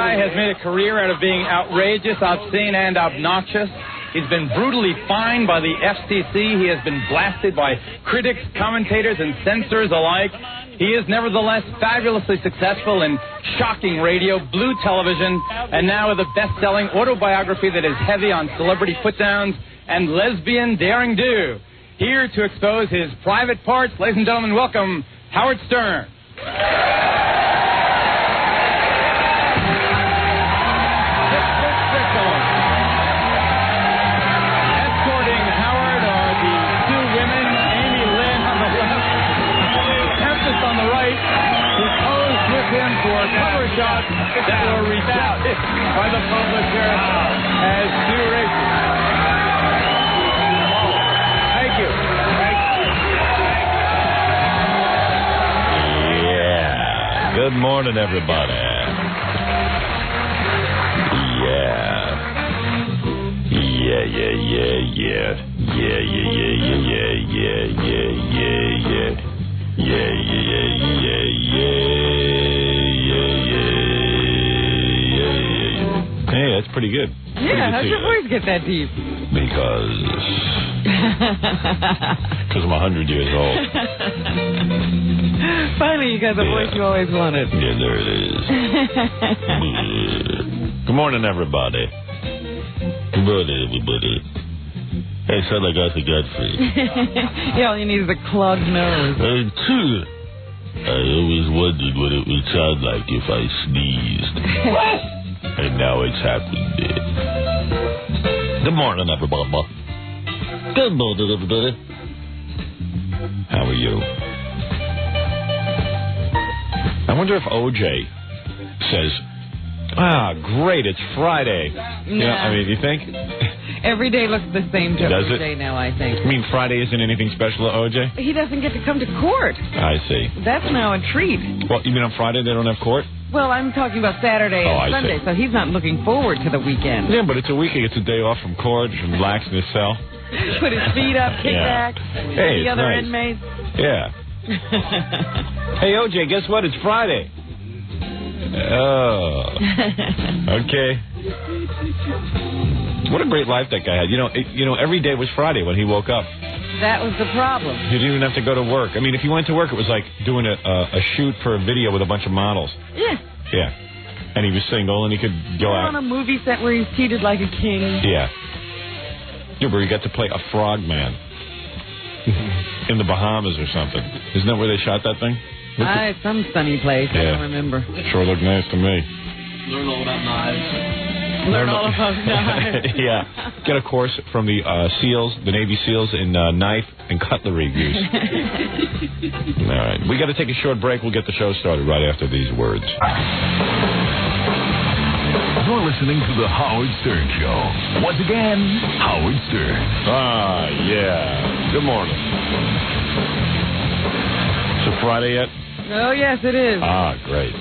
guy has made a career out of being outrageous, obscene, and obnoxious. He's been brutally fined by the FCC. He has been blasted by critics, commentators, and censors alike. He is nevertheless fabulously successful in shocking radio, blue television, and now with a best-selling autobiography that is heavy on celebrity put-downs and lesbian daring-do. Here to expose his private parts, ladies and gentlemen, welcome Howard Stern. For cover shots that were rejected by the publisher as too racist. Thank you. Yeah. Good morning, everybody. Hey, that's pretty good. Yeah, how'd your voice get that deep? Because I'm 100 years old. Finally, you got the voice you always wanted. Yeah, there it is. Good morning, everybody. Good morning, everybody. Hey, sound like Arthur Godfrey. Yeah, all you need is a clogged nose. I always wondered what it would sound like if I sneezed. And now it's happened. Good morning, everybody. Good morning, everybody. How are you? I wonder if OJ says, great, it's Friday. Nah. You know, I mean, you think? Every day looks the same to Does OJ now, I think. I mean, Friday isn't anything special to OJ? He doesn't get to come to court. I see. That's now a treat. Well, you mean on Friday they don't have court? Well, I'm talking about Saturday and Sunday, so he's not looking forward to the weekend. Yeah, but it's a weekend. It's a day off from court, relax in his cell. Put his feet up, kick back, hey, the other nice. inmates. Yeah. Hey, OJ, guess what? It's Friday. Oh. Okay. What a great life that guy had. You know, every day was Friday when he woke up. That was the problem. He didn't even have to go to work. I mean, if he went to work, it was like doing a shoot for a video with a bunch of models. Yeah. Yeah. And he was single, and he could go out. On a movie set where he's seated like a king. Yeah. Yeah, where he got to play a frog man in the Bahamas or something. Isn't that where they shot that thing? Some sunny place. Yeah. I don't remember. Sure looked nice to me. Learn all about knives. Learn all about knives. Yeah. Get a course from the SEALs, the Navy SEALs, in knife and cutlery use. All right. We got to take a short break. We'll get the show started right after these words. You're listening to The Howard Stern Show. Once again, Howard Stern. Yeah. Good morning. So Friday yet? Oh, yes, it is. Great.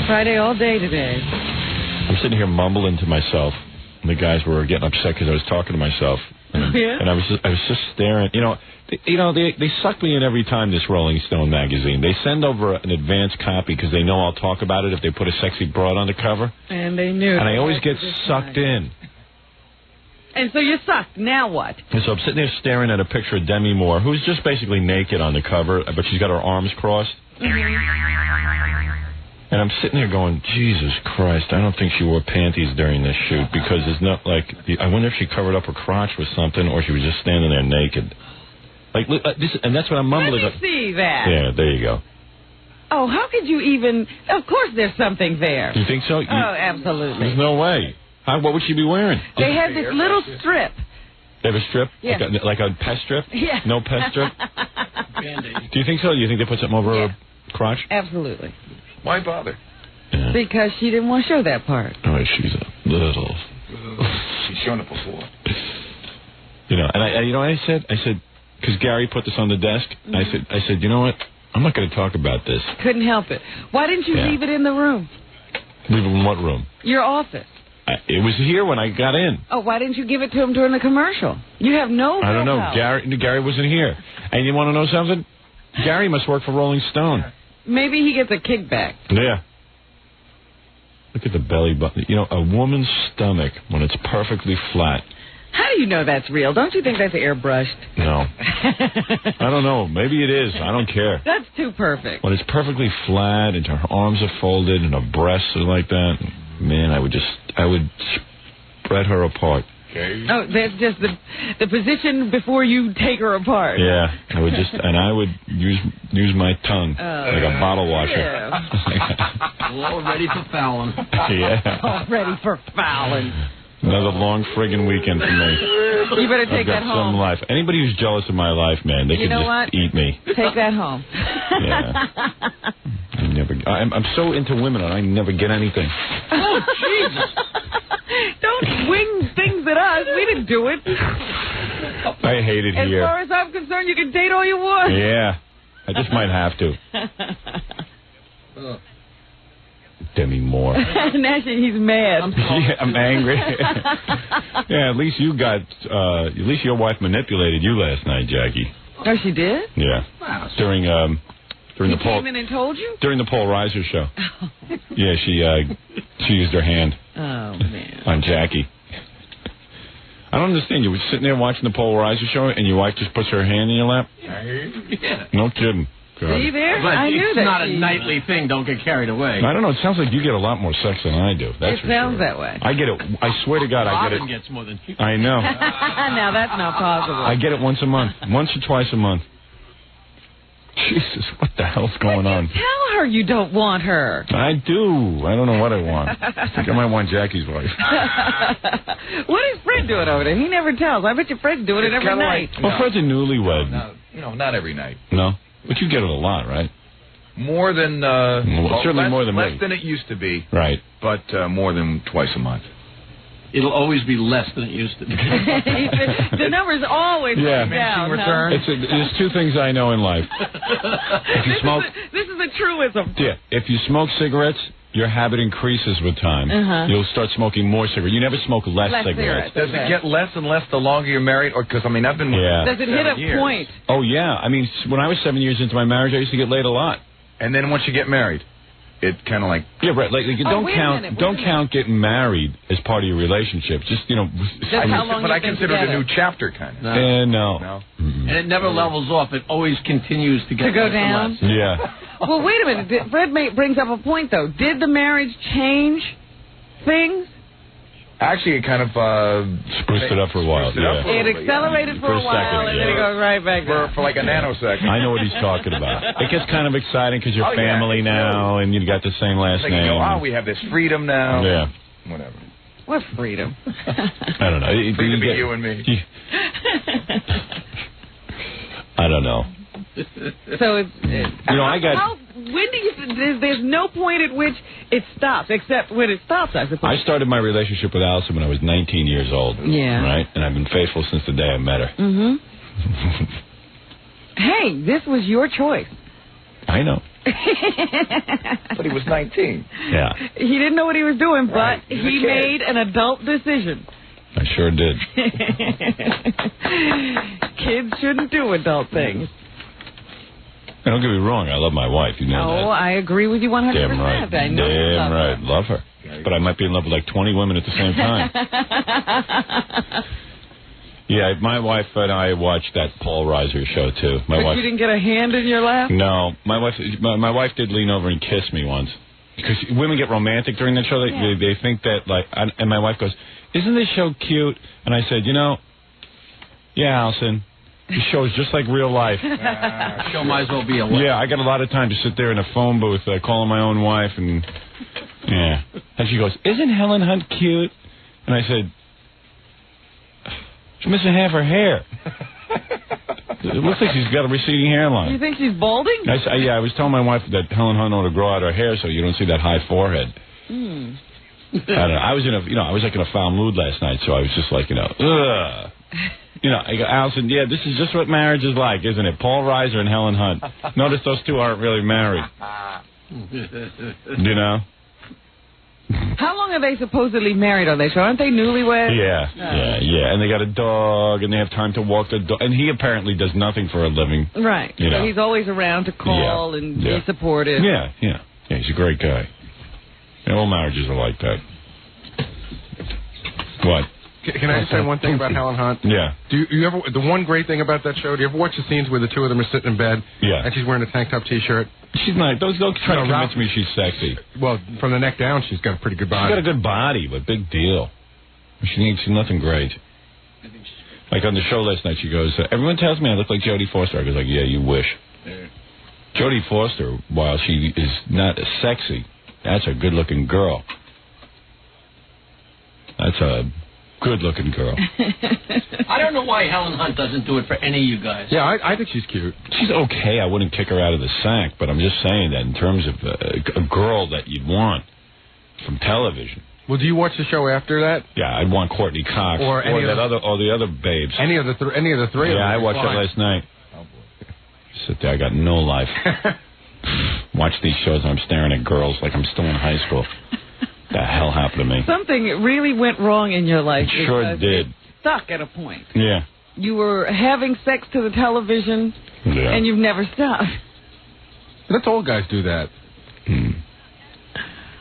Friday all day today. I'm sitting here mumbling to myself, and the guys were getting upset because I was talking to myself. And I was just staring. They suck me in every time, this Rolling Stone magazine. They send over an advance copy because they know I'll talk about it if they put a sexy broad on the cover. And they knew. And I always get sucked in. And so you're sucked. Now what? And so I'm sitting there staring at a picture of Demi Moore, who's just basically naked on the cover, but she's got her arms crossed. And I'm sitting there going, Jesus Christ, I don't think she wore panties during this shoot, because it's not like, I wonder if she covered up her crotch with something or she was just standing there naked. Like, this, and that's what I'm mumbling. Let me see that. Yeah, there you go. Oh, how could you even... Of course there's something there. You think so? Absolutely. There's no way. What would she be wearing? They had this little strip. They have a strip? Yeah. Like a pest strip? Yeah. No pest strip? Do you think so? Do you think they put something over her crotch? Absolutely. Why bother? Yeah. Because she didn't want to show that part. Oh, she's a little... She's shown it before. And I said, because Gary put this on the desk, Mm-hmm. I said, you know what? I'm not going to talk about this. Couldn't help it. Why didn't you leave it in the room? Leave it in what room? Your office. It was here when I got in. Oh, why didn't you give it to him during the commercial? You have no I don't know. power. Gary wasn't here. And you want to know something? Gary must work for Rolling Stone. Maybe he gets a kickback. Yeah. Look at the belly button. You know, a woman's stomach, when it's perfectly flat. How do you know that's real? Don't you think that's airbrushed? No. I don't know. Maybe it is. I don't care. That's too perfect. When it's perfectly flat and her arms are folded and her breasts are like that, man, I would spread her apart. Okay. Oh, that's just the position before you take her apart. Yeah, I would use my tongue like a bottle washer. Yeah. All ready for fouling. Yeah. All ready for fouling. Another long friggin' weekend for me. You better take I've got that home. some life. Anybody who's jealous of my life, man, they You can know just what? eat me. Take that home. Yeah. I'm so into women, I never get anything. Oh, Jesus. Don't wing things at us. We didn't do it. I hate it here. As far as I'm concerned, you can date all you want. Yeah. I just might have to. Demi Moore. Now he's mad. Yeah, I'm angry. Yeah, at least your wife manipulated you last night, Jackie. Oh, she did? Yeah. Wow. During He the Paul came in and told you? during the Paul Reiser show. Yeah, she used her hand Oh, man. on Jackie. I don't understand. You were sitting there watching the Paul Reiser show, and your wife just puts her hand in your lap? Yeah. No kidding. God. See there? But I knew it's that. not a nightly thing. Don't get carried away. I don't know. It sounds like you get a lot more sex than I do. That's It for sounds sure. that way. I get it. I swear to God, I get Robin it. gets more than you. I know. Now that's not possible. I get it once a month. Once or twice a month. Jesus, what the hell's going on? Tell her you don't want her. I do. I don't know what I want. I think I might want Jackie's wife. What is Fred doing over there? He never tells. I bet your Fred's doing it every kinda night. like- Well, Fred's a newlywed. Not every night. No? But you get it a lot, right? More than certainly more than me. less than it used to be, Right. but more than twice a month. It'll always be less than it used to be. The number's always Yeah. going down. Return. There's two things I know in life. If you smoke, This is a truism. yeah, if you smoke cigarettes, your habit increases with time. You'll start smoking more cigarettes. You never smoke less cigarettes. Does it get less and less the longer you're married? Or because I've been with Yeah. Does it hit a 7 years. point? Oh, yeah. I mean, when I was 7 years into my marriage, I used to get laid a lot. And then once you get married, it kind of like Yeah, right. Like don't wait a count. minute, Don't wait a count getting married as part of your relationship. Just how long but I you've been consider it a together. new chapter kind of. no. No. And it never levels off. It always continues to get To go less and down? less. Yeah. Well, wait a minute. Fred brings up a point, though. Did the marriage change things? Actually, it kind of Spruced it up for a while. spruced it up Yeah. for a It little bit, accelerated for For a a while, second, and then yeah. it goes right back down. for like a nanosecond. I know what he's talking about. It gets kind of exciting because you're Oh, yeah, family it's now, and you got the same last Like, you name. know, we have this freedom now. Yeah. Whatever. What freedom? I don't know. Free to be you and me. I don't know. So it's I got. when do you? There's no point at which it stops, except when it stops, I suppose. I started my relationship with Allison when I was 19 years old. Yeah. Right? And I've been faithful since the day I met her. Mm-hmm. Hey, this was your choice. I know. But he was 19. Yeah. He didn't know what he was doing, Right. but He's a he kid. made an adult decision. I sure did. Kids shouldn't do adult things. And don't get me wrong. I love my wife. You know No, that. I agree with you 100%. Damn right. I know you Damn love right. her. Love her. But I might be in love with like 20 women at the same time. Yeah, my wife and I watched that Paul Reiser show too. My But wife. you didn't get a hand in your lap? No, my wife did lean over and kiss me once. Because women get romantic during that show. They think that like, and my wife goes, "Isn't this show cute?" And I said, "Yeah, Allison, this show is just like real life." Show might as well be a Yeah, I got a lot of time to sit there in a phone booth calling my own wife, and yeah. And she goes, "Isn't Helen Hunt cute?" And I said, "She's missing half her hair. It looks like she's got a receding hairline." You think she's balding? I was telling my wife that Helen Hunt ought to grow out her hair so you don't see that high forehead. I don't know. I was like in a foul mood last night, so I was just like, ugh. I go, Allison, yeah, this is just what marriage is like, isn't it? Paul Reiser and Helen Hunt. Notice those two aren't really married. How long are they supposedly married on that show? Aren't they newlyweds? Yeah. And they got a dog, and they have time to walk the dog. And he apparently does nothing for a living. Right. You know. So he's always around to call and be supportive. Yeah, he's a great guy. All marriages are like that. What? Can I just say one thing about Helen Hunt? Yeah. Do you ever? The one great thing about that show. Do you ever watch the scenes where the two of them are sitting in bed? Yeah. And she's wearing a tank top T-shirt. She's not. Don't try to convince Ralph, me she's sexy. Well, from the neck down, she's got a pretty good body. She's got a good body, but big deal. She's nothing great. Like on the show last night, she goes, everyone tells me I look like Jodie Foster. I was like, yeah, you wish. Yeah. Jodie Foster, while she is not sexy, that's a good-looking girl. That's a good-looking girl. I don't know why Helen Hunt doesn't do it for any of you guys. Yeah, I think she's cute. She's okay. I wouldn't kick her out of the sack, but I'm just saying that in terms of a girl that you'd want from television. Well, do you watch the show after that? Yeah, I'd want Courtney Cox or the other babes. Any of the three. Yeah, I watched it last night. Oh boy. Sit there, I got no life. Watch these shows and I'm staring at girls like I'm still in high school. The hell happened to me? Something really went wrong in your life. It sure did. Stuck at a point. Yeah. You were having sex to the television, and you've never stopped. That's all guys do that.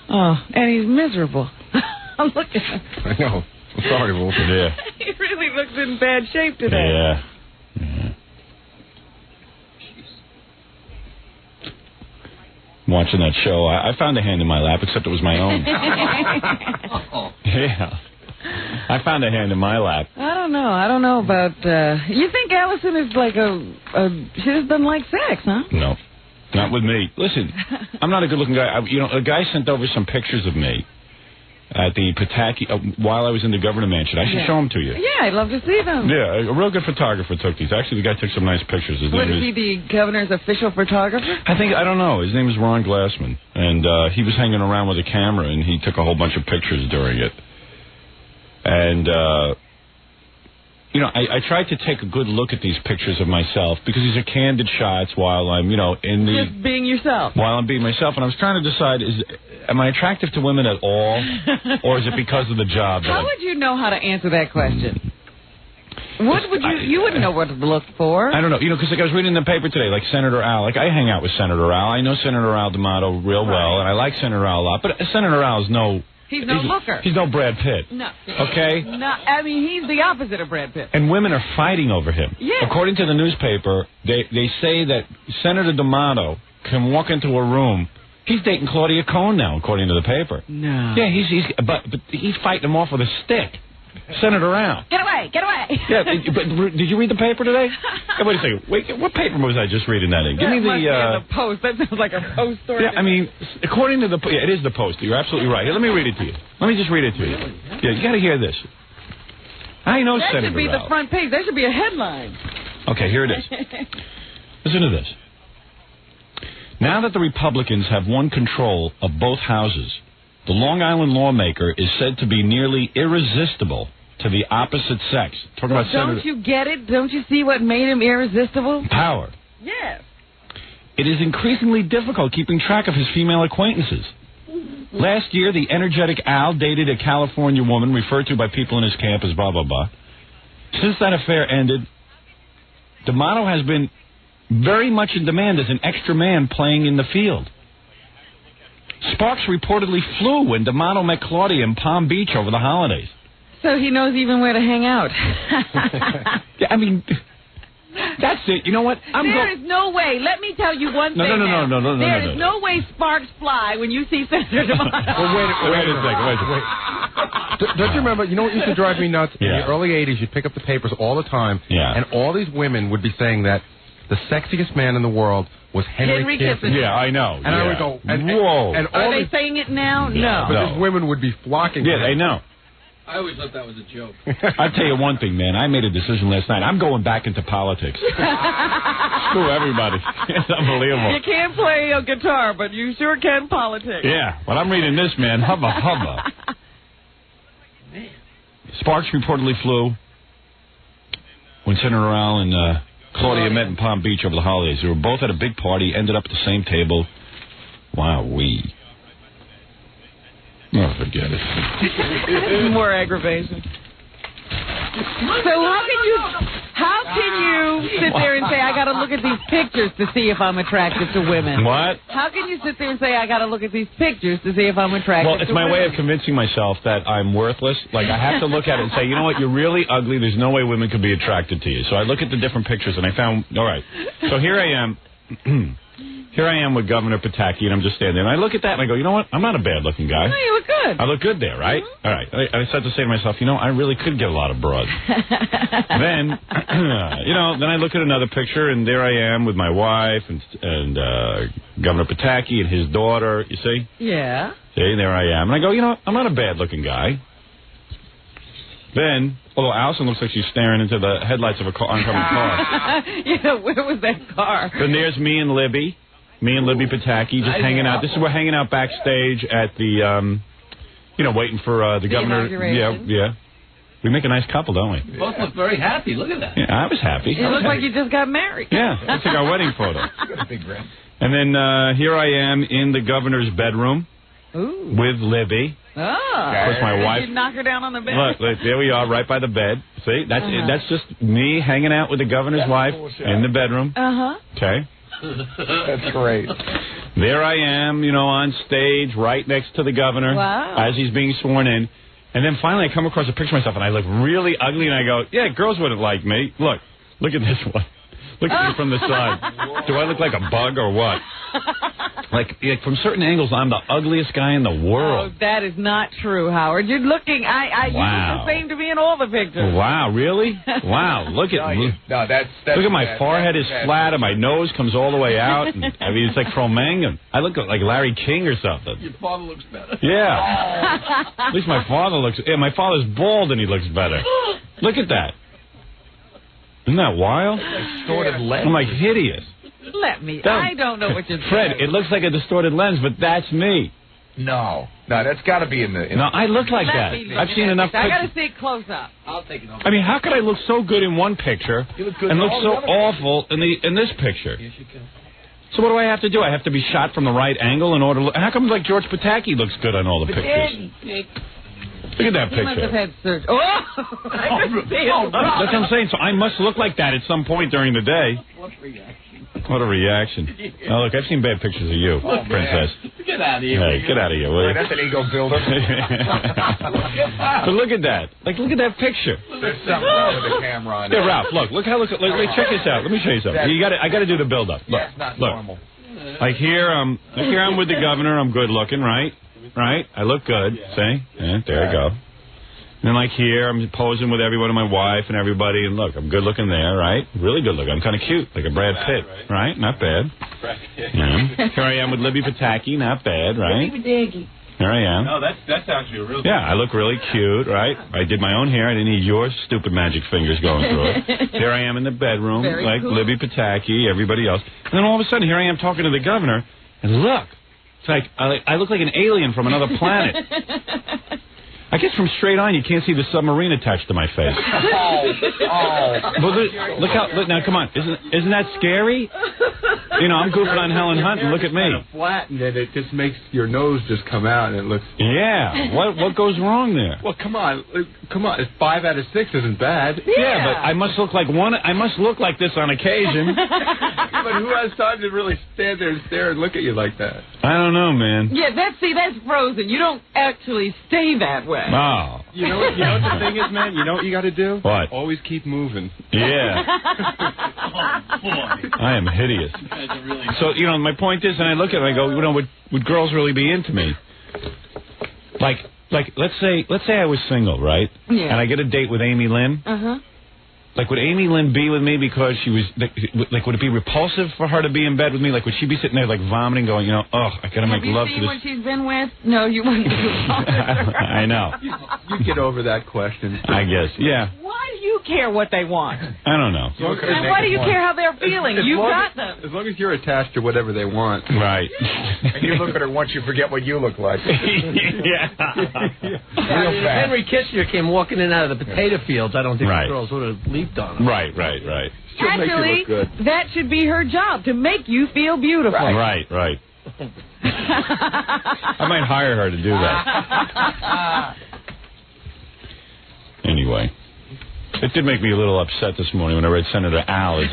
Oh, and he's miserable. Look at him. I know. I'm sorry, Wolf. Yeah. He really looks in bad shape today. Yeah. Watching that show, I found a hand in my lap, except it was my own. Yeah. I found a hand in my lap. I don't know about... you think Allison is like she just doesn't like sex, huh? No. Not with me. Listen, I'm not a good-looking guy. A guy sent over some pictures of me at the Pataki while I was in the governor mansion. I should show them to you. Yeah, I'd love to see them. Yeah, a real good photographer took these. Actually, the guy took some nice pictures. Is he the governor's official photographer? I don't know. His name is Ron Glassman, and he was hanging around with a camera, and he took a whole bunch of pictures during it. And I tried to take a good look at these pictures of myself because these are candid shots while I'm, just being yourself. While I'm being myself, and I was trying to decide: am I attractive to women at all, or is it because of the job? How would you know how to answer that question? What would you wouldn't know what to look for? I don't know, because I was reading in the paper today, like Senator Al. Like I hang out with Senator Al. I know Senator Al D'Amato real well, and I like Senator Al a lot. But Senator Al is no. He's no hooker. He's no Brad Pitt. No. Okay? No, I mean, he's the opposite of Brad Pitt. And women are fighting over him. Yeah. According to the newspaper, they say that Senator D'Amato can walk into a room. He's dating Claudia Cohn now, according to the paper. No. Yeah, but he's fighting him off with a stick. Senator Al. Get away, get away. Yeah, but did you read the paper today? Hey, wait a second. Wait, what paper was I just reading that in? Give me the Post. That sounds like a Post story. Yeah, I mean, according to it is the Post. You're absolutely right. Here, let me read it to you. Let me just read it to you. Yeah, you got to hear this. I know that Senator should be Al. the front page. That should be a headline. Okay, here it is. Listen to this. Now that the Republicans have won control of both houses, the Long Island lawmaker is said to be nearly irresistible to the opposite sex. Talking about Senator. Don't you get it? Don't you see what made him irresistible? Power. Yes. It is increasingly difficult keeping track of his female acquaintances. Last year, the energetic Al dated a California woman referred to by people in his camp as blah, blah, blah. Since that affair ended, D'Amato has been very much in demand as an extra man playing in the field. Sparks reportedly flew when D'Amato met Claudia in Palm Beach over the holidays. So he knows even where to hang out. Yeah, I mean, that's it. You know what? There is no way. Let me tell you one thing. No. There is no way sparks fly when you see Senator D'Amato. Well, wait a second. Don't you remember, you know what used to drive me nuts? In the early 80s, you'd pick up the papers all the time, and all these women would be saying that the sexiest man in the world was Henry Kissinger. Yeah, I know. And I would go, whoa. And are they saying it now? No. But these women would be flocking. Yeah, they know. I always thought that was a joke. I'll tell you one thing, man. I made a decision last night. I'm going back into politics. Screw everybody. It's unbelievable. You can't play a guitar, but you sure can politics. Yeah. When I'm reading this, man, hubba, hubba. Man. Sparks reportedly flew when Senator Al and Claudia met in Palm Beach over the holidays. They were both at a big party, ended up at the same table. Wow-wee. Oh, forget it. More aggravation. So How can you sit there and say, I got to look at these pictures to see if I'm attracted to women? What? How can you sit there and say, I got to look at these pictures to see if I'm attracted to women? Well, it's my way of convincing myself that I'm worthless. Like, I have to look at it and say, you know what, you're really ugly. There's no way women could be attracted to you. So I look at the different pictures, and I found, all right. So here I am. Here I am with Governor Pataki, and I'm just standing there. And I look at that, and I go, you know what? I'm not a bad-looking guy. No, you look good. I look good there, right? Mm-hmm. All right. I start to say to myself, you know, I really could get a lot of broads. Then, you know, then I look at another picture, and there I am with my wife and Governor Pataki and his daughter, you see? Yeah. See, there I am. And I go, you know, I'm not a bad-looking guy. Then, although Allison looks like she's staring into the headlights of an oncoming car. Yeah, where was that car? Then there's me and Libby Pataki, just hanging out. We're hanging out backstage at the, you know, waiting for the governor. Yeah. We make a nice couple, don't we? You both look very happy. Look at that. Yeah, I was happy. You look like you just got married. Yeah, that's like our wedding photo. And then here I am in the governor's bedroom. Ooh. With Libby. Oh. Of course, my wife. Did you knock her down on the bed? Look, there we are, right by the bed. See, that's just me hanging out with the governor's wife in the bedroom. Okay. That's great. There I am, you know, on stage, right next to the governor as he's being sworn in. And then finally, I come across a picture of myself, and I look really ugly, and I go, yeah, girls wouldn't like me. Look at this one. Look at me from the side. Do I look like a bug or what? Like from certain angles, I'm the ugliest guy in the world. Oh, that is not true, Howard. You're looking. You look the same to me in all the pictures. Wow, really? Wow, look at me. No, that's look at my forehead is flat, and my nose comes all the way out. And, I mean, it's like Cro-Magnon. I look like Larry King or something. Your father looks better. Yeah. At least my father looks. Yeah, my father's bald, and he looks better. Look at that. Isn't that wild? Distorted lens. I'm like hideous. I don't know what you're saying. Fred, it looks like a distorted lens, but that's me. No, that's got to be in the... No, I look like that. I've seen enough pictures. I got to see it close up. I'll take it over. I mean, how could I look so good in one picture and look so awful in this picture? Yes, you can. So what do I have to do? I have to be shot from the right angle in order to look... How come like George Pataki looks good on all the pictures? Look at that picture. He must have had surgery. Oh! I couldn't see it. That's what I'm saying. So I must look like that at some point during the day. What a reaction. Oh, look, I've seen bad pictures of you, Princess. Get out of here. Hey, get out of here, will you? That's an ego builder. But look at that. Like, look at that picture. There's something wrong with the camera on it. Yeah, Ralph, look, check this out. Let me show you something. I got to do the build-up. Look, That's not normal. Like here I'm with the governor. I'm good looking, right? Right? I look good. See? Yeah, there you go. And then like here, I'm posing with everyone and my wife and everybody. And look, I'm good looking there, right? Really good looking. I'm kind of cute, like a Brad Pitt, right? Not bad. Yeah. Here I am with Libby Pataki. Not bad, right? Here I am. No, that's actually a real. Yeah, I look really cute, right? I did my own hair. I didn't need your stupid magic fingers going through it. Here I am in the bedroom, like cool. Libby Pataki, everybody else. And then all of a sudden, here I am talking to the governor, and look, it's like I look like an alien from another planet. I guess from straight on, you can't see the submarine attached to my face. Look now, come on. Isn't that scary? You know, I'm goofing on Helen Hunt, and look at me. Flattened, and it just makes your nose just come out, and it looks... Yeah. What goes wrong there? Well, come on. 5 out of 6 isn't bad. Yeah, but I must look like this on occasion. But who has time to really stand there and stare and look at you like that? I don't know, man. Yeah, that's Frozen. You don't actually stay that way. Oh. You know what the thing is, man? You know what you got to do? What? Always keep moving. Yeah. Oh, boy. I am hideous. So, you know, my point is, and I look at it and I go, you know, would girls really be into me? Like, let's say I was single, right? Yeah. And I get a date with Amy Lynn. Uh-huh. Like, would Amy Lynn be with me because she was, like, would it be repulsive for her to be in bed with me? Like, would she be sitting there, like, vomiting, going, you know, I gotta make love to this... Have you seen what she's been with? No, you wouldn't be repulsive. I know. You get over that question. I guess, yeah. Why do you care what they want? I don't know. And why do you care how they're feeling? You got them. As long as you're attached to whatever they want. Right. And you look at her once, you forget what you look like. Yeah. Henry Kissinger came walking in out of the potato fields. I don't think Right. the girls would have leaped on him. Right. She'll make you Actually, look good. that should be her job, to make you feel beautiful. Right. I might hire her to do that. Anyway. It did make me a little upset this morning when I read Senator Al as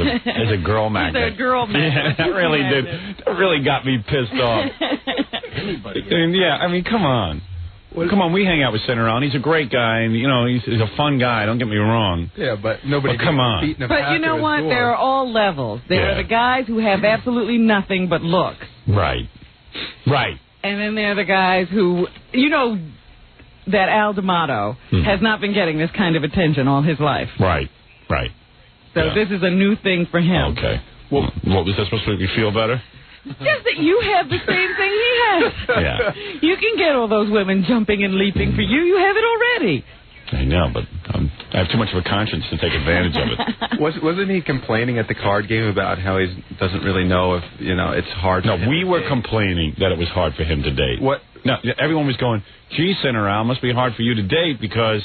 a girl magnet. He's a girl magnet. Yeah, that really did. That really got me pissed off. And yeah, I mean, come on. Come on, we hang out with Senator Al, and he's a great guy, and, you know, he's a fun guy, don't get me wrong. Yeah, but nobody come on. But you know what? There are all levels. There are the guys who have absolutely nothing but looks. Right. Right. And then there are the guys who, you know, that Al D'Amato has not been getting this kind of attention all his life. Right. Right. So this is a new thing for him. Okay. Well, what was that supposed to make me feel better? Just that you have the same thing he has. Yeah. You can get all those women jumping and leaping for you. You have it already. I know, but I have too much of a conscience to take advantage of it. Wasn't he complaining at the card game about how he doesn't really know if, you know, it's hard? No, we were complaining that it was hard for him to date. What? No, everyone was going, gee, Senator Al, must be hard for you to date because...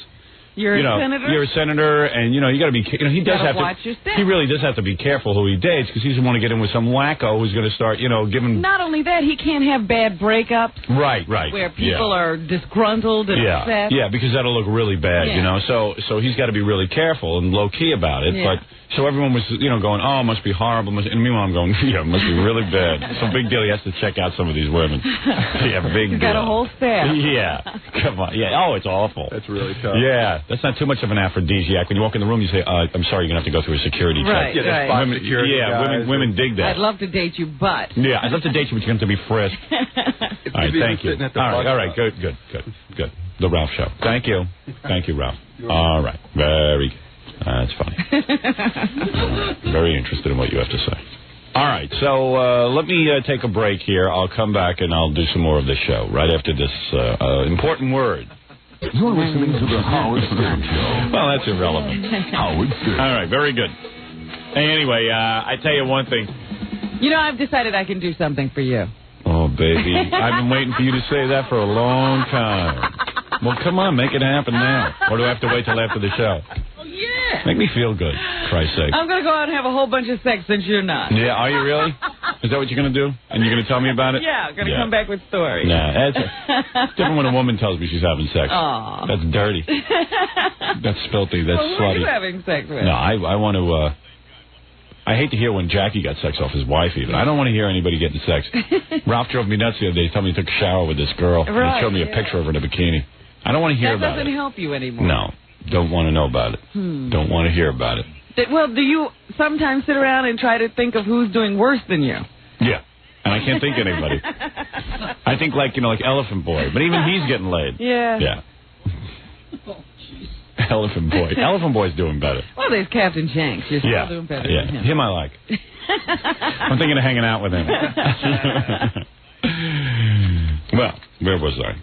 You're a senator? You're a senator, and, you know, you got to be... You know, he does have to... Watch your step. He really does have to be careful who he dates, because he doesn't want to get in with some wacko who's going to start, you know, giving... Not only that, he can't have bad breakups. Right. Where people are disgruntled and upset. Yeah, because that'll look really bad, you know. So he's got to be really careful and low-key about it. Yeah. But so everyone was, you know, going, oh, it must be horrible. And meanwhile, I'm going, yeah, it must be really bad. So big deal. He has to check out some of these women. Yeah, big deal. He's got a whole staff. Yeah. Come on. Yeah. Oh, it's awful. That's really tough. Yeah. That's not too much of an aphrodisiac. When you walk in the room, you say, I'm sorry, you're going to have to go through a security check. Right. Women, women dig that. I'd love to date you, but... Yeah, I'd love to date you, but you have to be frisked. All right, thank you. All right, good. The Ralph Show. Thank you, Ralph. All right, very good. That's funny. Very interested in what you have to say. All right, so let me take a break here. I'll come back and I'll do some more of the show right after this important word. You're listening to the Howard Stern Show. Well, that's irrelevant. Howard Stern. All right, very good. Hey, anyway, I tell you one thing. You know, I've decided I can do something for you. Oh, baby. I've been waiting for you to say that for a long time. Well, come on, make it happen now. Or do I have to wait till after the show? Oh, yeah. Make me feel good, Christ's sake. I'm going to go out and have a whole bunch of sex since you're not. Yeah, are you really? Is that what you're going to do? And you're going to tell me about it? Yeah, I'm going to come back with stories. Nah, it's different when a woman tells me she's having sex. Aw. That's dirty. That's filthy. That's who slutty. are you having sex with? No, I want to... I hate to hear when Jackie got sex off his wife, even. I don't want to hear anybody getting sex. Ralph drove me nuts the other day. He told me he took a shower with this girl. And he showed me a picture of her in a bikini. I don't want to hear about it. That doesn't help you anymore. No. Don't want to know about it. Don't want to hear about it. Well, do you sometimes sit around and try to think of who's doing worse than you? Yeah. And I can't think of anybody. I think like Elephant Boy. But even he's getting laid. Yeah. Yeah. Elephant Boy. Elephant Boy's doing better. Well, there's Captain Shanks. You're still doing better than him. Him I like. I'm thinking of hanging out with him. Well, where was I?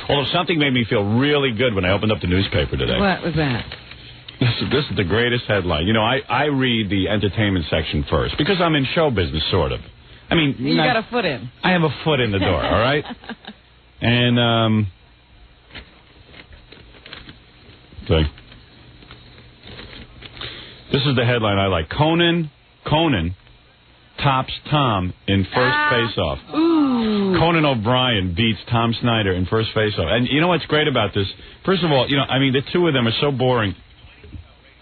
Although something made me feel really good when I opened up the newspaper today. What was that? This is the greatest headline. You know, I read the entertainment section first because I'm in show business, sort of. I mean... You got a foot in. I have a foot in the door, all right? And, this is the headline I like. Conan tops Tom in first face-off. Ooh. Conan O'Brien beats Tom Snyder in first face-off. And you know what's great about this? First of all, the two of them are so boring.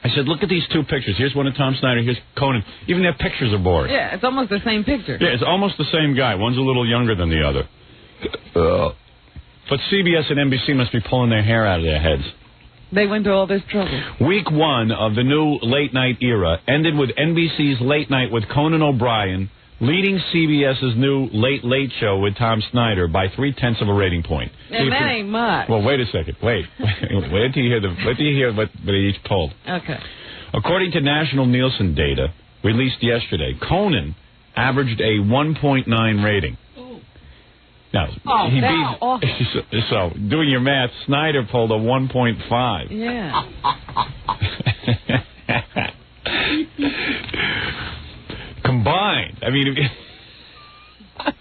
I said, look at these two pictures. Here's one of Tom Snyder. Here's Conan. Even their pictures are boring. Yeah, it's almost the same picture. Yeah, it's almost the same guy. One's a little younger than the other. But CBS and NBC must be pulling their hair out of their heads. They went to all this trouble. Week one of the new late-night era ended with NBC's Late Night with Conan O'Brien leading CBS's new Late Show with Tom Snyder by 0.3 of a rating point. And that ain't much. Well, wait a second. Wait till you hear what they each pulled. Okay. According to National Nielsen data released yesterday, Conan averaged a 1.9 rating. Now, he beat. Awful. So, doing your math, Snyder pulled a 1.5. Yeah. Combined. I mean,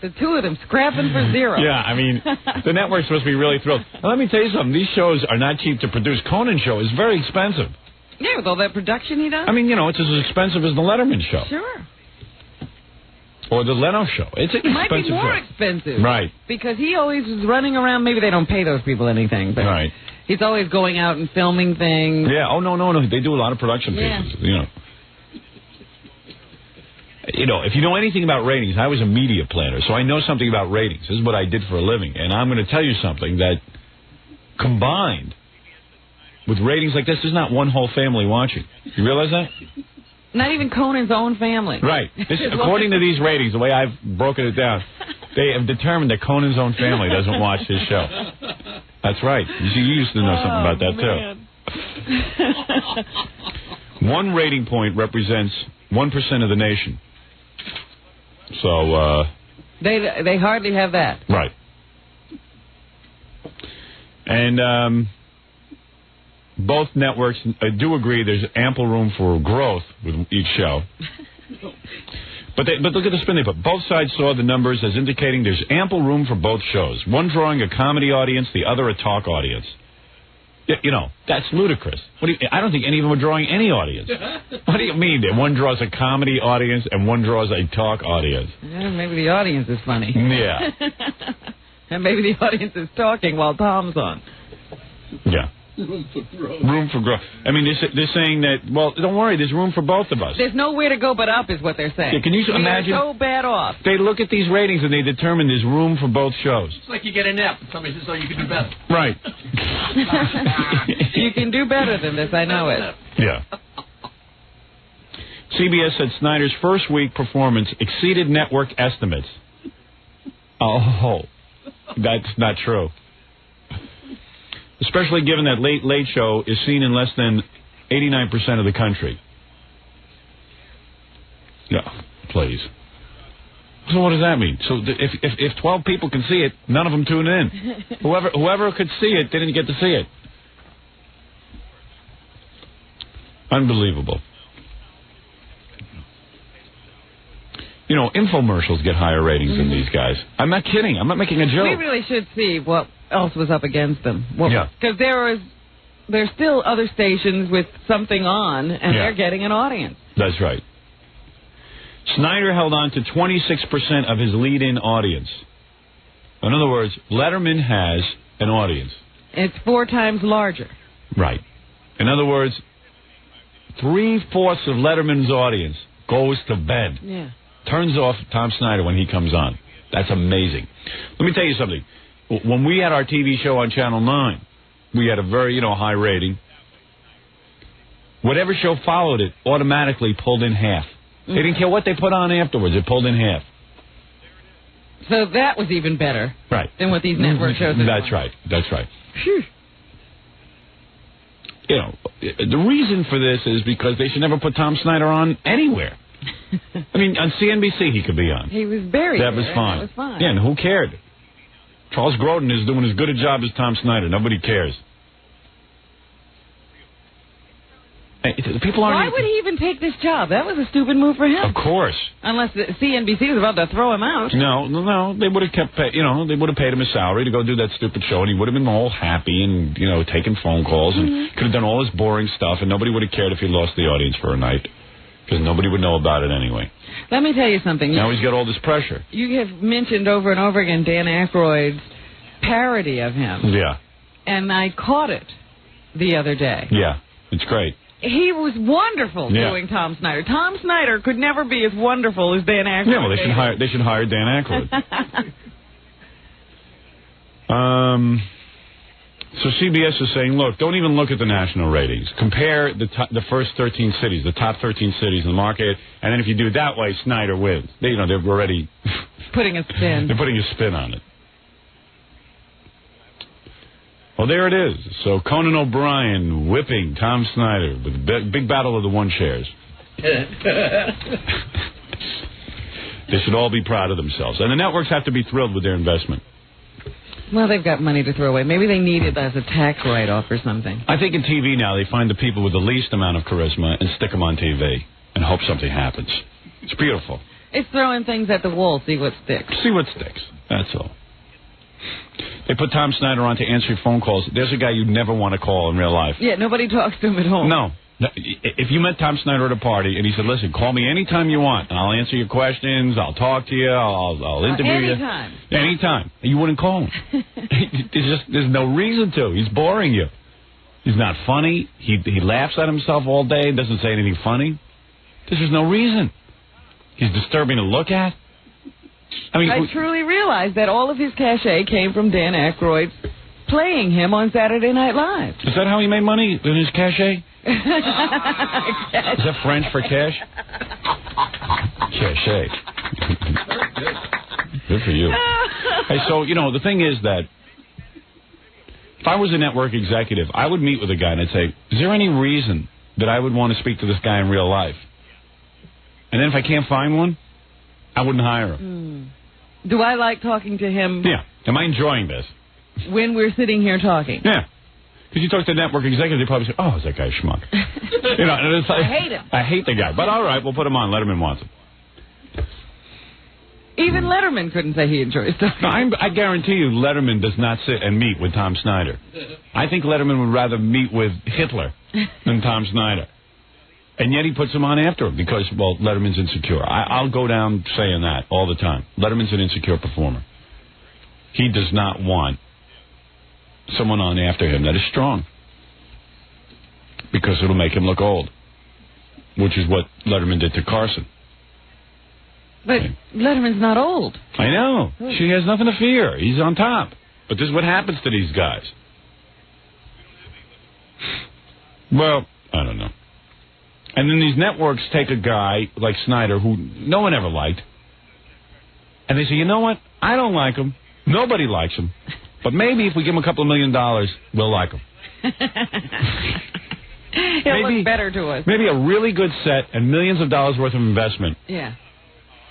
the two of them scrapping for zero. Yeah, I mean, the network's supposed to be really thrilled. Now, let me tell you something. These shows are not cheap to produce. Conan's show is very expensive. Yeah, with all that production he does. I mean, it's as expensive as the Letterman show. Sure. Or the Leno Show. It's an It might be expensive more show. expensive. Right. Because he always is running around. Maybe they don't pay those people anything. But Right. he's always going out and filming things. Yeah. Oh, no. They do a lot of production pieces, You know, if you know anything about ratings, I was a media planner, so I know something about ratings. This is what I did for a living. And I'm going to tell you something that combined with ratings like this, there's not one whole family watching. You realize that? Not even Conan's own family. Right. According to these ratings, the way I've broken it down, they have determined that Conan's own family doesn't watch his show. That's right. You see, you used to know something about that, too. One rating point represents 1% of the nation. So, They hardly have that. Right. And both networks do agree there's ample room for growth with each show. But look at the spin they put. Both sides saw the numbers as indicating there's ample room for both shows. One drawing a comedy audience, the other a talk audience. You know, that's ludicrous. I don't think any of them are drawing any audience. What do you mean that one draws a comedy audience and one draws a talk audience? Yeah, maybe the audience is funny. Yeah. And maybe the audience is talking while Tom's on. Yeah. Room for growth. I mean, they're saying that, well, don't worry, there's room for both of us. There's nowhere to go but up is what they're saying. Yeah, can you imagine? We're so bad off. They look at these ratings and they determine there's room for both shows. It's like you get a nap and somebody says, oh, you can do better. Right. You can do better than this, I know it. Yeah. CBS said Snyder's first week performance exceeded network estimates. Oh, that's not true. Especially given that Late Show is seen in less than 89% of the country. Yeah, please. So what does that mean? So if 12 people can see it, none of them tune in. Whoever could see it didn't get to see it. Unbelievable. You know, infomercials get higher ratings than these guys. I'm not kidding. I'm not making a joke. We really should see what else was up against them. Yeah. Because there's still other stations with something on, and they're getting an audience. That's right. Snyder held on to 26% of his lead-in audience. In other words, Letterman has an audience. It's 4 times larger. Right. In other words, 3/4 of Letterman's audience goes to bed. Yeah. Turns off Tom Snyder when he comes on. That's amazing. Let me tell you something. When we had our TV show on Channel 9, we had a very, high rating. Whatever show followed it automatically pulled in half. They didn't care what they put on afterwards. It pulled in half. So that was even better. Right. Than what these network shows are. That's right. That's right. Phew. The reason for this is because they should never put Tom Snyder on anywhere. I mean, on CNBC he could be on. He was buried. That was fine. That was fine. Yeah, and who cared? Charles Grodin is doing as good a job as Tom Snyder. Nobody cares. People aren't. Why would he even take this job? That was a stupid move for him. Of course. Unless the CNBC was about to throw him out. No. They would have kept, they would have paid him a salary to go do that stupid show, and he would have been all happy and, taking phone calls and could have done all his boring stuff, and nobody would have cared if he lost the audience for a night because nobody would know about it anyway. Let me tell you something. Now he's got all this pressure. You have mentioned over and over again Dan Aykroyd's parody of him. Yeah. And I caught it the other day. Yeah, it's great. He was wonderful doing Tom Snyder. Tom Snyder could never be as wonderful as Dan Aykroyd. Yeah, well, they should hire Dan Aykroyd. So CBS is saying, look, don't even look at the national ratings. Compare the first 13 cities, the top 13 cities in the market, and then if you do it that way, Snyder wins. They're already putting a spin. They're putting a spin on it. Well, there it is. So Conan O'Brien whipping Tom Snyder with a big battle of the one shares. They should all be proud of themselves. And the networks have to be thrilled with their investment. Well, they've got money to throw away. Maybe they need it as a tax write-off or something. I think in TV now they find the people with the least amount of charisma and stick them on TV and hope something happens. It's beautiful. It's throwing things at the wall, see what sticks. See what sticks. That's all. They put Tom Snyder on to answer your phone calls. There's a guy you'd never want to call in real life. Yeah, nobody talks to him at home. No. If you met Tom Snyder at a party and he said, listen, call me anytime you want, and I'll answer your questions, I'll talk to you, I'll interview anytime. you. Anytime. You wouldn't call him. There's no reason to. He's boring you. He's not funny. He laughs at himself all day, doesn't say anything funny. There's just no reason. He's disturbing to look at. I truly realized that all of his cachet came from Dan Aykroyd playing him on Saturday Night Live. Is that how he made money in his cachet? Is that French for cash? Cachet. Good for you. Hey, so, the thing is that if I was a network executive, I would meet with a guy and I'd say, is there any reason that I would want to speak to this guy in real life? And then if I can't find one, I wouldn't hire him. Do I like talking to him? Yeah. Am I enjoying this? When we're sitting here talking? Yeah. Because you talk to a network executive, they probably say, oh, is that guy a schmuck? And it's like, I hate him. I hate the guy. But all right, we'll put him on. Letterman wants him. Even Letterman couldn't say he enjoys talking. No, I guarantee you Letterman does not sit and meet with Tom Snyder. I think Letterman would rather meet with Hitler than Tom Snyder. And yet he puts him on after him because, well, Letterman's insecure. I'll go down saying that all the time. Letterman's an insecure performer. He does not want someone on after him that is strong because it'll make him look old, which is what Letterman did to Carson. But Letterman's not old. I know. She has nothing to fear. He's on top. But this is what happens to these guys. Well, I don't know. And then these networks take a guy like Snyder, who no one ever liked, and they say, you know what? I don't like him. Nobody likes him. But maybe if we give him a couple of $1 million, we'll like him. He'll look better to us. Maybe a really good set and millions of dollars worth of investment. Yeah.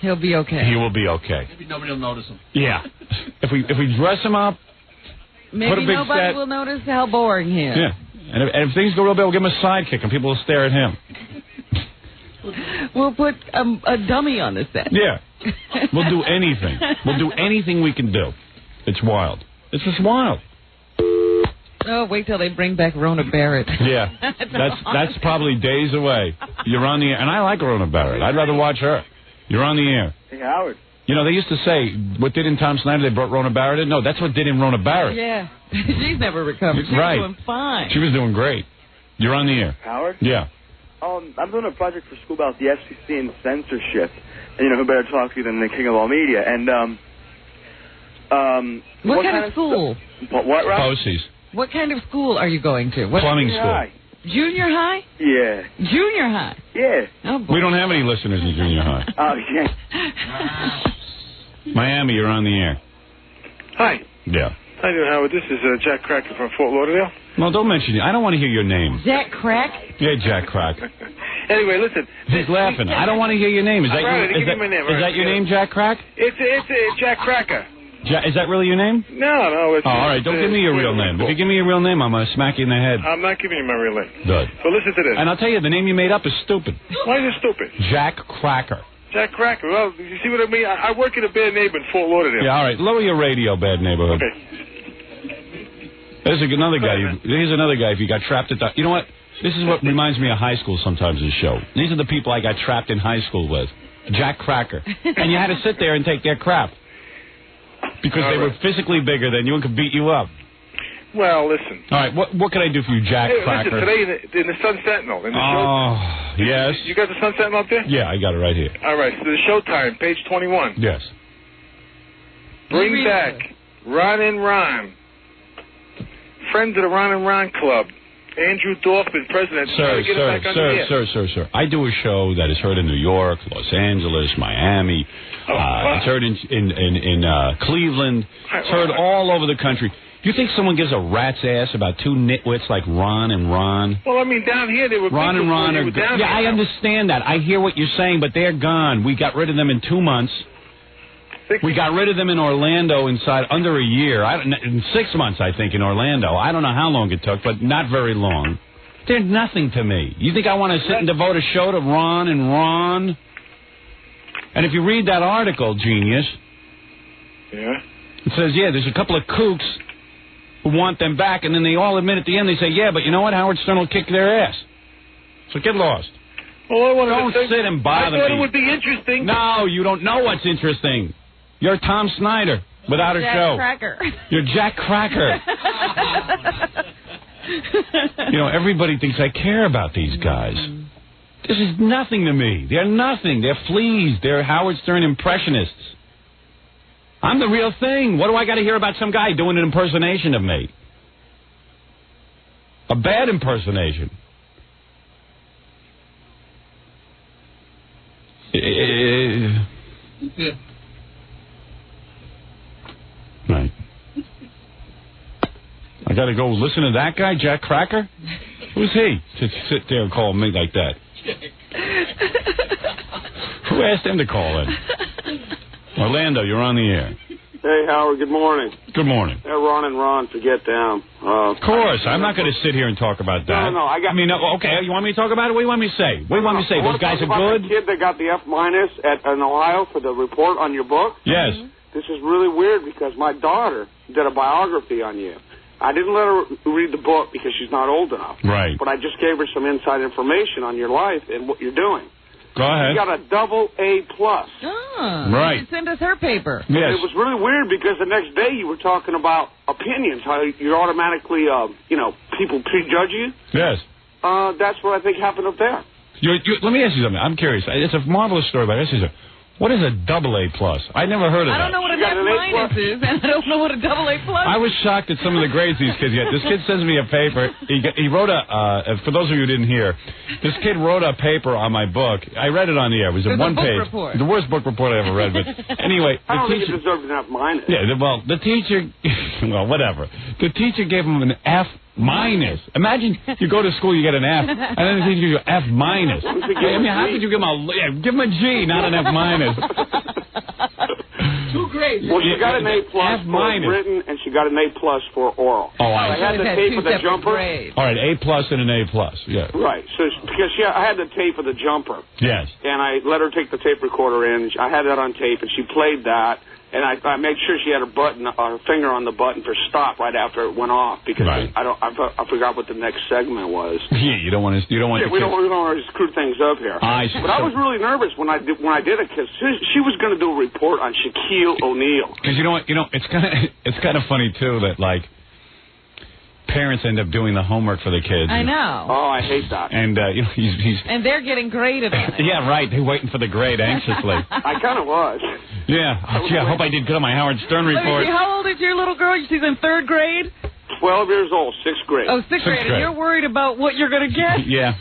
He'll be okay. He will be okay. Maybe nobody will notice him. Yeah. If we dress him up, maybe put a big nobody set, will notice how boring he is. Yeah. And if things go real bad, we'll give him a sidekick and people will stare at him. We'll put a dummy on the set. Yeah. We'll do anything. We'll do anything we can do. It's wild. It's just wild. Oh, wait till they bring back Rona Barrett. Yeah. That's probably days away. You're on the air. And I like Rona Barrett. I'd rather watch her. You're on the air. Hey, Howard. They used to say, what did in Tom Snyder, they brought Rona Barrett in? No, that's what did in Rona Barrett. Yeah. She's never recovered. She's doing fine. She was doing great. You're on the air. Howard? Yeah. I'm doing a project for school about the FCC and censorship. And, who better talk to you than the king of all media? And, what kind of school? What, Rob? Posies. What kind of school are you going to? Plumbing school. High. Junior high? Yeah. Junior high? Yeah. Oh, boy. We don't have any listeners in junior high. Oh, yeah. Miami, you're on the air. Hi. Yeah. How you doing, Howard? This is Jack Cracker from Fort Lauderdale. No, don't mention it. I don't want to hear your name. Jack Crack? Yeah, Jack Crack. Anyway, listen. He's laughing. I don't want to hear your name. Is that your name, Jack Crack? It's Jack Cracker. Is that really your name? No. It's, all right, don't give me your real name. If you give me your real name, I'm going to smack you in the head. I'm not giving you my real name. Good. So listen to this. And I'll tell you, the name you made up is stupid. Why is it stupid? Jack Cracker. Jack Cracker. Well, you see what I mean? I work in a bad neighborhood in Fort Lauderdale. Yeah, all right. Lower your radio, bad neighborhood. Okay. There's another guy. Here's another guy. If you got trapped at the... You know what? This is what reminds me of high school sometimes, this show. These are the people I got trapped in high school with. Jack Cracker. And you had to sit there and take their crap. Because they were physically bigger than you and could beat you up. Well, listen. All right, what can I do for you, Jack Cracker? Listen, today in the Sun Sentinel. In the show, yes. You got the Sun Sentinel up there? Yeah, I got it right here. All right, so the Showtime, page 21. Yes. Bring back Ron and Ron. Friends of the Ron and Ron Club. Andrew Dorfman, president. Sir. I do a show that is heard in New York, Los Angeles, Miami. It's heard in Cleveland. It's heard all over the country. Do you think someone gives a rat's ass about two nitwits like Ron and Ron? Well, I mean, down here they were... Ron and Ron are gone. Yeah, I understand that. I hear what you're saying, but they're gone. We got rid of them in 2 months. We got rid of them in Orlando inside under a year. In 6 months, I think, in Orlando. I don't know how long it took, but not very long. They're nothing to me. You think I want to sit and devote a show to Ron and Ron? And if you read that article, genius... Yeah? It says, there's a couple of kooks who want them back, and then they all admit at the end, they say, yeah, but you know what? Howard Stern will kick their ass. So get lost. Well, don't sit and bother me. I thought it would be interesting. No, you don't know what's interesting. You're Tom Snyder without a show. Jack Cracker. You're Jack Cracker. Everybody thinks I care about these guys. This is nothing to me. They're nothing. They're fleas. They're Howard Stern impressionists. I'm the real thing. What do I got to hear about some guy doing an impersonation of me? A bad impersonation. Right. I got to go listen to that guy, Jack Cracker? Who's he to sit there and call me like that? Who asked him to call in? Orlando, you're on the air. Hey, Howard, good morning. Good morning. Ron and Ron to get down. Of course. I'm not going to sit here and talk about that. No. Okay, you want me to talk about it? What do you want me to say? What do you want me to say? Those guys are good? The kid that got the F- in Ohio for the report on your book? Yes. This is really weird because my daughter did a biography on you. I didn't let her read the book because she's not old enough. Right. But I just gave her some inside information on your life and what you're doing. Go ahead. She got a AA+. Oh, right. You send us her paper. Yes. It was really weird because the next day you were talking about opinions, how you automatically, people prejudge you. Yes. That's what I think happened up there. Let me ask you something. I'm curious. It's a marvelous story, but I ask you something. What is a AA+? I never heard of that. I don't know what an F- is, and I don't know what a AA+. I was shocked at some of the grades these kids get. This kid sends me a paper. He wrote for those of you who didn't hear, this kid wrote a paper on my book. I read it on the air. It was a one-page. Report. The worst book report I ever read. But anyway, I don't think it deserved an F-. Yeah, well, the teacher, well, whatever. The teacher gave him an F-. Imagine you go to school, you get an F, and then the teacher gives you F-. How could you give him give him a G, not an F-? 2 grades. Well, she got an A+ for written, and she got an A+ for oral. Oh, I had the tape of the jumper. Grades. All right, A+ and an A+. Yeah. Right. So because I had the tape of the jumper. Yes. And I let her take the tape recorder in. I had that on tape, and she played that. And I made sure she had her finger on the button for stop right after it went off because I forgot what the next segment was. Yeah, you don't want to. We don't want to screw things up here. But I was really nervous when I did it because she was going to do a report on Shaquille O'Neal. Because you know what, it's kind of funny too that parents end up doing the homework for the kids. I know. Oh, I hate that. And he's and they're getting graded on it. Yeah, right. They're waiting for the grade anxiously. I kind of was. Yeah. I hope I did good on my Howard Stern report. How old is your little girl? She's in 3rd grade? 12 years old, 6th grade. Oh, 6th grade. And you're worried about what you're going to get? Yeah.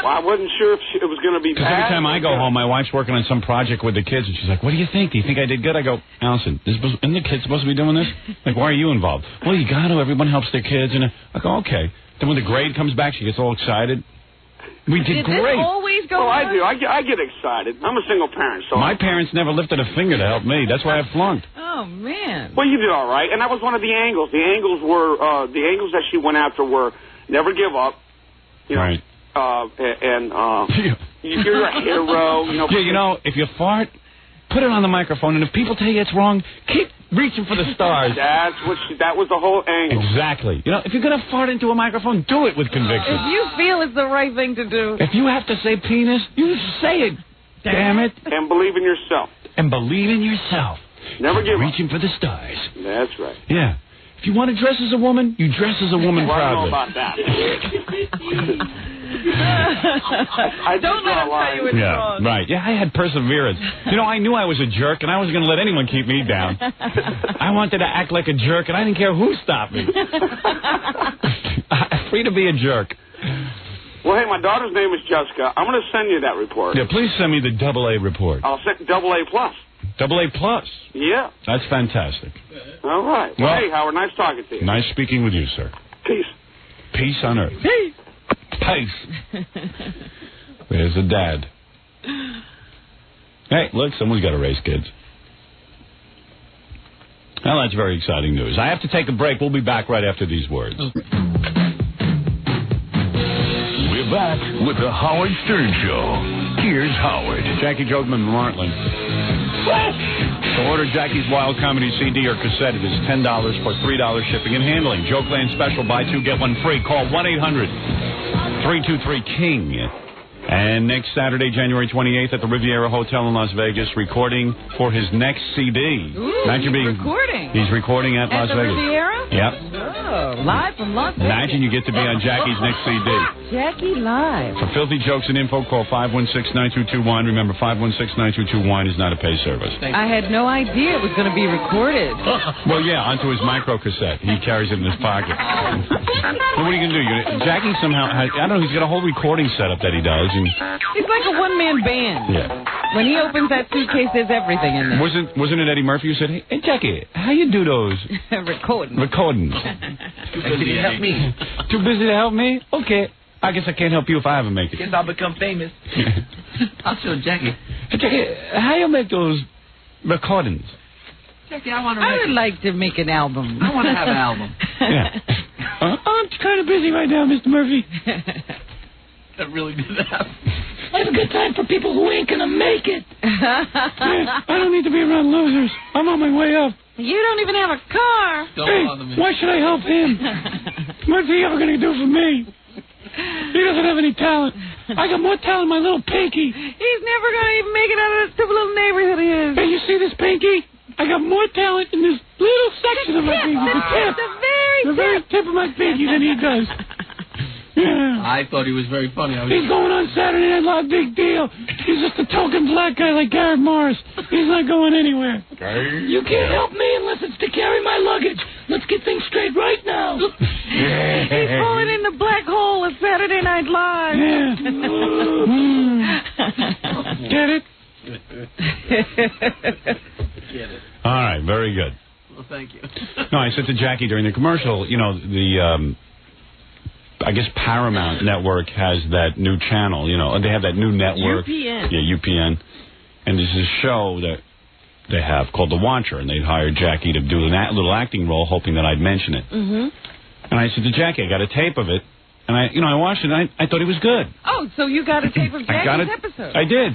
Well, I wasn't sure if it was going to be bad. Every time I go home, my wife's working on some project with the kids, and she's like, what do you think? Do you think I did good? I go, Allison, isn't the kid supposed to be doing this? Why are you involved? Well, you got to. Everyone helps their kids. And I go, okay. Then when the grade comes back, she gets all excited. We did great. This always go on? I do. I get excited. I'm a single parent, so my parents never lifted a finger to help me. That's why I flunked. Oh man. Well, you did all right, and that was one of the angles. The angles that she went after were never give up. Right. You're a hero. Yeah, if you fart, put it on the microphone, and if people tell you it's wrong, keep reaching for the stars. That was the whole angle. Exactly. If you're gonna fart into a microphone, do it with conviction. If you feel it's the right thing to do. If you have to say penis, you say it. Damn it. And believe in yourself. Never give up. Reaching for the stars. That's right. Yeah. If you want to dress as a woman, you dress as a woman proudly. I don't know about that. I don't let him tell you it's wrong. Right. Yeah, I had perseverance. I knew I was a jerk, and I wasn't going to let anyone keep me down. I wanted to act like a jerk, and I didn't care who stopped me. I'm free to be a jerk. Well, hey, my daughter's name is Jessica. I'm going to send you that report. Yeah, please send me the AA report. I'll send AA+. AA+. Yeah. That's fantastic. All right. Well, hey, Howard, nice talking to you. Nice speaking with you, sir. Peace. Peace on earth. Peace. There's the dad. Hey, look, someone's got to raise kids. Well, that's very exciting news. I have to take a break. We'll be back right after these words. We're back with the Howard Stern Show. Here's Howard. Jackie Jogman from Martland. To order Jackie's Wild Comedy CD or cassette, it is $10 plus $3 shipping and handling. Jokeland special, buy 2, get 1 free. Call 1-800-344-0820. 323-KING. And next Saturday, January 28th, at the Riviera Hotel in Las Vegas, recording for his next CD. Ooh, recording. He's recording at Las Vegas. Riviera? Yep. Oh, live from Las Vegas. Imagine you get to be on Jackie's next CD. Jackie live. For filthy jokes and info, call 516-9221. Remember, 516-9221 is not a pay service. I had no idea it was going to be recorded. Well, yeah, onto his micro cassette. He carries it in his pocket. Well, what are you going to do? Jackie somehow has, I don't know, he's got a whole recording setup that he does. And he's like a one-man band. Yeah. When he opens that suitcase, there's everything in there. Wasn't it Eddie Murphy who said, hey, Jackie, how you do those? Recordings. Too busy to help me. Too busy to help me? Okay. I guess I can't help you if I ever make it. Guess I'll become famous. I'll show Jackie. Hey, Jackie, how you make those recordings? Jackie, I would like to make an album. I want to have an album. Yeah. I'm kind of busy right now, Mr. Murphy. That really did that. I have a good time for people who ain't gonna make it. I don't need to be around losers. I'm on my way up. You don't even have a car. Hey, why should I help him? What's he ever gonna do for me? He doesn't have any talent. I got more talent than my little Pinky. He's never gonna even make it out of this stupid little neighborhood he is. Hey, you see this Pinky? I got more talent in this little section of my Pinky. The very tip of my Pinky than he does. Yeah. I thought he was very funny. He's going on Saturday Night Live, big deal. He's just a token black guy like Garrett Morris. He's not going anywhere. You can't help me unless it's to carry my luggage. Let's get things straight right now. He's falling in the black hole of Saturday Night Live. Yeah. Get it? Get it. All right, very good. Well, thank you. No, I said to Jackie during the commercial, you know, I guess Paramount Network has that new channel, you know, and they have that new network. UPN. Yeah, UPN. And there's this show that they have called The Watcher, and they'd hired Jackie to do a little acting role, hoping that I'd mention it. Mm-hmm. And I said to Jackie, I got a tape of it, and I watched it, and I thought he was good. Oh, so you got a tape of Jackie's episode? I did.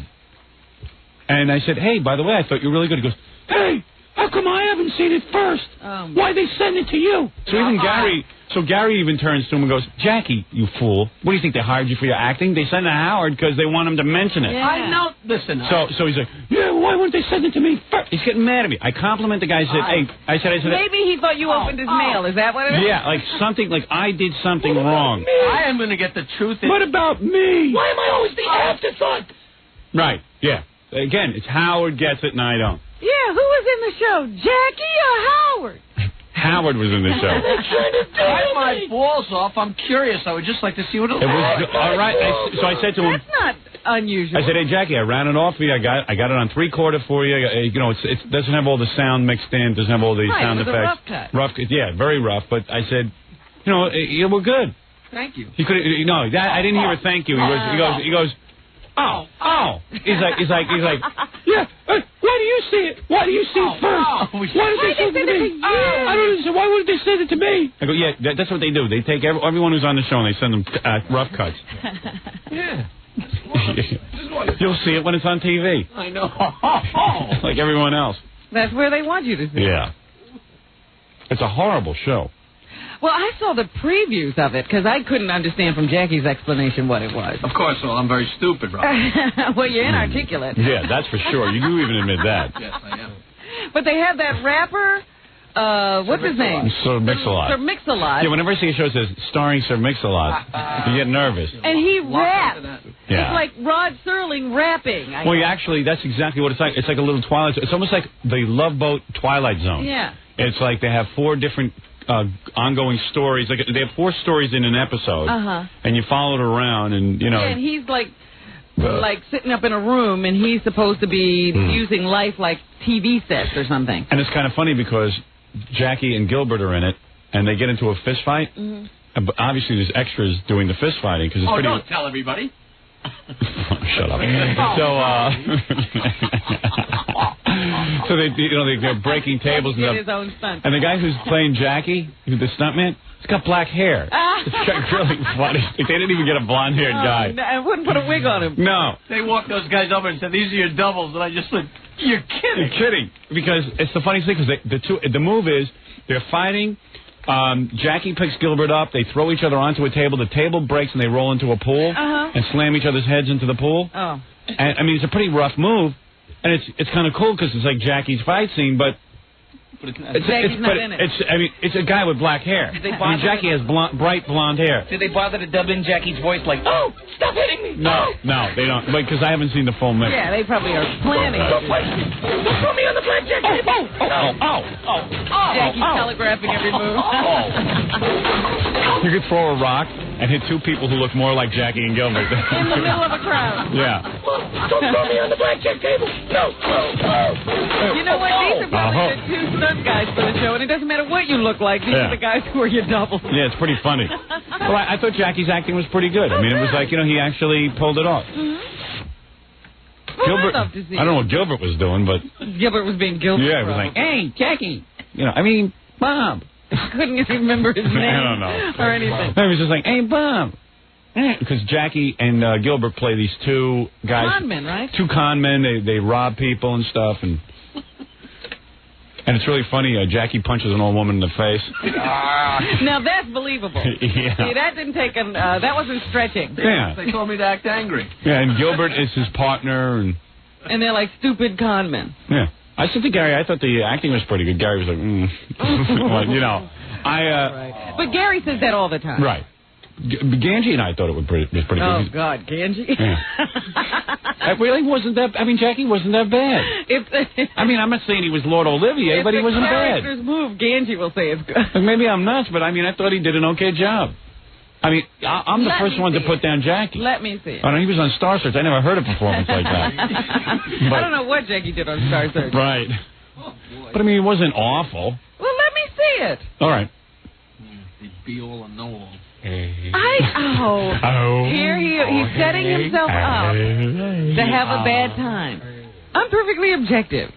And I said, hey, by the way, I thought you were really good. He goes, hey, how come I haven't seen it first? Why they send it to you? So even Gary even turns to him and goes, Jackie, you fool. What do you think, they hired you for your acting? They sent it to Howard because they want him to mention it. Yeah. I know. Listen. So he's like, yeah, why wouldn't they send it to me first? He's getting mad at me. I compliment the guy. I said, I said. Maybe he thought you opened his mail. Is that what it is? Yeah, like I did something wrong. I am going to get the truth. What about me? Why am I always the afterthought? Right, yeah. Again, it's Howard gets it and I don't. Yeah, who was in the show, Jackie or Howard? Howard was in the show. Bite my balls off. I'm curious. I would just like to see what it was. All right. So I said to him. That's not unusual. I said, hey, Jackie, I ran it off for you. I got it on 3/4 for you. You know, it doesn't have all the sound mixed in. Doesn't have all the sound effects. Rough cut. Rough, yeah, very rough. But I said, you know, we're good. Thank you. He could. No, I didn't hear a thank you. He goes. Oh. He's like, yeah. Why do you see it? Why do you see it first? Why did they send it to me? I don't understand. Why would they send it to me? I go, yeah, that's what they do. They take everyone who's on the show and they send them rough cuts. Yeah. You'll see it when it's on TV. I know. Like everyone else. That's where they want you to see it. Yeah. It's a horrible show. Well, I saw the previews of it because I couldn't understand from Jackie's explanation what it was. Of course, well, I'm very stupid, Robert. Well, you're inarticulate. Yeah, that's for sure. You do even admit that. Yes, I am. But they have that rapper, what's his name? Sir Mix-a-Lot. Sir Mix-a-Lot. Yeah, whenever I see a show that says starring Sir Mix-a-Lot, you get nervous. And he raps. Yeah. It's like Rod Serling rapping. Well, actually, that's exactly what it's like. It's like a little Twilight. It's almost like the Love Boat Twilight Zone. Yeah. It's like they have 4 different ongoing stories. Like they have 4 stories in an episode, and you follow it around, and you know. Yeah, and he's like sitting up in a room, and he's supposed to be using life like TV sets or something. And it's kind of funny because Jackie and Gilbert are in it, and they get into a fist fight. But obviously, there's extras doing the fist fighting because it's pretty. Don't tell everybody. Shut up. So they're breaking tables and stuff. His own stunt. And the guy who's playing Jackie, the stuntman, he's got black hair. It's really funny. They didn't even get a blonde-haired guy. No, I wouldn't put a wig on him. No. They walked those guys over and said, "These are your doubles," and I just said, "You're kidding." You're kidding. Because it's the funniest thing because the move is they're fighting. Jackie picks Gilbert up. They throw each other onto a table. The table breaks and they roll into a pool and slam each other's heads into the pool. Oh. And I mean, it's a pretty rough move, and it's kind of cool because it's like Jackie's fight scene, but. It's a guy with black hair. Jackie has bright blonde hair. Did they bother to dub in Jackie's voice like, oh, stop hitting me? No, they don't. Because I haven't seen the full mix. Yeah, they probably are planning. Don't throw me on the blackjack table. Jackie's telegraphing every move. You could throw a rock and hit two people who look more like Jackie and Gilbert. In the middle of a crowd. Yeah. Don't throw me on the blackjack table. No. You know what? These are probably the two stunt guys for the show, and it doesn't matter what you look like. These are the guys who are your doubles. Yeah, it's pretty funny. Well, I thought Jackie's acting was pretty good. I mean, it was like, he actually pulled it off. Well, Gilbert, I'd love to see I don't know what Gilbert was doing, but... Gilbert was being Gilbert. Yeah, he was like, hey, Jackie. Bob. I couldn't even remember his name. I don't know. Or anything. He was just like, hey, Bob. Because Jackie and Gilbert play these two guys. Con men, right? Two con men. They rob people and stuff. And it's really funny. Jackie punches an old woman in the face. Now that's believable. Yeah. See, that didn't take that wasn't stretching. Yeah. They told me to act angry. Yeah, and Gilbert is his partner. And they're like stupid con men. Yeah. I said to Gary, I thought the acting was pretty good. Gary was like, well, But Gary says that all the time. Right. Ganji and I thought it was pretty good. Oh, God, Ganji? Yeah. It really wasn't that... Jackie wasn't that bad. I'm not saying he was Lord Olivier, but he wasn't bad. If the characters move, Ganji will say it's good. Maybe I'm nuts, but I thought he did an okay job. I'm the first one to put down Jackie. Let me see it. Oh, no, he was on Star Search. I never heard a performance like that. I don't know what Jackie did on Star Search. Right. But, it wasn't awful. Well, let me see it. All right. The be-all and know-all. Here he's setting himself up to have a bad time. I'm perfectly objective.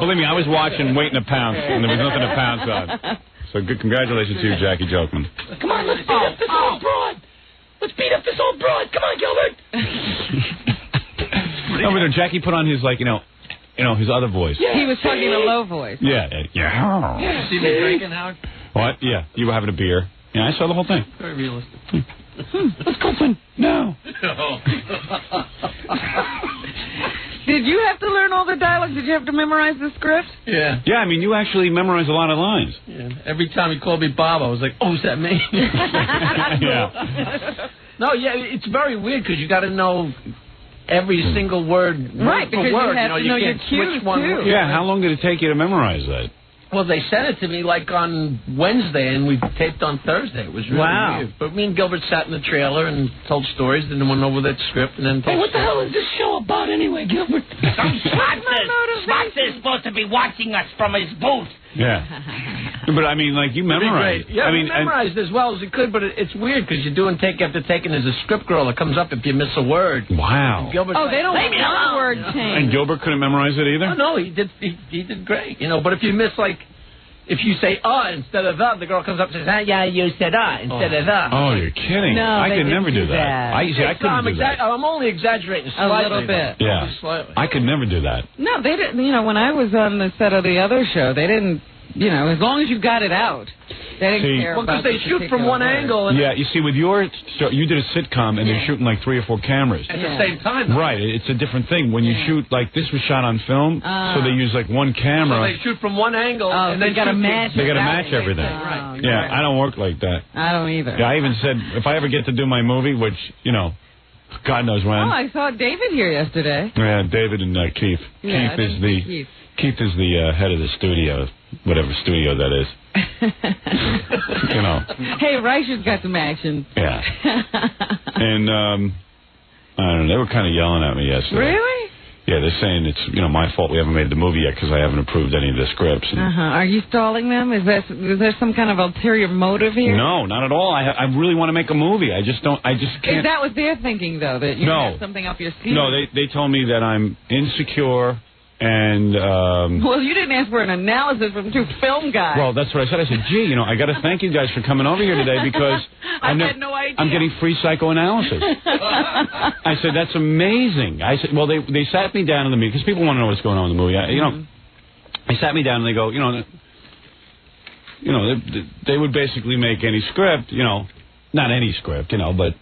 Believe me, I was watching Waiting to Pounce, and there was nothing to pounce on. So good congratulations to you, Jackie Jokman. Come on, let's beat up this old broad. Let's beat up this old broad. Come on, Gilbert. Over there, Jackie put on his, his other voice. Yeah, he was talking in a low voice. Yeah. You see me drinking, Howard? What? Yeah, you were having a beer. Yeah, I saw the whole thing. Very realistic. Let's go, Flynn. No. Did you have to learn all the dialogue? Did you have to memorize the script? Yeah. Yeah, you actually memorized a lot of lines. Yeah. Every time he called me Bob, I was like, oh, is that me? Yeah. No, it's very weird because you got to know every single word. Right, because you have to know your cues, too. Yeah, how long did it take you to memorize that? Well, they sent it to me on Wednesday, and we taped on Thursday. It was really weird. But me and Gilbert sat in the trailer and told stories, and then went over that script, and then told what the hell is this show about anyway, Gilbert? Spots is supposed to be watching us from his booth. Yeah. But, you memorized. Yeah, we memorized as well as we could, but it's weird because you're doing take after take, and there's a script girl that comes up if you miss a word. Wow. They don't want a word change. And Gilbert couldn't memorize it either? Oh, no, he did great. But if you miss, if you say instead of the girl comes up and says, yeah, you said instead of the. Oh, you're kidding. No, I could never do that. I couldn't do that. I'm only exaggerating slightly. A little bit. Yeah. Slightly. I could never do that. No, they didn't. When I was on the set of the other show, they didn't, as long as you got it out, they didn't care about because they shoot from one angle. And you see, with your show, you did a sitcom, and they're shooting 3 or 4 cameras. At the same time. Right. It's a different thing. When you shoot, this was shot on film, so they use, one camera. So they shoot from one angle, and they got to match. They got to match everything. Right. Yeah, I don't work like that. I don't either. Yeah, I even said, if I ever get to do my movie, which, God knows when. Oh, I saw David here yesterday. Yeah, David and Keith. Yeah, Keith is the head of the studio, whatever studio that is. Hey, Reicher's got some action. Yeah. And, I don't know, they were kind of yelling at me yesterday. Really? Yeah, they're saying it's, my fault we haven't made the movie yet because I haven't approved any of the scripts. Are you stalling them? Is there some kind of ulterior motive here? No, not at all. I really want to make a movie. I just can't. Is that what they're thinking, though, that you have something up your sleeve? No, they told me that I'm insecure. And well, you didn't ask for an analysis from 2 film guys. Well, that's what I said. I said, gee, I got to thank you guys for coming over here today because I had no idea. I'm getting free psychoanalysis. I said, that's amazing. I said, well, they sat me down in the meeting because people want to know what's going on in the movie. they sat me down and they go, they would basically make any script, not any script, but,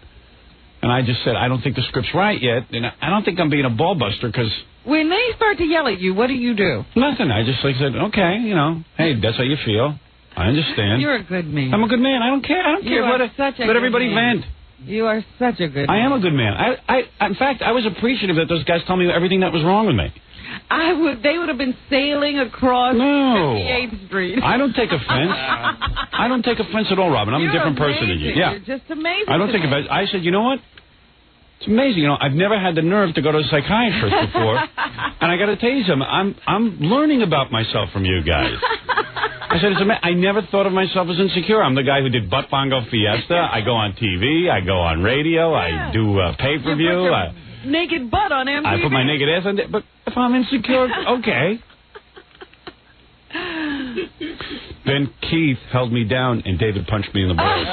and I just said, I don't think the script's right yet, and I don't think I'm being a ball buster, because... When they start to yell at you, what do you do? Nothing. I just said, okay, hey, that's how you feel. I understand. You're a good man. I'm a good man. I don't care. Let everybody vent. You are such a good man. I am a good man. In fact, I was appreciative that those guys told me everything that was wrong with me. They would have been sailing across 58th Street. I don't take offense. I don't take offense at all, Robin. I'm a different person than you. Yeah. You're just amazing. I don't take offense. I said, you know what? It's amazing. I've never had the nerve to go to a psychiatrist before. And I got to tell you something. I'm learning about myself from you guys. I said, I never thought of myself as insecure. I'm the guy who did Butt Bongo Fiesta. I go on TV. I go on radio. I do pay-per-view. Naked butt on MTV. I put my naked ass on it. But if I'm insecure, okay. Then Keith held me down and David punched me in the balls.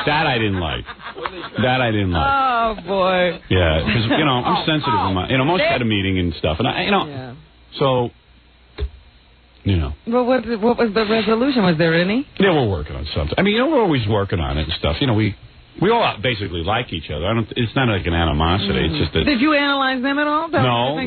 That I didn't like. Oh, boy. Yeah, because, I'm sensitive. Most at a meeting and stuff. And, so, Well, what was the resolution? Was there any? Yeah, we're working on something. We're always working on it and stuff. We all basically like each other. It's not like an animosity. It's just that... Did you analyze them at all? No.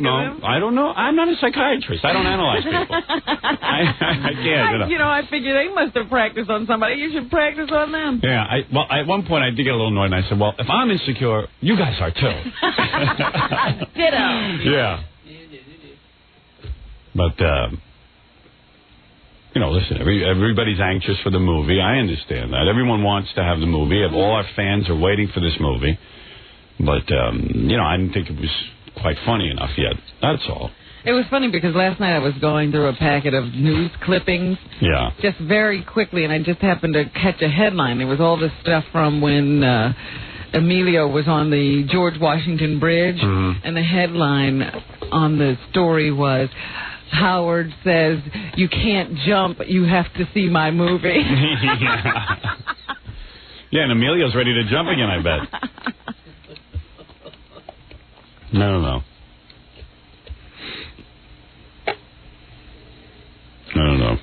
I don't know. I'm not a psychiatrist. I don't analyze people. I can't. I figure they must have practiced on somebody. You should practice on them. Yeah. At one point I did get a little annoyed, and I said, well, if I'm insecure, you guys are too. Ditto. Yeah. But, listen, everybody's anxious for the movie. I understand that. Everyone wants to have the movie. All our fans are waiting for this movie. But, I didn't think it was quite funny enough yet. That's all. It was funny because last night I was going through a packet of news clippings. Yeah. Just very quickly, and I just happened to catch a headline. There was all this stuff from when Emilio was on the George Washington Bridge. Mm-hmm. And the headline on the story was... Howard says, you can't jump, you have to see my movie. Yeah, and Emilio's ready to jump again, I bet. No. I don't know.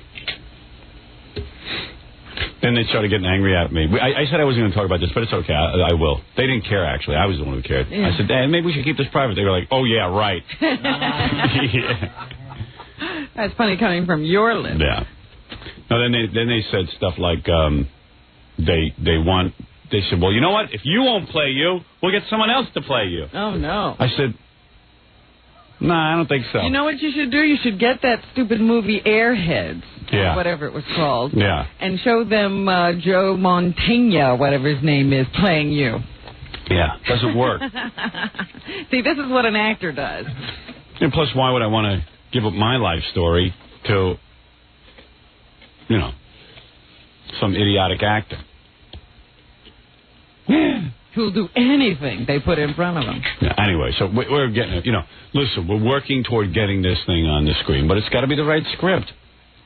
Then they started getting angry at me. I said I wasn't going to talk about this, but it's okay. I will. They didn't care, actually. I was the one who cared. Yeah. I said, Dad, maybe we should keep this private. They were like, oh, yeah, right. Yeah. That's funny coming from your lips. Yeah. No, then they said stuff like they said, well, you know what? If you won't play you, we'll get someone else to play you. Oh, no. I said, no, I don't think so. You know what you should do? You should get that stupid movie Airheads, or whatever it was called, and show them Joe Montana, whatever his name is, playing you. Yeah, doesn't work. See, this is what an actor does. And plus, why would I want to give up my life story to, some idiotic actor? Yeah. Who'll do anything they put in front of them. Yeah, anyway, so we're getting, listen, we're working toward getting this thing on the screen, but it's got to be the right script.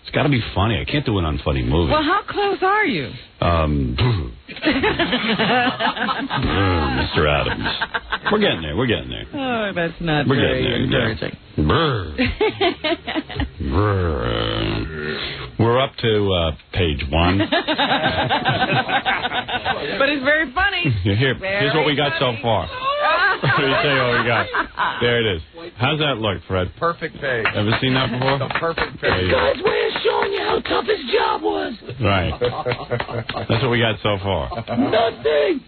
It's got to be funny. I can't do an unfunny movie. Well, how close are you? Mr. Adams. We're getting there. Oh, that's not very encouraging. We're up to page 1. But it's very funny. Here's what we got so far. Let me tell you what we got. There it is. How's that look, Fred? Perfect page. Ever seen that before? The perfect page. God's way of showing you how tough his job was. Right. That's what we got so far. Nothing.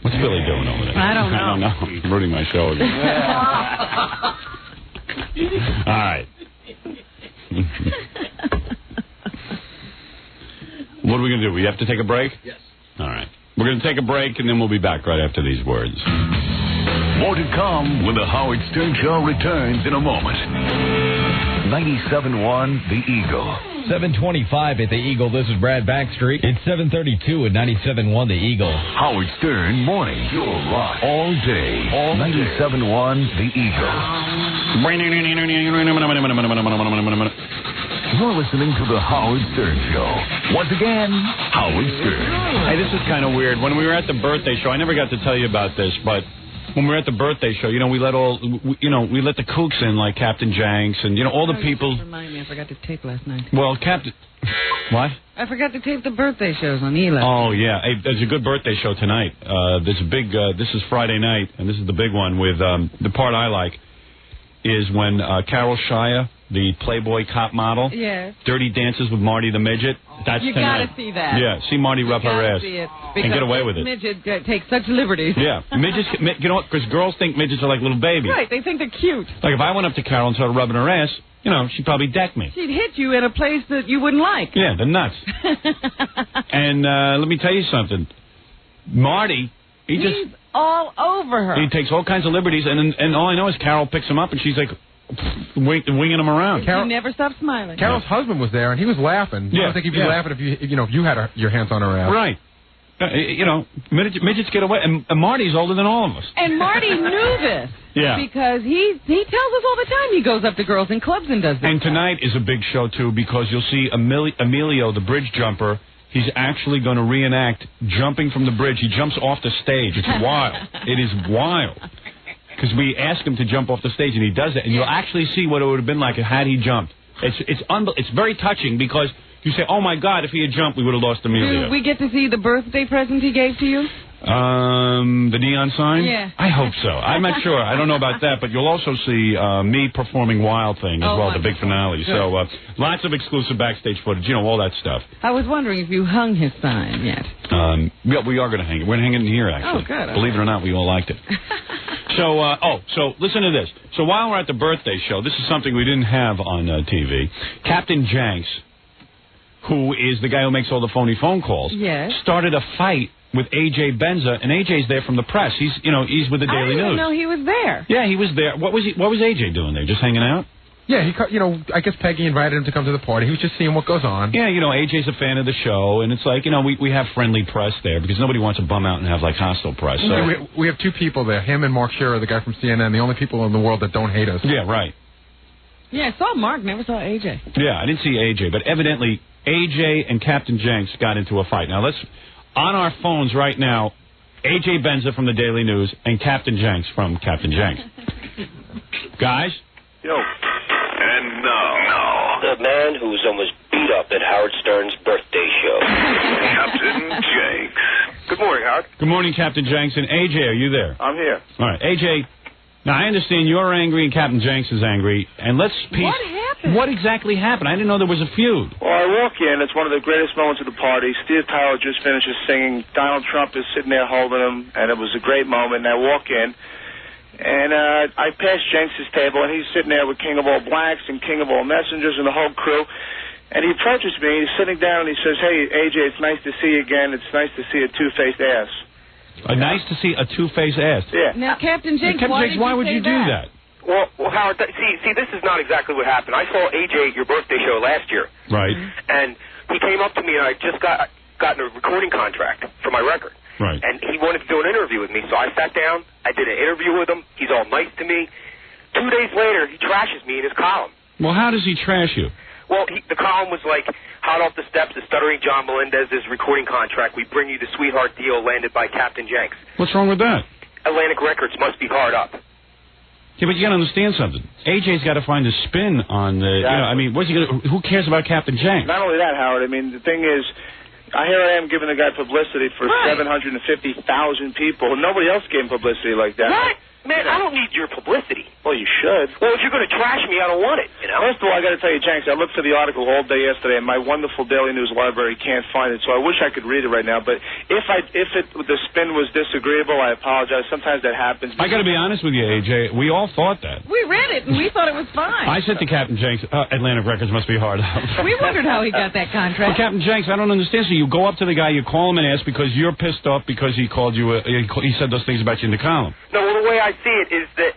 What's Billy doing over there? I don't know. I'm ruining my show again. All right. What are we going to do? We have to take a break? Yes. All right. We're going to take a break, and then we'll be back right after these words. More to come when the Howard Stern Show returns in a moment. 97.1 The Eagle. 7:25 at the Eagle. This is Brad Backstreet. It's 7:32 at 97.1 The Eagle. Howard Stern Morning. Your rock all day. 97.1 The Eagle. You're listening to the Howard Stern Show. Once again, Howard Stern. Hey, this is kind of weird. When we were at the birthday show, I never got to tell you about this, but when we're at the birthday show, we let we let the kooks in, like Captain Janks and, all the people. Remind me, I forgot to tape last night. Well, what? I forgot to tape the birthday shows on Eli. Oh, yeah. Hey, there's a good birthday show tonight. There's a big, this is Friday night, and this is the big one with, the part I like is when Carol Shire, the Playboy cop model, Dirty Dances with Marty the Midget. That's you tonight. Gotta see that. Yeah, see Marty rub her ass see it and get away with it. Midget takes such liberties. Yeah, midgets. Because girls think midgets are like little babies. Right, they think they're cute. Like if I went up to Carol and started rubbing her ass, she'd probably deck me. She'd hit you in a place that you wouldn't like. Yeah, the nuts. And let me tell you something, Marty, he's all over her. He takes all kinds of liberties, and all I know is Carol picks him up, and she's like winging him around. He never stopped smiling. Carol's husband was there, and he was laughing. I don't think he'd be laughing if you had your hands on her ass. Right. Midgets get away, and Marty's older than all of us. And Marty knew this. Yeah. Because he tells us all the time he goes up to girls in clubs and does this. And tonight is a big show, too, because you'll see Emilio, the bridge jumper. He's actually going to reenact jumping from the bridge. He jumps off the stage. It's wild. It is wild. Because we ask him to jump off the stage, and he does it. And you'll actually see what it would have been like had he jumped. It's very touching because you say, oh, my God, if he had jumped, we would have lost Emilio. Do we get to see the birthday present he gave to you? The neon sign? Yeah. I hope so. I'm not sure. I don't know about that, but you'll also see me performing Wild Thing as well, the big finale. Good. So lots of exclusive backstage footage, all that stuff. I was wondering if you hung his sign yet. Yeah, we are going to hang it. We're going to hang it in here, actually. Oh, good. Believe it or not, we all liked it. So listen to this. So while we're at the birthday show, this is something we didn't have on TV. Captain Janks, who is the guy who makes all the phony phone calls, started a fight with A.J. Benza, and A.J.'s there from the press. He's with the Daily News. I didn't know he was there. Yeah, he was there. What was A.J. doing there? Just hanging out? Yeah, I guess Peggy invited him to come to the party. He was just seeing what goes on. Yeah, A.J.'s a fan of the show, and it's like, we have friendly press there because nobody wants to bum out and have, like, hostile press. So. We have two people there, him and Mark Shearer, the guy from CNN, the only people in the world that don't hate us. Yeah, right. Yeah, I saw Mark, never saw A.J. Yeah, I didn't see A.J., but evidently A.J. and Captain Janks got into a fight. Now, on our phones right now, A.J. Benza from the Daily News and Captain Janks from Captain Janks. Guys? Yo. And now, the man who was almost beat up at Howard Stern's birthday show. Captain Janks. Good morning, Howard. Good morning, Captain Janks. And A.J., are you there? I'm here. All right, A.J., now I understand you're angry and Captain Janks is angry, and let's piece... What happened? What exactly happened? I didn't know there was a feud. Well, I walk in. It's one of the greatest moments of the party. Steve Tyler just finishes singing. Donald Trump is sitting there holding him, and it was a great moment. And I walk in, and I pass Jenks' table, and he's sitting there with King of All Blacks and King of All Messengers and the whole crew. And he approaches me. He's sitting down, and he says, "Hey, AJ, it's nice to see you again. It's nice to see a two-faced ass." Nice to see a two-faced ass. Yeah. Now, Captain Janks, why would you do that? Well, Howard, see, this is not exactly what happened. I saw AJ at your birthday show last year. Right. And he came up to me, and I just gotten a recording contract for my record. Right. And he wanted to do an interview with me, so I sat down. I did an interview with him. He's all nice to me. 2 days later, he trashes me in his column. Well, how does he trash you? Well, the column was like, hot off the steps of stuttering John Melendez's recording contract. We bring you the sweetheart deal landed by Captain Janks. What's wrong with that? Atlantic Records must be hard up. Yeah, but you got to understand something. AJ's got to find a spin on the. Exactly. What's he gonna? Who cares about Captain Janks? Not only that, Howard. I mean, the thing is, here I am giving the guy publicity for 750,000 people, and nobody else gave him publicity like that. What? Man, I don't need your publicity. Well, you should. Well, if you're going to trash me, I don't want it, First of all, I got to tell you, Janks, I looked for the article all day yesterday, and my wonderful Daily News library can't find it, so I wish I could read it right now. But if the spin was disagreeable, I apologize. Sometimes that happens. I got to be honest with you, AJ. We all thought that. We read it, and we thought it was fine. I said to Captain Janks, Atlantic Records must be hard up. We wondered how he got that contract. Well, Captain Janks, I don't understand. So you go up to the guy, you call him and ask because you're pissed off because he called you, he said those things about you in the column. No, well, the way I see it is that,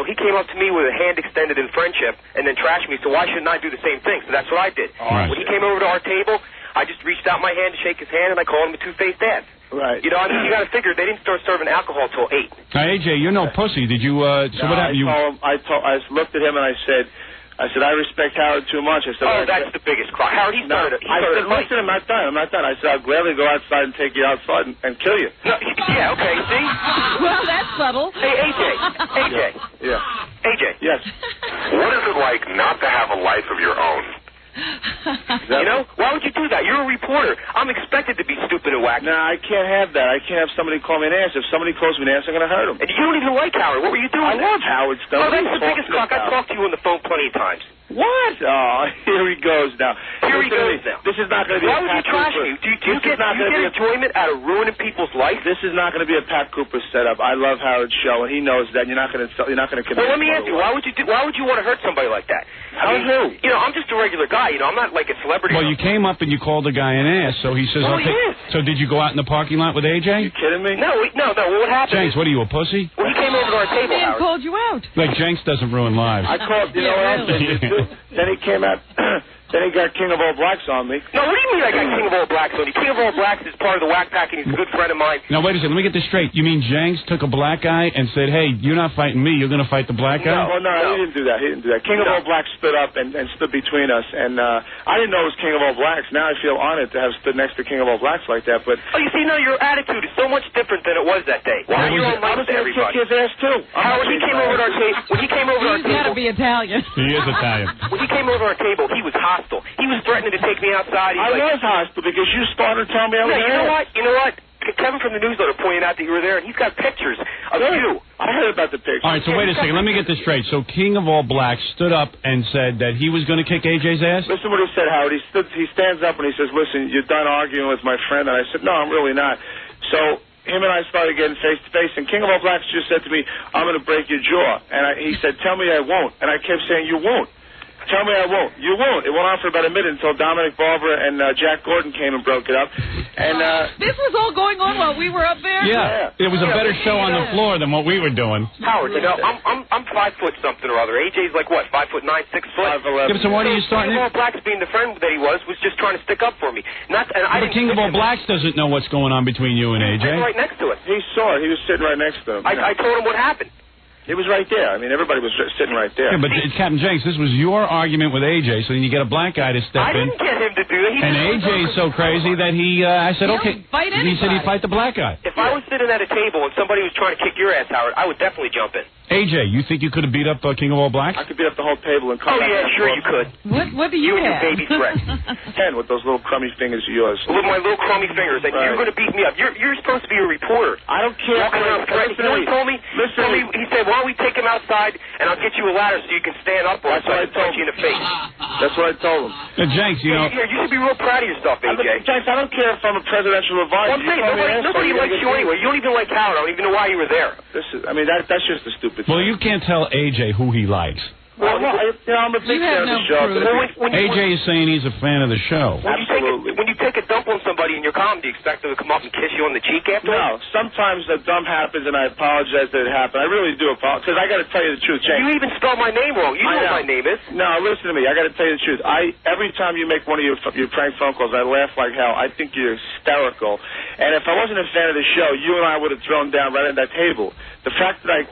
he came up to me with a hand extended in friendship and then trashed me, so why shouldn't I do the same thing? So that's what I did. Right. When he came over to our table, I just reached out my hand to shake his hand, and I called him a two-faced ass. Right. You got to figure, they didn't start serving alcohol till 8. Now, AJ, you're no pussy. Did you, so what happened? I looked at him and I said, I said, I respect Howard too much. I said, that's the biggest cry. Howard, he's not. I said, listen, I'm not done. I said, I'll gladly go outside and take you outside and kill you. No, yeah, okay, see? Well, that's subtle. Hey, AJ. Yeah. AJ. Yes. What is it like not to have a life of your own? You know, why would you do that? You're a reporter. I'm expected to be stupid and wacky. Nah, I can't have that. I can't have somebody call me an ass. If somebody calls me an ass, I'm going to hurt him. And you don't even like Howard. What were you doing? I love Howard stuff. Oh, that's the biggest cock. I've talked to you on the phone plenty of times. What? Oh, here he goes now. This is not going to be. Why would you trash me? Do you get enjoyment out of ruining people's life? This is not going to be a Pat Cooper setup. I love Howard's show, and he knows that. You're not going to. Well, let me ask you. Why would you want to hurt somebody like that? Who? You know, I'm just a regular guy. You know, I'm not like a celebrity. Well, you came up and you called the guy an ass, so he says, okay. So did you go out in the parking lot with AJ? You kidding me? No. What happened? Jenks, what are you, a pussy? Well, he came over to our table, Man Howard. called you out. Like, Jenks doesn't ruin lives. I called, you know what else they did too? Then he came out, then he got King of All Blacks on me. No, what do you mean I got King of All Blacks on you? King of All Blacks is part of the Whack Pack, and he's a good friend of mine. Now, wait a second. Let me get this straight. You mean Jenks took a black guy and said, hey, you're not fighting me, you're going to fight the black guy? No, he didn't do that. King of All Blacks stood up and stood between us, and I didn't know it was King of All Blacks. Now I feel honored to have stood next to King of All Blacks like that, but... Oh, you see, no, your attitude is so much different than it was that day. Why are you all nice to everybody? I was going to kick his ass, too. Howard, he came over to our table. When he came over to our table... He's got to be Italian. He is Italian. When he came over to our table, he was hostile. He was threatening to take me outside. I was hostile because you started telling me I was You know what? Kevin from the newsletter pointed out that you were there, and he's got pictures of you. I heard about the pictures. All right, so wait a second. Let me get this straight. So King of All Blacks stood up and said that he was going to kick AJ's ass? Listen what he said, Howard. He stands up and he says, listen, you're done arguing with my friend. And I said, no, I'm really not. So him and I started getting face-to-face, and King of All Blacks just said to me, I'm going to break your jaw. And he said, tell me I won't. And I kept saying, you won't. Tell me I won't. You won't. It went on for about a minute until Dominic Barber and Jack Gordon came and broke it up. And this was all going on while we were up there? Yeah. It was a better show on the floor than what we were doing. Howard, you know, I'm 5 foot something or other. AJ's like what, 5'9", 6 foot? 5'11". Yeah, so why are you starting King of All Blacks, being the friend that he was just trying to stick up for me. But King of All Blacks doesn't know what's going on between you and AJ. I'm right next to it. He saw it. He was sitting right next to him. I told him what happened. It was right there. I mean, everybody was sitting right there. Yeah, but Captain Jenks, this was your argument with AJ, so then you get a black guy to step in. I didn't get him to do that. And AJ's so crazy that I said, okay. He said he'd fight the black guy. If I was sitting at a table and somebody was trying to kick your ass, Howard, I would definitely jump in. AJ, you think you could have beat up King of All Blacks? I could beat up the whole table and come back. Oh, yeah, sure you could. What do you have? You and your baby threat. 10 with those little crummy fingers of yours. With my little crummy fingers. And you're going to beat me up. You're supposed to be a reporter. I don't care. Walking around threatening. You know what he told me? He said, why don't we take him outside and I'll get you a ladder so you can stand up or so I can punch you in the face. That's what I told him. Jenks, you know... You should be real proud of yourself, AJ. Jenks, I don't care if I'm a presidential advisor. Well, I'm saying, nobody likes you anyway. You don't even like Howard. I don't even know why you were there. That's just a stupid thing. Well, you can't tell AJ who he likes. Well, I'm a big fan of the show. AJ is saying he's a fan of the show. When you take a dump on somebody in your column, do you expect them to come up and kiss you on the cheek after? No. Sometimes a dump happens, and I apologize that it happened. I really do apologize, because I got to tell you the truth, Jenks. You even spelled my name wrong. You know what my name is. No, listen to me. I got to tell you the truth. Every time you make one of your prank phone calls, I laugh like hell. I think you're hysterical. And if I wasn't a fan of the show, you and I would have thrown down right at that table. The fact that I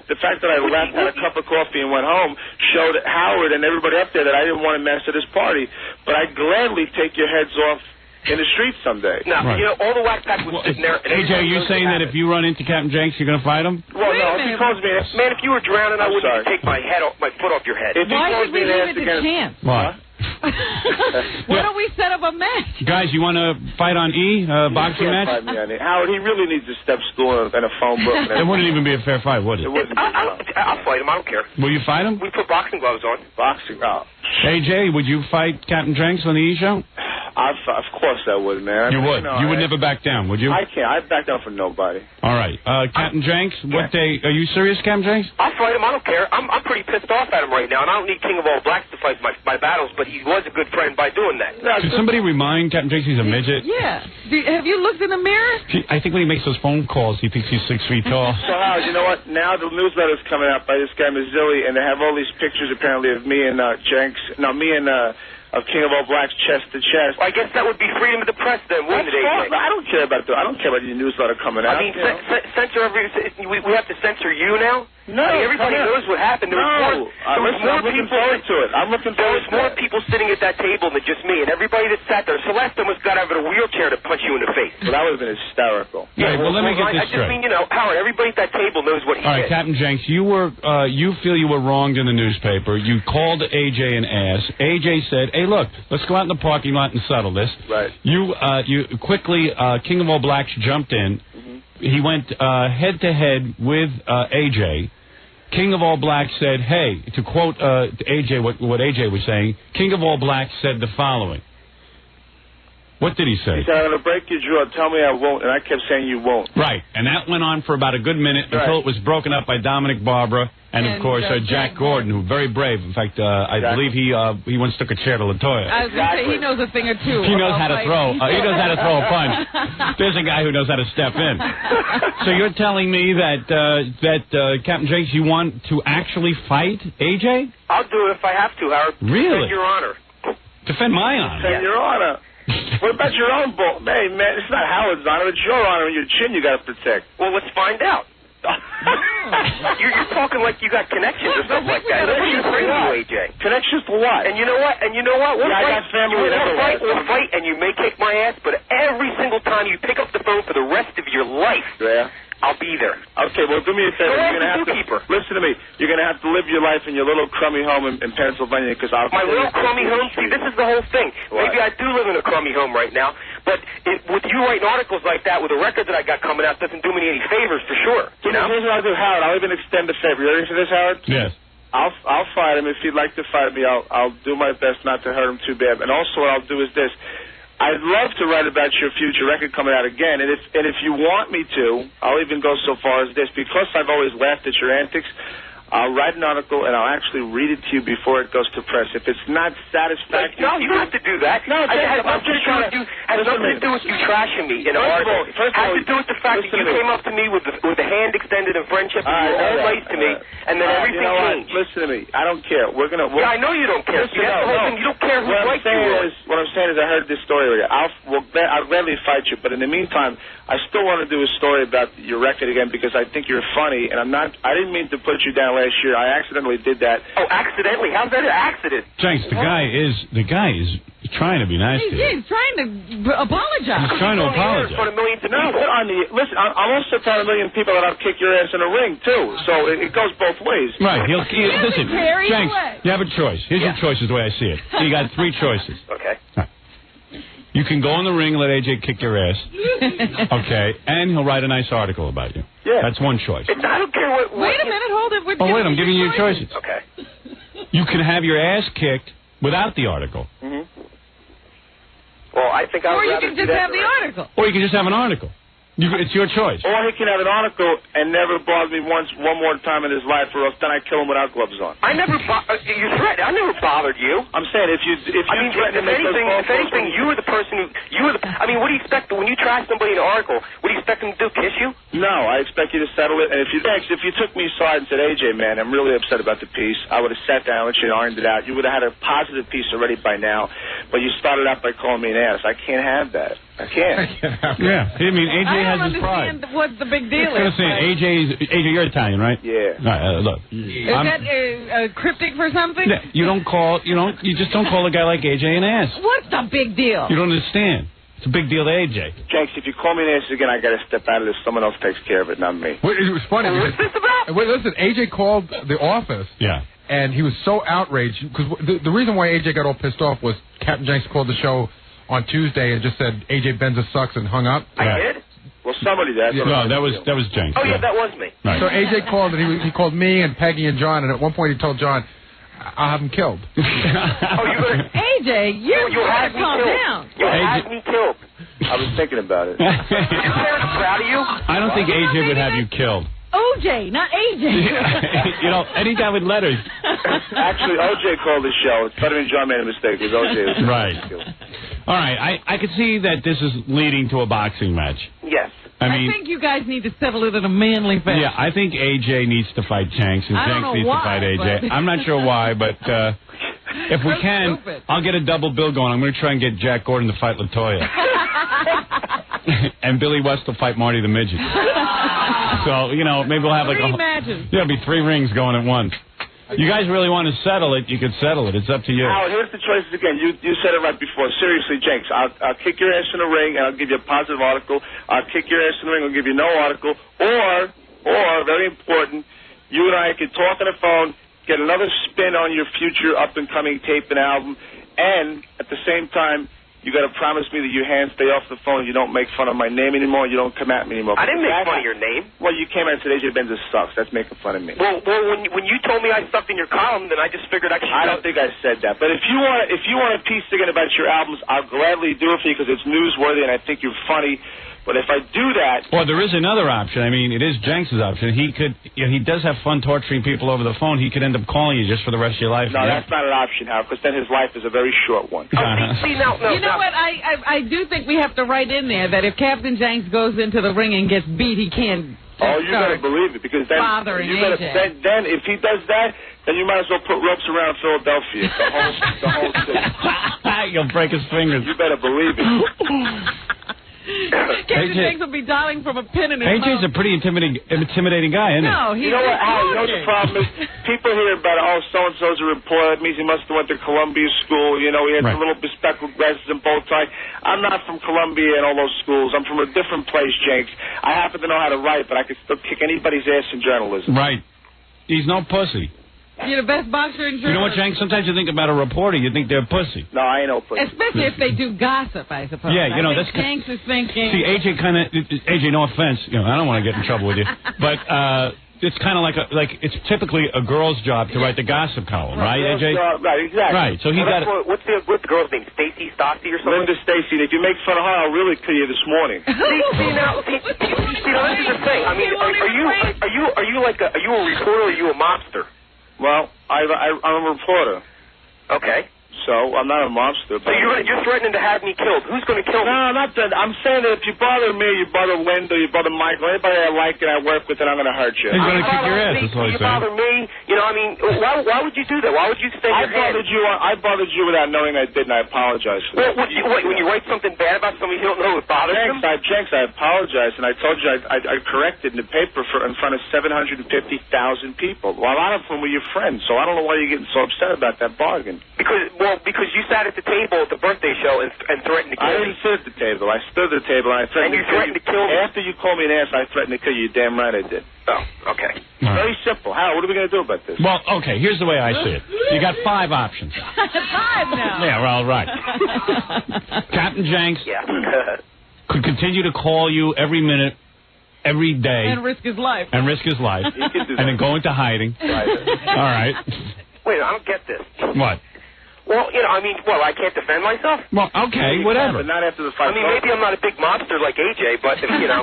left, had a cup of coffee, and went home showed Howard and everybody up there that I didn't want to mess at this party. But I'd gladly take your heads off in the streets someday. No, you know, all the Whack Pack was sitting there. AJ, are you saying that if you run into Captain Jenks, you're going to fight him? Well, no, if he calls me an ass, man, if you were drowning, I wouldn't take my foot off your head. Why should we leave it to chance? What? Why don't we set up a match? Guys, you want to fight on boxing match? Howard, he really needs a step stool and a phone book. It wouldn't even be a fair fight, would it? I'll fight him. I don't care. Will you fight him? We put boxing gloves on. Boxing? Oh. AJ, would you fight Captain Jenks on the E! Show? Of course I would, man. You would? You would never back down, would you? I can't. I'd back down for nobody. All right. Captain Jenks, what day? Are you serious, Captain Jenks? I'll fight him. I don't care. I'm pretty pissed off at him right now, and I don't need King of All Blacks to fight my battles, but he was a good friend by doing that. Should somebody remind Captain Jenks he's a midget? Yeah. Have you looked in the mirror? I think when he makes those phone calls, he thinks he's 6 feet tall. So, Howard, you know what? Now the newsletter's coming out by this guy Mazzilli, and they have all these pictures apparently of me and Jenks. No, me and of King of All Blacks chest to chest. Well, I guess that would be freedom of the press then, wouldn't it, AJ? I don't care about your newsletter coming out. I mean, censor we have to censor you now? No, everybody knows what happened. There was more looking forward to it. I'm looking forward to it. There was more people sitting at that table than just me, and everybody that sat there. Celeste almost got out of a wheelchair to punch you in the face. Well, that would have been hysterical. Yeah, well, let me get this straight. I just mean, Howard, everybody at that table knows what he did. All right, Captain Jenks, you feel you were wronged in the newspaper. You called AJ an ass. AJ said, hey, look, let's go out in the parking lot and settle this. Right. You Quickly, King of All Blacks jumped in. Mm-hmm. He went head-to-head with AJ. King of All Blacks said, hey, to quote AJ, what AJ was saying, King of All Blacks said the following. What did he say? He said, I'm going to break your jaw. Tell me I won't. And I kept saying you won't. Right. And that went on for about a good minute until it was broken up by Dominic Barbara and of course, Jack Gordon, who very brave. In fact, I believe he once took a chair to Latoya. I was going to say, he knows a thing or two. He knows how to throw. He knows how to throw a punch. There's a guy who knows how to step in. So you're telling me that Captain Jenks, you want to actually fight AJ? I'll do it if I have to, Howard. Really? Defend your honor. Defend my honor? Defend your honor. What about your own bull? Hey, man, it's not Howard's honor. It's your honor and your chin you got to protect. Well, let's find out. You're talking like you got connections or something like that. Connections for you, AJ. Connections for what? And you know what? We'll I got family. We'll fight, and you may kick my ass, but every single time you pick up the phone for the rest of your life, I'll be there. Okay, well, do me a favor. You're gonna have to listen to me. You're gonna have to live your life in your little crummy home in Pennsylvania, because my little crummy home. See, this is the whole thing. What? Maybe I do live in a crummy home right now, but with you writing articles like that, with the record that I got coming out, doesn't do me any favors for sure. You know? Here's what I'll do, Howard. I'll even extend a favor. You ready for this, Howard? Yes. I'll fight him. If he'd like to fight me, I'll do my best not to hurt him too bad. And also, what I'll do is this. I'd love to write about your future record coming out again, and if you want me to, I'll even go so far as this. Because I've always laughed at your antics, I'll write an article, and I'll actually read it to you before it goes to press. If it's not satisfactory... No, you don't have to do that. No, it has nothing to do with you trashing me in an article. It has to do with the fact that you came up to me with the hand extended in friendship, and you were all nice to me, and then everything changed. Listen to me. I don't care. I know you don't care. You don't care who likes you. What I'm saying is I heard this story already. I'll gladly fight you, but in the meantime, I still want to do a story about your record again because I think you're funny, and I didn't mean to put you down last year. I accidentally did that. Oh, accidentally? How's that an accident? Jenks, the guy is trying to be nice to you. He's trying to apologize. He's trying to apologize. In front of millions of people. Listen, I'm also telling a million people that I'll kick your ass in a ring, too. So it goes both ways. Right. Listen, Jenks, you have a choice. Here's your choices the way I see it. So you got three choices. Okay. Right. You can go in the ring and let AJ kick your ass. Okay. And he'll write a nice article about you. Yeah. That's one choice. I don't care what... Wait a minute, hold it. Wait, I'm giving you your choices. Okay. You can have your ass kicked without the article. Mm-hmm. Well, I think I would rather you can just have the article. Or you can just have an article. It's your choice. Or he can have an article and never bother me one more time in his life, or else then I kill him without gloves on. I never I never bothered you. I'm saying if you threaten to make those phone calls... If anything, you were the person who... I mean, what do you expect when you trash somebody in an article? What do you expect them to do, kiss you? No, I expect you to settle it. And if you took me aside and said, AJ, man, I'm really upset about the piece, I would have sat down with you and ironed it out. You would have had a positive piece already by now. But you started out by calling me an ass. I can't have that. I can't. Yeah. I mean, AJ has his pride. What the big deal is. AJ, you're Italian, right? Yeah. Right, look. Is that cryptic for something? You just don't call a guy like AJ an ass. What's the big deal? You don't understand. It's a big deal to AJ. Jenks, if you call me an ass again, I got to step out of this. Someone else takes care of it, not me. Well, it was funny. What's this about? Listen, AJ called the office. Yeah. And he was so outraged because the reason why AJ got all pissed off was Captain Jenks called the show on Tuesday and just said AJ Benza sucks and hung up. I did? Well, somebody did. No, that was Jenks. Oh, yeah, that was me. Right. So AJ called and he called me and Peggy and John, and at one point he told John, I'll have him killed. AJ, you have to calm down. You had me killed. I was thinking about it. Your parents proud of you? I don't think AJ would have you killed. OJ, not AJ. Any guy with letters. Actually, OJ called the show. It's better than John made a mistake. It was OJ. Right. All right. I could see that this is leading to a boxing match. Yes. I think you guys need to settle it in a manly fashion. Yeah, I think AJ needs to fight Jenks, and Jenks needs to fight AJ. I'm not sure why, but If we can, I'll get a double bill going. I'm going to try and get Jack Gordon to fight LaToya. And Billy West will fight Marty the Midget. So, you know, maybe we'll have like matches. There'll be 3 rings going at once. You guys really want to settle it, you could settle it. It's up to you. Howard, here's the choices again. You said it right before. Seriously, Jenks, I'll kick your ass in the ring, and I'll give you a positive article. I'll kick your ass in the ring, I'll give you no article. Or, very important, you and I could talk on the phone, get another spin on your future up-and-coming tape and album, and at the same time, you got to promise me that your hands stay off the phone, you don't make fun of my name anymore, you don't come at me anymore. I didn't make fun of your name. Well, you came out and said AJ Benza sucks. That's making fun of me. Well, when you told me I sucked in your column, then I just figured I don't think I said that. But if you want a piece again about your albums, I'll gladly do it for you because it's newsworthy and I think you're funny. But if I do that... Well, there is another option. I mean, it is Jenks' option. He does have fun torturing people over the phone. He could end up calling you just for the rest of your life. No, that's not an option, Howard, because then his life is a very short one. You know what? I do think we have to write in there that if Captain Jenks goes into the ring and gets beat, he can't... Oh, you better believe it, because then... Then if he does that, then you might as well put ropes around Philadelphia, the whole city. You'll break his fingers. You better believe it. Captain Jenks will be dialing from a pin in his mouth. AJ's a pretty intimidating guy, isn't he? No, you know what, Howard, you know what the problem is? People hear about, so-and-so's a reporter. That means he must have went to Columbia School. You know, he had a little bespectacled glasses and bow tie. I'm not from Columbia and all those schools. I'm from a different place, Jenks. I happen to know how to write, but I could still kick anybody's ass in journalism. Right. He's no pussy. You're the best boxer in journalism. You know what, Jenks? Sometimes you think about a reporter, you think they're pussy. No, I ain't no pussy. Especially if they do gossip, I suppose. Yeah, you know, that's Jenks is thinking. See, AJ AJ, no offense, you know, I don't want to get in trouble with you, but it's kind of like it's typically a girl's job to write the gossip column, right, AJ? Right, exactly. Right, so he got it. What's the girl's name? Stacy Stosty or something? Linda Stacy. If you make fun of her, I'll really kill you this morning. See, now, this is the thing. I mean, are you a reporter or are you a mobster? Well, I'm a reporter. Okay. So, I'm not a mobster. So you're threatening to have me killed. Who's going to kill me? No, not that. I'm saying that if you bother me, you bother Linda, you bother Michael, anybody I like and I work with, then I'm going to hurt you. He's going to kick your ass, that's what he's saying. You bother me, you know, I mean, why would you do that? Why would you stay your hand? I bothered you without knowing I did, and I apologize for that. When you write something bad about somebody you don't know, it bothers them? Jenks, I apologize, and I told you I corrected in the paper in front of 750,000 people. Well, a lot of them were your friends, so I don't know why you're getting so upset about that bargain. Because you sat at the table at the birthday show and threatened to kill me. I didn't sit at the table. I stood at the table and I threatened to kill me. After you called me an ass, I threatened to kill you. You're damn right I did. Oh, okay. Very simple. Howard, what are we going to do about this? Well, okay, here's the way I see it. You got 5 options. 5 now. Yeah, well, right. Captain Jenks could continue to call you every minute, every day. And risk his life. He can do that. And then go into hiding. Right. All right. Wait, I don't get this. What? Well, you know, I mean, I can't defend myself? Well, okay, whatever. But not after the fight. I mean, maybe I'm not a big mobster like AJ, but, you know.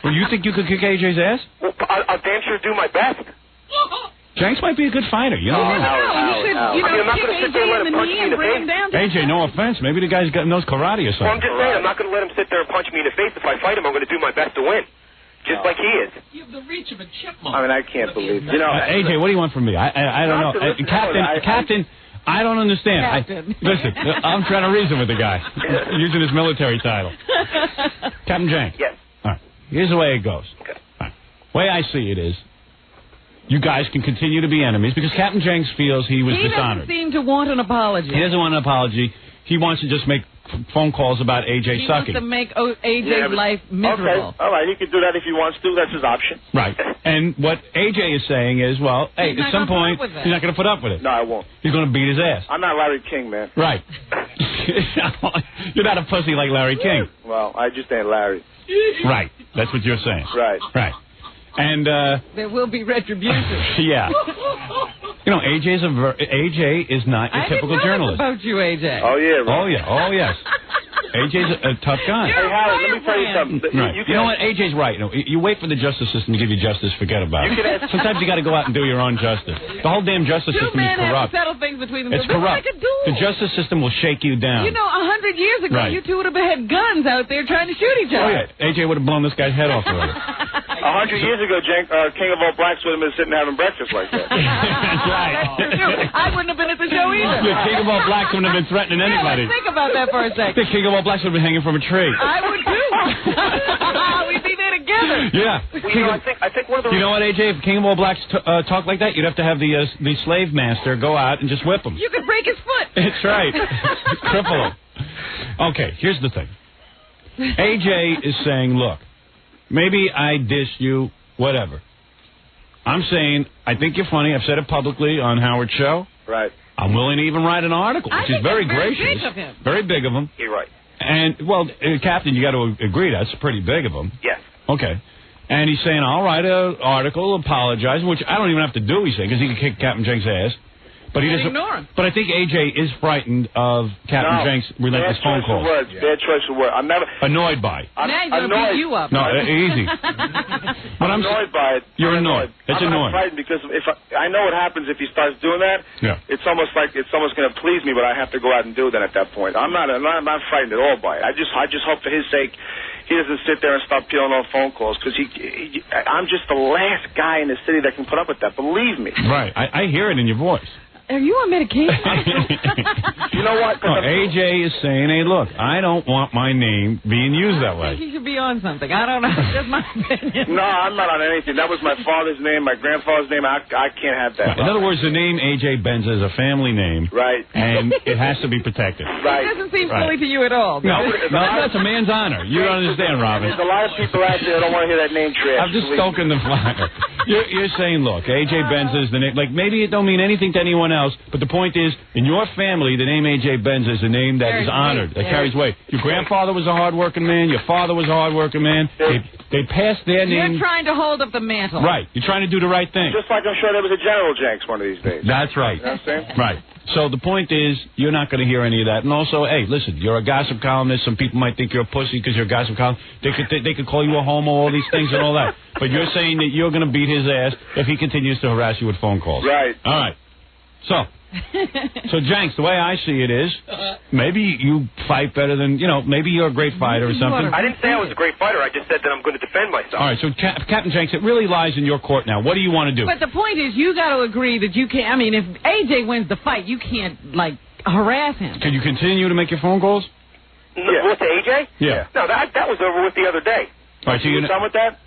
Well, you think you could kick AJ's ass? Well, I'll damn sure do my best. Jenks might be a good fighter. You don't know. I'm not going to sit there and let him punch me in the face. AJ, no offense. Maybe the guy's knows karate or something. Well, I'm just saying, I'm not going to let him sit there and punch me in the face. If I fight him, I'm going to do my best to win. Just like he is. You have the reach of a chipmunk. I mean, I can't believe it. AJ, what do you want from me? I don't know. Captain, I don't understand. Listen, I'm trying to reason with the guy. Using his military title. Captain Jenks. Yes. All right. Here's the way it goes. Okay. All right. The way I see it is, you guys can continue to be enemies because Captain Jenks feels he was dishonored. He doesn't seem to want an apology. He doesn't want an apology. He wants to just make phone calls about AJ sucking. He wants to make AJ's life miserable. Okay, all right, he can do that if he wants to. That's his option. Right. And what AJ is saying is, well, hey, at some point, he's not going to put up with it. No, I won't. He's going to beat his ass. I'm not Larry King, man. Right. You're not a pussy like Larry King. Well, I just ain't Larry. Right. That's what you're saying. Right. Right. And there will be retribution. Yeah. You know, AJ is not your typical journalist. About you, AJ. Oh yeah. Right. Oh yeah. Oh yes. AJ's a tough guy. Hey Howard, let me tell you something. Right. You know what? AJ's right. You wait for the justice system to give you justice. Forget about it. Sometimes you got to go out and do your own justice. The whole damn justice system is corrupt. Have to settle things between them. It's corrupt. The justice system will shake you down. You know, 100 years ago, you two would have had guns out there trying to shoot each other. Oh yeah. AJ would have blown this guy's head off already. 100 years ago, King of All Blacks would have been sitting having breakfast like that. That's right. That's true. I wouldn't have been at the show either. The King of All Blacks wouldn't have been threatening anybody. Think about that for a second. The King of All Blacks would have been hanging from a tree. I would too. We'd be there together. Yeah. I think one of the. You know what, AJ? If King of All Blacks talk like that, you'd have to have the slave master go out and just whip him. You could break his foot. That's right. Cripple him. Okay, here's the thing. AJ is saying, look, maybe I diss you, whatever. I'm saying, I think you're funny. I've said it publicly on Howard's show. Right. I'm willing to even write an article, which is very gracious. Very big of him. Very big of him. You're right. And, well, Captain, you got to agree that's pretty big of him. Yes. Okay. And he's saying, I'll write an article, apologize, which I don't even have to do, he's saying, because he can kick Captain Jenks' ass. But he doesn't ignore him. But I think AJ is frightened of Captain Jenks' relentless phone calls. Bad choice of words. I'm never annoyed by. Now he's going to beat you up. No, easy. But I'm annoyed by it. You're annoyed. It's annoying. I'm frightened because if I know what happens if he starts doing that. Yeah. It's almost going to please me, but I have to go out and do that at that point. I'm not frightened at all by it. I just hope for his sake he doesn't sit there and start peeling off phone calls because I'm just the last guy in the city that can put up with that. Believe me. Right. I hear it in your voice. Are you on medication? You know what? No, AJ is saying, hey, look, I don't want my name being used that way. I think he should be on something. I don't know. That's my opinion. No, I'm not on anything. That was my father's name, my grandfather's name. I can't have that. In other words, the name AJ Benza is a family name. Right. And it has to be protected. Right. It doesn't seem silly to you at all. No, that's a man's honor. You don't understand, Robin. There's a lot of people out there that don't want to hear that name trash. I'm just stoking the fire. You're saying, look, AJ Benza is the name. Like, maybe it don't mean anything to anyone else, but the point is, in your family, the name AJ Benza is a name that is honored, that carries weight. Your grandfather was a hard-working man. Your father was a hard-working man. They passed their name. You're trying to hold up the mantle. Right. You're trying to do the right thing. Just like I'm sure there was a General Jenks one of these days. That's right. You know what I'm saying? Right. So the point is, you're not going to hear any of that. And also, hey, listen, you're a gossip columnist. Some people might think you're a pussy because you're a gossip columnist. They could call you a homo, all these things and all that. But you're saying that you're going to beat his ass if he continues to harass you with phone calls. Right. All right. So Jenks, the way I see it is, maybe you fight better than, maybe you're a great fighter or something. I didn't say I was a great fighter. I just said that I'm going to defend myself. All right, so Captain Jenks, it really lies in your court now. What do you want to do? But the point is, you got to agree that you can't. I mean, if AJ wins the fight, you can't, harass him. Can you continue to make your phone calls? With AJ? Yeah. No, that was over with the other day. All right, so you're done with that?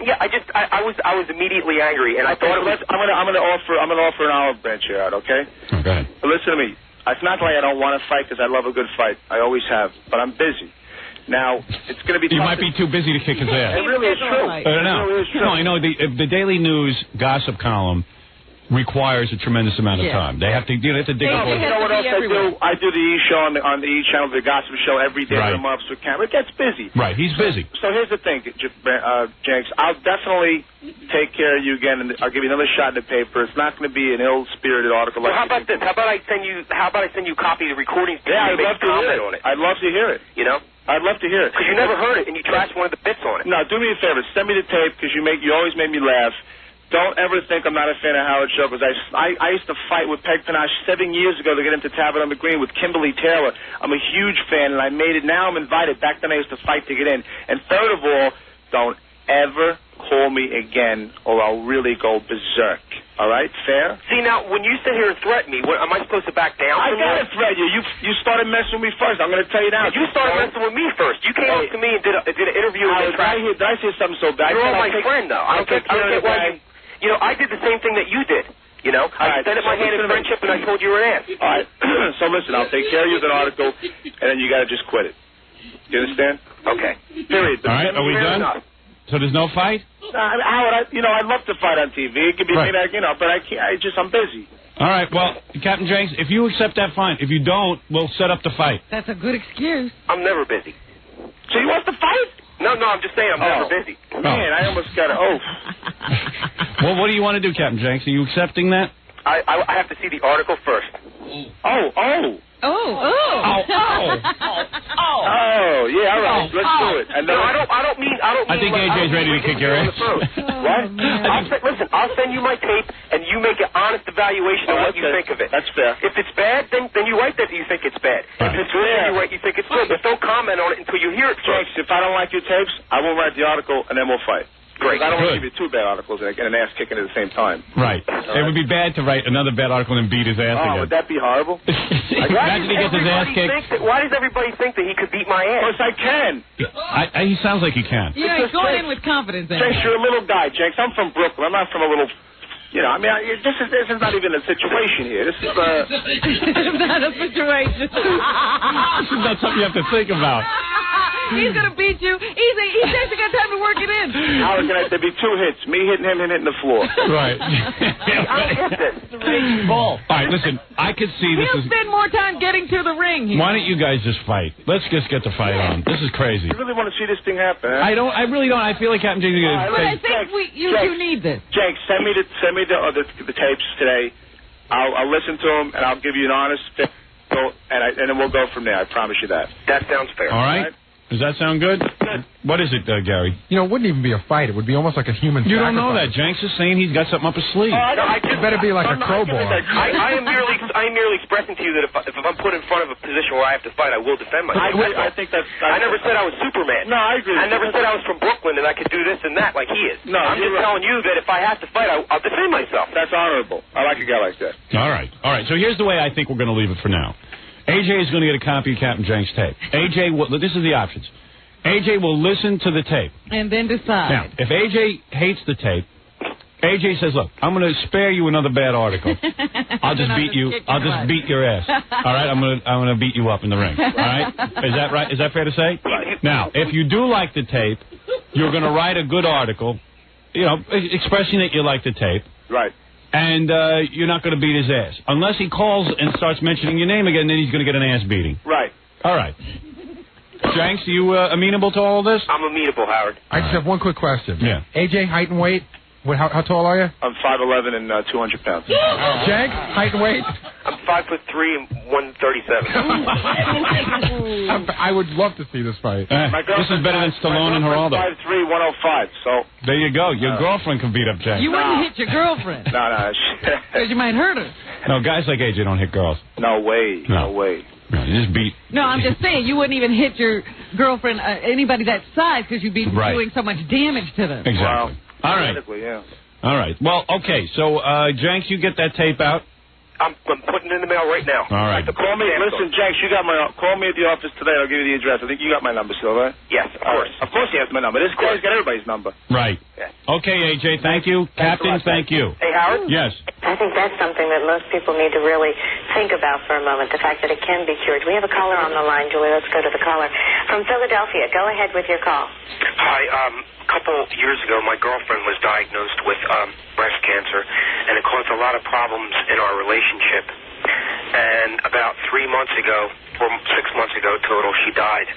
Yeah, I was immediately angry, and I thought it was. I'm gonna offer an olive branch here out, okay? Go ahead. But listen to me. It's not like I don't want to fight because I love a good fight. I always have, but I'm busy. Now it's gonna be. You might be too busy to kick his ass. It really is true. I don't know. It really is true. No, I know the Daily News gossip column requires a tremendous amount of time. They have to, they have to dig up. You know what else I do? I do the E! Show on the E! Channel, the gossip show every day. Right. I'm up with camera. It gets busy. Right, he's busy. So here's the thing, Jenks. I'll definitely take care of you again, and I'll give you another shot in the paper. It's not going to be an ill-spirited article. Well, how about this? How about I send you a copy of the recordings? Yeah, I'd love to hear it. On it. I'd love to hear it. I'd love to hear it. Because you never heard it, and you trashed one of the bits on it. No, do me a favor. Send me the tape, because you always made me laugh. Don't ever think I'm not a fan of Howard Show, because I used to fight with Peg Panache 7 years ago to get into Tavern on the Green with Kimberly Taylor. I'm a huge fan, and I made it. Now I'm invited. Back then I used to fight to get in. And third of all, don't ever call me again, or I'll really go berserk. All right? Fair? See, now, when you sit here and threaten me, am I supposed to back down? I gotta threaten you. You started messing with me first. I'm gonna tell you now. You started messing with me first. You came up to me and did an interview with me. Did I say something so bad? You're all my friend, though. I don't get why you... I did the same thing that you did. I extended my hand in friendship, and I told you were an ass. All right. So listen, I'll take care of you with an article, and then you got to just quit it. You understand? Okay. Period. All right. Are we done? So there's no fight? Howard, I'd love to fight on TV. It could be me, but I can't. I'm busy. All right. Well, Captain Jenks, if you accept that, fine. If you don't, we'll set up the fight. That's a good excuse. I'm never busy. So you want to fight? No, I'm just saying I'm never busy. Man, I almost got an oath. Well, what do you want to do, Captain Jenks? Are you accepting that? I have to see the article first. Yeah, all right. Let's do it. And no, I don't mean. I think AJ's ready to kick your ass. What? Listen, I'll send you my tape, and you make an honest evaluation of what you think of it. That's fair. If it's bad, then you write that you think it's bad. Right. If it's good, you think it's good. But don't comment on it until you hear it first. Jenks, if I don't like your tapes, I won't write the article, and then we'll fight. great. I don't want to give you two bad articles and an ass kicking at the same time. Right. It would be bad to write another bad article and beat his ass again. Would that be horrible? Imagine he gets his ass kicked. Why does everybody think that he could beat my ass? Of course I can. He sounds like he can. You know, he's going in with confidence. Jenks, you're a little guy, Jenks. I'm from Brooklyn. I'm not from a little... You know, I mean, this is not even a situation here. This is It's not a situation. This is not something you have to think about. He's going to beat you. He hasn't got time to work it in. Howard, there'd be two hits. Me hitting him and hitting the floor. Right. It's a raging ball. All right, listen, I could see this He'll spend more time getting to the ring here. Why don't you guys just fight? Let's just get the fight on. This is crazy. You really want to see this thing happen? Huh? I really don't. I feel like Captain James is going to... But I think you do need this. Jake, send me the tapes today. I'll listen to them, and I'll give you an honest and then we'll go from there. I promise you that. That sounds fair. All right. Does that sound good? What is it, Gary? You know, it wouldn't even be a fight. It would be almost like a human You don't know sacrifice. that. Jenks is saying he's got something up his sleeve. It better be like a crowbar. I am merely expressing to you that if I'm put in front of a position where I have to fight, I will defend myself. I think that's... I never said I was Superman. No, I agree. I never said I was from Brooklyn and I could do this and that like he is. No, I'm just telling you that if I have to fight, I'll defend myself. That's honorable. I like a guy like that. All right. So here's the way I think we're going to leave it for now. AJ is going to get a copy of Captain Jenks' tape. This is the options. AJ will listen to the tape. And then decide. Now, if AJ hates the tape, AJ says, look, I'm going to spare you another bad article. I'll just beat you. I'll just beat your ass. All right? I'm going to beat you up in the ring. All right? Is that right? Is that fair to say? Right. Now, if you do like the tape, you're going to write a good article, expressing that you like the tape. Right. And you're not going to beat his ass. Unless he calls and starts mentioning your name again, then he's going to get an ass beating. Right. All right. Jenks, are you amenable to all of this? I'm amenable, Howard. I just have one quick question. Yeah. AJ, height and weight? How tall are you? I'm 5'11" and 200 pounds. Jenks, height and weight? I'm 5'3" and 137. I would love to see this fight. This is better than Stallone and Geraldo. 5'3", 105. So there you go. Your girlfriend can beat up Jenks. You wouldn't hit your girlfriend. No. Because you might hurt her. No, guys like AJ don't hit girls. No way. No way. No, you just beat. No, I'm just saying you wouldn't even hit your girlfriend, anybody that size, because you'd be doing so much damage to them. Exactly. Wow. All right. Yeah. All right. Well, okay. So, Jenks, you get that tape out. I'm putting it in the mail right now. All right. Call me. Listen, Jenks, call me at the office today. I'll give you the address. I think you got my number still, right? Yes, of course. Of course you have my number. This guy's got everybody's number. Right. Yeah. Okay, AJ, thank you. Captain, thank you. Hey, Howard? Yes. I think that's something that most people need to really think about for a moment, the fact that it can be cured. We have a caller on the line, Julie. Let's go to the caller. From Philadelphia. Go ahead with your call. Hi, a couple years ago, my girlfriend was diagnosed with breast cancer, and it caused a lot of problems in our relationship. And about 3 months ago, or 6 months ago total, she died.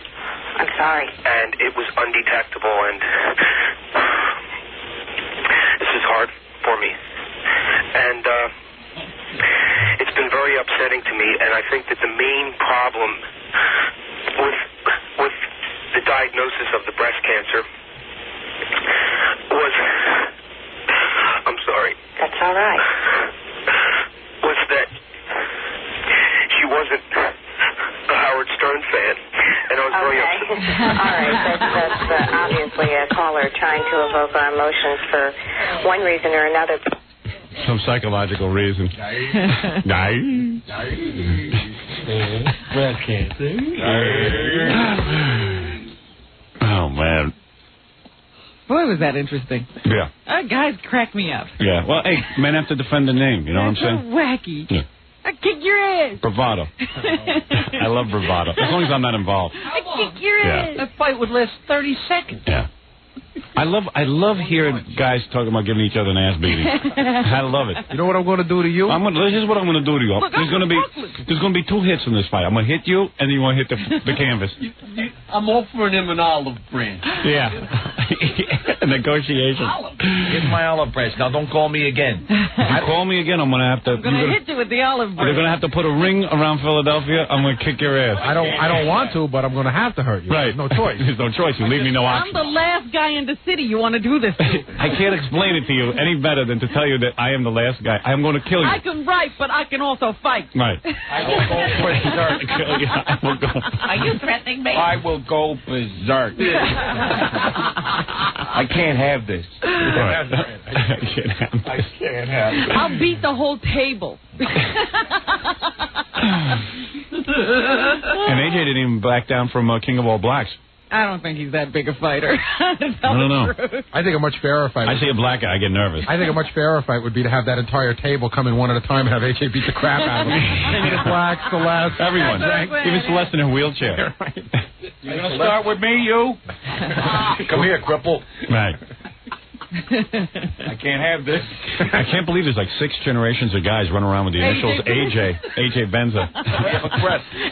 I'm sorry. And it was undetectable, and this is hard for me. And it's been very upsetting to me, and I think that the main problem with the diagnosis of the breast cancer was... I'm sorry. That's all right. Was that she wasn't a Howard Stern fan, and I was very upset. All right, that's obviously a caller trying to evoke our emotions for one reason or another. Some psychological reason. Breast cancer. Oh, man. Boy, was that interesting. Yeah. Guys crack me up. Yeah. Well, hey, men have to defend the name. You know what I'm saying? So wacky. Yeah. I kick your ass. Bravado. I love bravado. As long as I'm not involved. I kick your ass. That fight would last 30 seconds. Yeah. I love hearing guys talking about giving each other an ass beating. I love it. You know what I'm going to do to you? This is what I'm going to do to you. Look, there's going to be 2 hits in this fight. I'm going to hit you, and then you want to hit the canvas. I'm offering him an olive branch. Yeah. Negotiation. Here's my olive branch. Now don't call me again. If you call me again, I'm going to have to... I'm going to hit you with the olive branch. They're going to have to put a ring around Philadelphia. I'm going to kick your ass. I don't want to, but I'm going to have to hurt you. Right. No choice. There's no choice. You leave me no option. I'm the last guy in the city you want to do this to. I can't explain it to you any better than to tell you that I am the last guy. I am going to kill you. I can write, but I can also fight. Right. I will go berserk. I will go. Are you threatening me? I will go berserk. I can't have this. I can't have this. I can't have this. I'll beat the whole table. And AJ didn't even back down from King of All Blacks. I don't think he's that big a fighter. I don't know. I think a much fairer fight. I see a black guy, I get nervous. I think a much fairer fight would be to have that entire table come in one at a time and have AJ beat the crap out of him. King of Blacks, Celeste, everyone. Even Celeste in her wheelchair. You gonna start with me, you? Come here, cripple. Right. I can't have this. I can't believe there's like 6 generations of guys running around with the initials AJ Benza.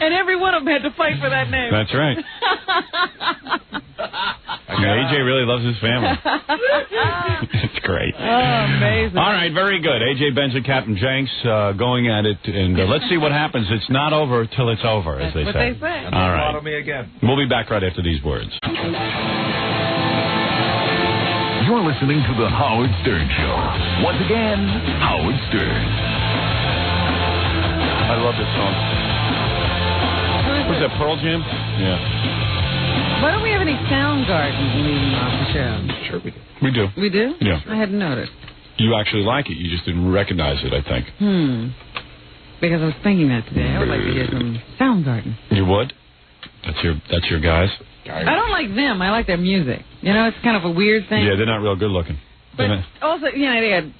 And every one of them had to fight for that name. That's right. AJ really loves his family. It's great. Oh, amazing. All right, very good. AJ Benza, Captain Jenks, going at it, and let's see what happens. It's not over till it's over, as they say. That's what they say. All right. Follow me again. We'll be back right after these words. You're listening to The Howard Stern Show. Once again, Howard Stern. I love this song. Was that Pearl Jam? Yeah. Why don't we have any Soundgarden leading off the show? Sure we do. We do. We do? Yeah. I hadn't noticed. You actually like it. You just didn't recognize it, I think. Because I was thinking that today. I would like to hear some Soundgarden. You would? That's your guys? I don't like them. I like their music. You know, it's kind of a weird thing. Yeah, they're not real good looking. But also, you know, they had...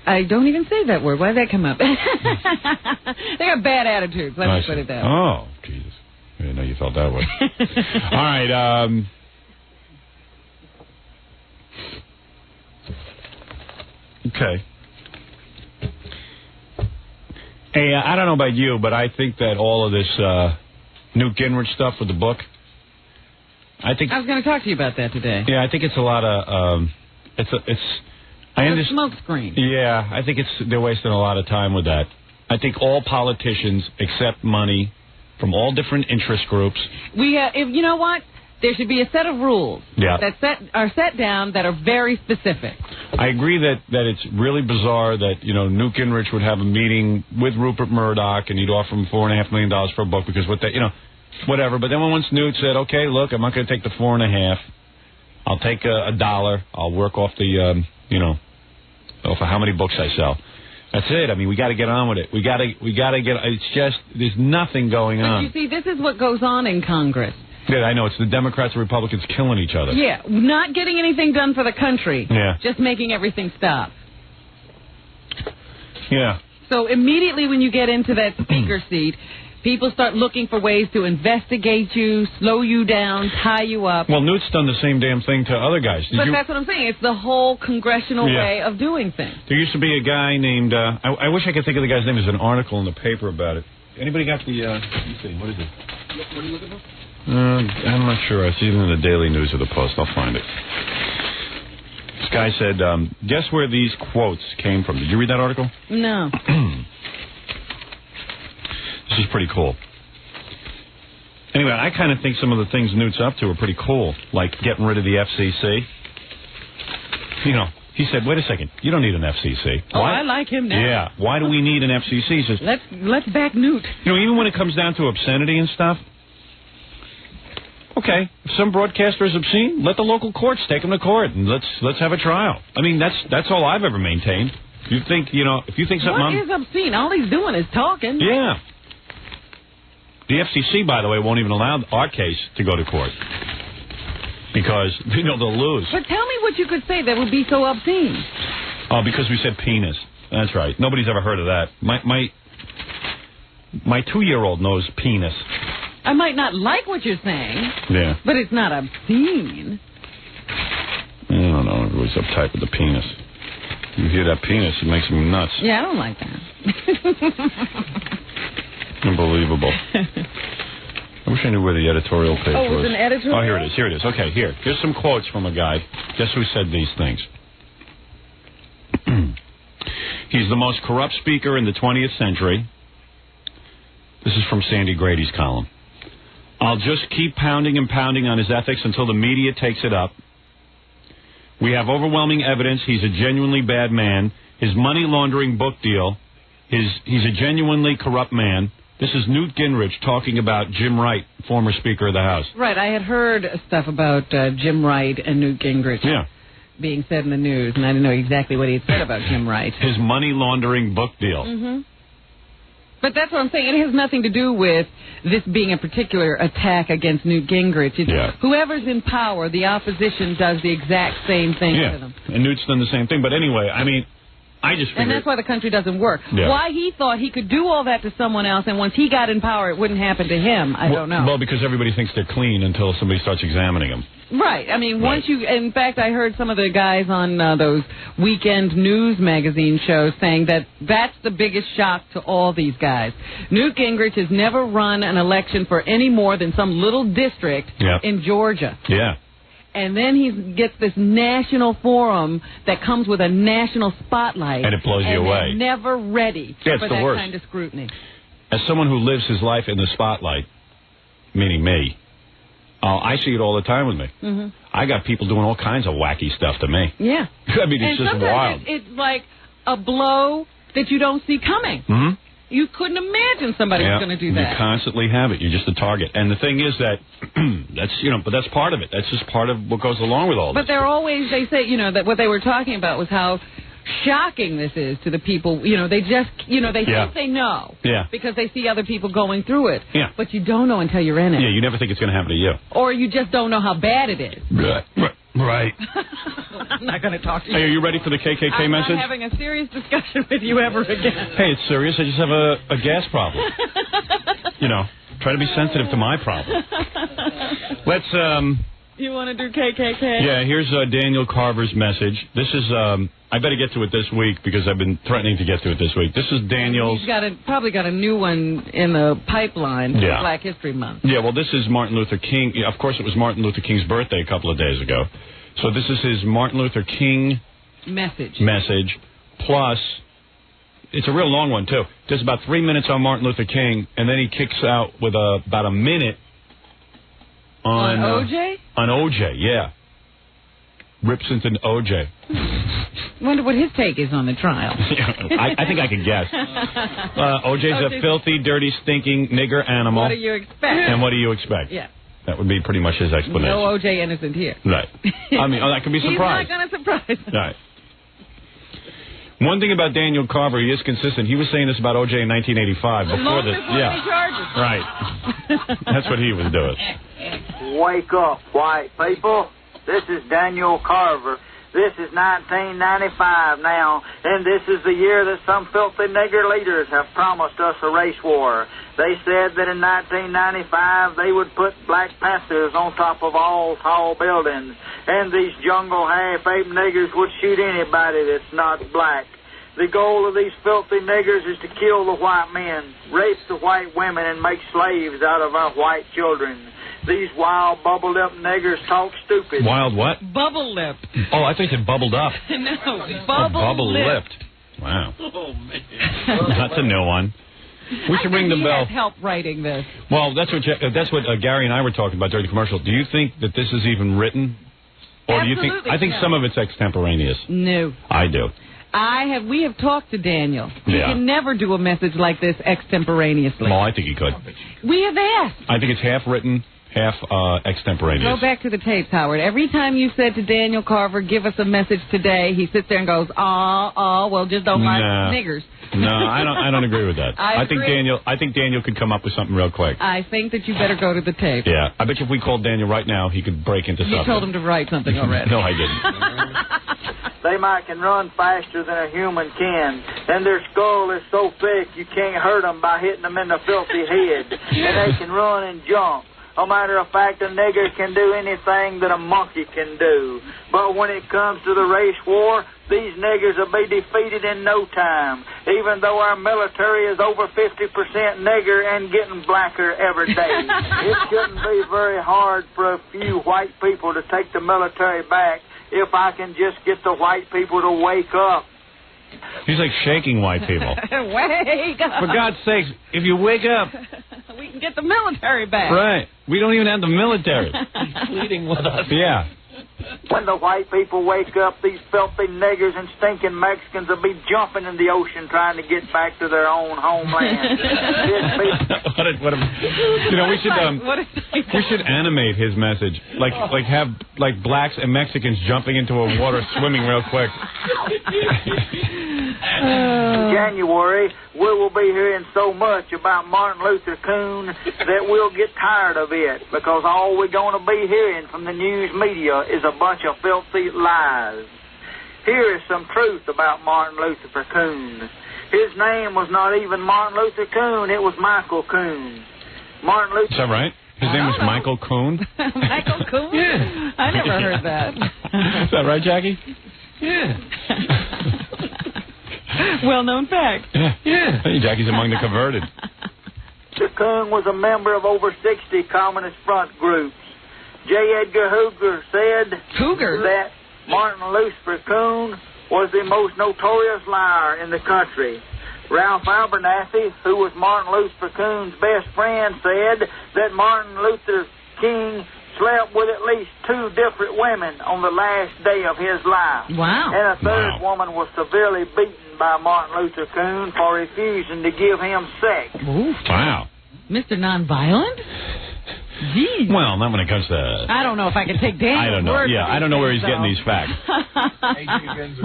I don't even say that word. Why did that come up? They got bad attitudes. Let me put it that way. Oh, Jesus. I didn't know you felt that way. All right. Okay. Hey, I don't know about you, but I think that all of this Newt Gingrich stuff with the book, I was going to talk to you about that today. Yeah, I think it's a lot of I understand. Smoke screen. Yeah, I think they're wasting a lot of time with that. I think all politicians accept money from all different interest groups. You know what? There should be a set of rules that are set down that are very specific. I agree that it's really bizarre that, Newt Gingrich would have a meeting with Rupert Murdoch and he'd offer him $4.5 million for a book because whatever. But then once Newt said, okay, look, I'm not going to take the $4.5 million. I'll take $1. I'll work off the, off of how many books I sell. That's it. I mean, we got to get on with it. We got to get. It's just there's nothing going on. But you see, this is what goes on in Congress. Yeah, I know. It's the Democrats and Republicans killing each other. Yeah, not getting anything done for the country. Yeah. Just making everything stop. Yeah. So immediately when you get into that speaker seat, people start looking for ways to investigate you, slow you down, tie you up. Well, Newt's done the same damn thing to other guys. That's what I'm saying. It's the whole congressional way of doing things. There used to be a guy named, I wish I could think of the guy's name. There's an article in the paper about it. Anybody got the, let me see, what is it? What are you looking for? I'm not sure. It's either in the Daily News or the Post. I'll find it. This guy said, guess where these quotes came from. Did you read that article? No. This is pretty cool. Anyway, I kind of think some of the things Newt's up to are pretty cool, like getting rid of the FCC. He said, wait a second, you don't need an FCC. Oh, I like him now. Yeah, why do we need an FCC? He says, let's back Newt. Even when it comes down to obscenity and stuff, okay, if some broadcaster is obscene, let the local courts take them to court and let's have a trial. I mean, that's all I've ever maintained. If you think something... What is obscene? All he's doing is talking. Yeah. The FCC, by the way, won't even allow our case to go to court because they'll lose. But tell me what you could say that would be so obscene. Oh, because we said penis. That's right. Nobody's ever heard of that. My 2-year-old knows penis. I might not like what you're saying. Yeah. But it's not obscene. I don't know. Everybody's uptight with the penis. You hear that penis, it makes me nuts. Yeah, I don't like that. Unbelievable. I wish I knew where the editorial page was. Oh, it was an editorial? Oh, here it is. Okay, here's some quotes from a guy. Guess who said these things? He's the most corrupt speaker in the 20th century. This is from Sandy Grady's column. I'll just keep pounding and pounding on his ethics until the media takes it up. We have overwhelming evidence he's a genuinely bad man. His money laundering book deal, he's a genuinely corrupt man. This is Newt Gingrich talking about Jim Wright, former Speaker of the House. Right. I had heard stuff about Jim Wright and Newt Gingrich being said in the news, and I didn't know exactly what he had said about Jim Wright. His money laundering book deal. Mm-hmm. But that's what I'm saying. It has nothing to do with this being a particular attack against Newt Gingrich. It's whoever's in power, the opposition does the exact same thing to them. And Newt's done the same thing. But anyway, I mean, I just figured... And that's why the country doesn't work. Yeah. Why he thought he could do all that to someone else, and once he got in power, it wouldn't happen to him, I don't know. Well, because everybody thinks they're clean until somebody starts examining them. Right. I mean, once you... In fact, I heard some of the guys on those weekend news magazine shows saying that that's the biggest shock to all these guys. Newt Gingrich has never run an election for any more than some little district in Georgia. Yeah. And then he gets this national forum that comes with a national spotlight. And it blows you away. And they're never ready for that kind of scrutiny. As someone who lives his life in the spotlight, meaning me, I see it all the time with me. Mm-hmm. I got people doing all kinds of wacky stuff to me. Yeah. I mean, it's and just wild. It's like a blow that you don't see coming. Mm-hmm. You couldn't imagine somebody was going to do that. You constantly have it. You're just a target. And the thing is that but that's part of it. That's just part of what goes along with all this. But they're always, they say, that what they were talking about was how shocking this is to the people. They just, they think they know. Yeah. Because they see other people going through it. Yeah. But you don't know until you're in it. Yeah, you never think it's going to happen to you. Or you just don't know how bad it is. Right. I'm not going to talk to you. Hey, are you ready for the KKK message? I'm not having a serious discussion with you ever again. Hey, it's serious. I just have a gas problem. Try to be sensitive to my problem. Let's, You want to do KKK? Yeah, here's Daniel Carver's message. This is, I better get to it this week because I've been threatening to get to it this week. This is Daniel's... He's probably got a new one in the pipeline for Black History Month. Yeah, well, this is Martin Luther King. Of course, it was Martin Luther King's birthday a couple of days ago. So this is his Martin Luther King... Message. Plus, it's a real long one, too. There's about 3 minutes on Martin Luther King, and then he kicks out with about a minute on OJ? On OJ, yeah. Rips into OJ. Wonder what his take is on the trial. I think I can guess. OJ's a filthy, dirty, stinking nigger animal. What do you expect? And what do you expect? Yeah. That would be pretty much his explanation. No OJ innocent here. Right. I mean, that could be surprised. He's not going to surprise us. Right. One thing about Daniel Carver, he is consistent. He was saying this about OJ in 1985 before this. Right. That's what he was doing. Wake up, white people. This is Daniel Carver. This is 1995 now, and this is the year that some filthy nigger leaders have promised us a race war. They said that in 1995 they would put Black Panthers on top of all tall buildings, and these jungle half-ape niggers would shoot anybody that's not black. The goal of these filthy niggers is to kill the white men, rape the white women, and make slaves out of our white children. These wild, bubbled-up niggers talk stupid. Wild what? Bubble-lipped. Oh, I think it bubbled up. No, bubble-lipped. Wow. Oh, man. That's a new one. We should ring the bell. He has help writing this. Well, that's what Gary and I were talking about during the commercial. Do you think that this is even written? Or Absolutely. Do you think? I think some of it's extemporaneous. No. I do. We have talked to Daniel. He Yeah. can never do a message like this extemporaneously. Well, I think he could. We have asked. I think it's half written, half extemporaneous. Go back to the tapes, Howard. Every time you said to Daniel Carver, give us a message today, he sits there and goes, well, just don't like niggers. No, I don't agree with that. I think Daniel could come up with something real quick. I think that you better go to the tape. Yeah, I bet you if we called Daniel right now, he could break into something. You told him to write something already. No, I didn't. They might can run faster than a human can, and their skull is so thick you can't hurt them by hitting them in the filthy head. And they can run and jump. A matter of fact, a nigger can do anything that a monkey can do. But when it comes to the race war, these niggers will be defeated in no time, even though our military is over 50% nigger and getting blacker every day. It shouldn't be very hard for a few white people to take the military back if I can just get the white people to wake up. He's like shaking white people. Wake up. For God's sakes, if you wake up. We can get the military back. Right. We don't even have the military. He's pleading with us. Yeah. When the white people wake up, these filthy niggers and stinking Mexicans will be jumping in the ocean trying to get back to their own homeland. We should animate his message, like have blacks and Mexicans jumping into a water swimming real quick. January, we will be hearing so much about Martin Luther King that we'll get tired of it, because all we're going to be hearing from the news media is a bunch of filthy lies. Here is some truth about Martin Luther King. His name was not even Martin Luther King, it was Michael Coon. Martin Luther. Is that right? His name was Michael Coon? Michael Coon? Yeah. I never heard that. Is that right, Jackie? Yeah. Well-known fact. Yeah. Hey, Jackie's among the converted. Mr. Coon was a member of over 60 Communist Front groups. J. Edgar Hoover said that Martin Luther King was the most notorious liar in the country. Ralph Abernathy, who was Martin Luther King's best friend, said that Martin Luther King slept with at least 2 different women on the last day of his life. Wow. And a third woman was severely beaten by Martin Luther King for refusing to give him sex. Ooh. Wow. Mr. Nonviolent? Jeez. Well, not when it comes to... I don't know if I can take Daniel's I don't know. word Yeah, for I don't know where he's things, getting these facts.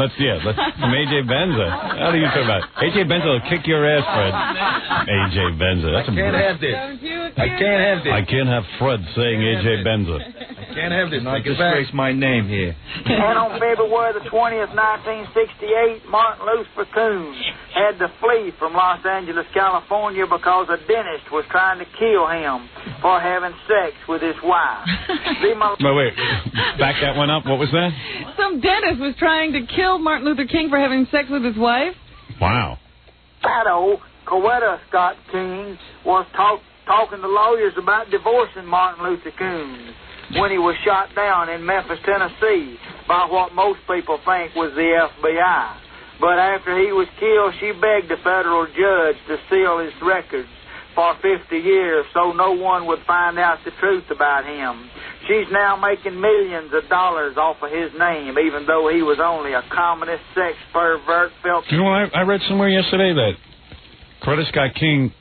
Let's from A.J. Benza. How do you talk about A.J. Benza will kick your ass, Fred. A.J. Benza. That's I can't have this. I can't have this. I can't have Fred saying A.J. Benza. I can't have this. I disgrace my name here. And on February the 20th, 1968, Martin Luther King had to flee from Los Angeles, California, because a dentist was trying to kill him for having sex with his wife. Wait. Back that one up. What was that? Some dentist was trying to kill Martin Luther King for having sex with his wife. Wow. Shadow Coretta Scott King was talking to lawyers about divorcing Martin Luther King when he was shot down in Memphis, Tennessee, by what most people think was the FBI. But after he was killed, she begged the federal judge to seal his records for 50 years so no one would find out the truth about him. She's now making millions of dollars off of his name, even though he was only a communist, sex pervert, filthy... You know what? I read somewhere yesterday that Coretta Scott King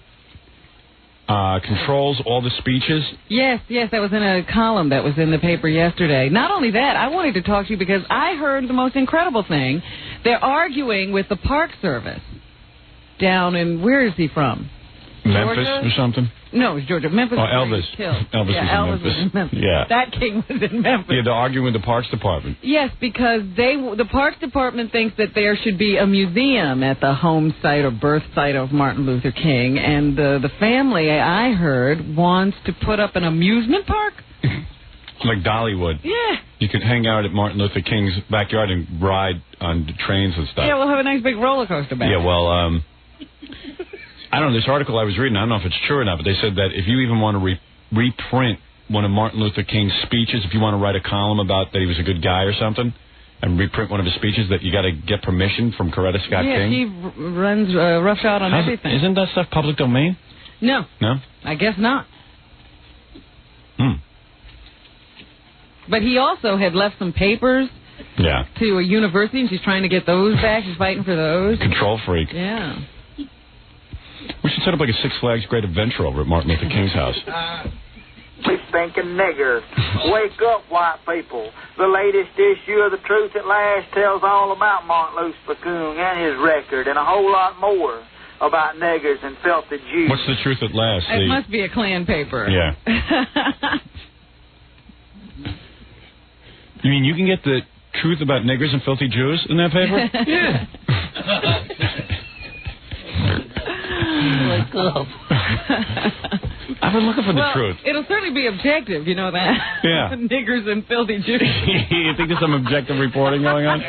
controls all the speeches. Yes, that was in a column that was in the paper yesterday. Not only that, I wanted to talk to you because I heard the most incredible thing. They're arguing with the Park Service down in... Where is he from? Memphis Georgia? or something? No, it's Georgia. Memphis. Oh, Elvis. Elvis was in Memphis. Yeah. That king was in Memphis. Yeah, they're arguing with the Parks Department. Yes, because the Parks Department thinks that there should be a museum at the home site or birth site of Martin Luther King, and the family, I heard, wants to put up an amusement park. Like Dollywood. Yeah. You could hang out at Martin Luther King's backyard and ride on trains and stuff. Yeah, we'll have a nice big roller coaster back. Yeah, well, I don't know, this article I was reading, I don't know if it's true or not, but they said that if you even want to reprint one of Martin Luther King's speeches, if you want to write a column about that he was a good guy or something, and reprint one of his speeches, that you got to get permission from Coretta Scott King? Yeah, she runs roughshod on everything. Isn't that stuff public domain? No. No? I guess not. But he also had left some papers to a university, and she's trying to get those back. She's fighting for those. Control freak. Yeah. We should set up like a Six Flags Great Adventure over at Martin Luther King's house. You stinking nigger. Wake up, white people. The latest issue of The Truth at Last tells all about Martin Luther King and his record, and a whole lot more about niggers and filthy Jews. What's The Truth at Last? It must be a Klan paper. Yeah. You mean you can get the truth about niggers and filthy Jews in that paper? Yeah. Wake up. I've been looking for the truth. It'll certainly be objective, you know that? Yeah. Niggers and filthy Jews. You think there's some objective reporting going on?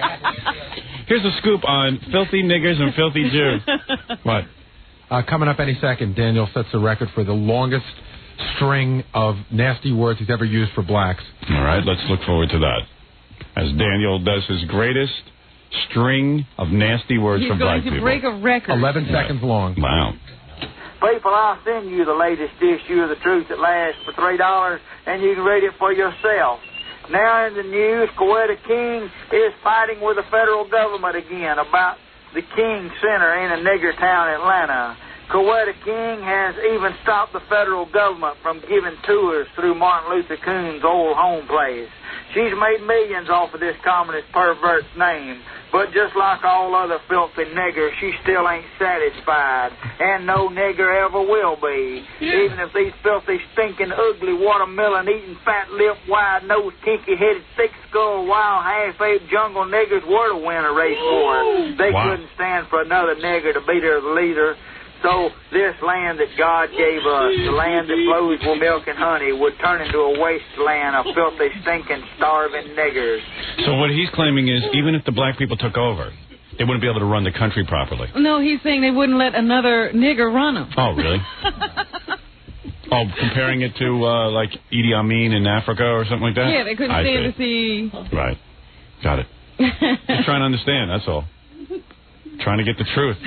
Here's a scoop on filthy niggers and filthy Jews. What? Coming up any second, Daniel sets the record for the longest string of nasty words he's ever used for blacks. All right, let's look forward to that. As Daniel does his greatest string of nasty words from black people. He's going to break a record. 11 seconds long. Wow. People, I'll send you the latest issue of The Truth at Last for $3, and you can read it for yourself. Now in the news, Coretta King is fighting with the federal government again about the King Center in a nigger town, Atlanta. Coretta King has even stopped the federal government from giving tours through Martin Luther King's old home place. She's made millions off of this communist pervert's name, but just like all other filthy niggers, she still ain't satisfied, and no nigger ever will be. Even if these filthy, stinking, ugly, watermelon-eating, fat-lipped, wide-nosed, kinky-headed, thick-skulled, wild, half-ape jungle niggers were to win a race for her, they couldn't stand for another nigger to be their leader. So this land that God gave us, the land that flows with milk and honey, would turn into a wasteland of filthy, stinking, starving niggers. So what he's claiming is, even if the black people took over, they wouldn't be able to run the country properly. No, he's saying they wouldn't let another nigger run them. Oh, really? Oh, comparing it to, like, Idi Amin in Africa or something like that? Yeah, they couldn't stand to see... Right. Got it. Just trying to understand, that's all. Trying to get the truth.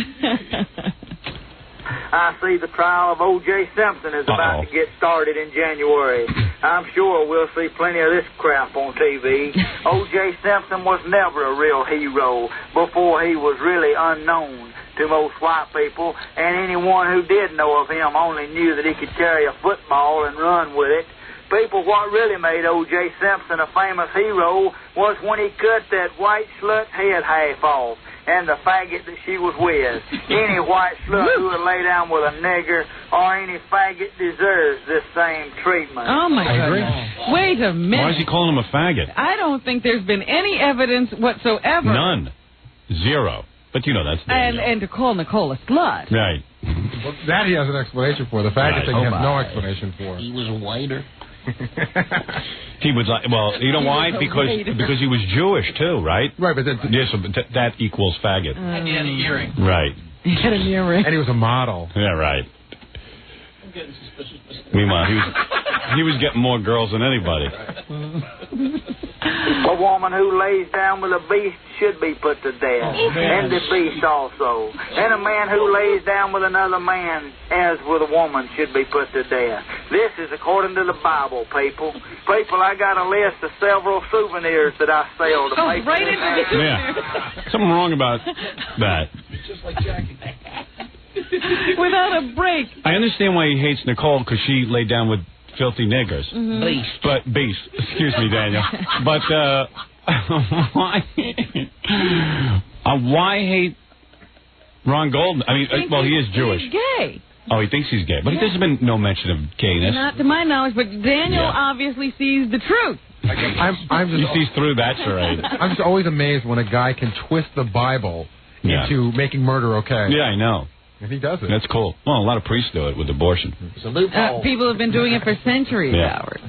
I see the trial of O.J. Simpson is about to get started in January. I'm sure we'll see plenty of this crap on TV. O.J. Simpson was never a real hero before he was really unknown to most white people, and anyone who did know of him only knew that he could carry a football and run with it. People, what really made O.J. Simpson a famous hero was when he cut that white slut's head half off, and the faggot that she was with. Any white slut who would lay down with a nigger or any faggot deserves this same treatment. Oh, my goodness. Wait a minute. Why is he calling him a faggot? I don't think there's been any evidence whatsoever. None. Zero. But, you know, that's Daniel. And to call Nicole a slut. Right. Well, that he has an explanation for. The faggot thing he has no explanation for. He was a whiter. He was like, well, you know why? Because he was Jewish too, right? Right, but that equals faggot. And he had an earring. Right. He had an earring. And he was a model. Yeah, right. I'm getting suspicious. Meanwhile, he was getting more girls than anybody. A woman who lays down with a beast should be put to death, and the beast also. And a man who lays down with another man, as with a woman, should be put to death. This is according to the Bible, people. People, I got a list of several souvenirs that I sell to people. Right into the Yeah. Something wrong about that. Just like Jackie. Without a break. I understand why he hates Nicole, because she laid down with filthy niggers. Mm-hmm. Beast. Excuse me, Daniel. But why hate Ron Goldman? I mean, well, he is Jewish. He's gay. Oh, he thinks he's gay, but there's been no mention of gayness. Not to my knowledge, but Daniel obviously sees the truth. He sees through that charade. I'm just always amazed when a guy can twist the Bible into making murder okay. Yeah, I know. And he does it. That's cool. Well, a lot of priests do it with abortion. It's a loophole. People have been doing it for centuries, Howard.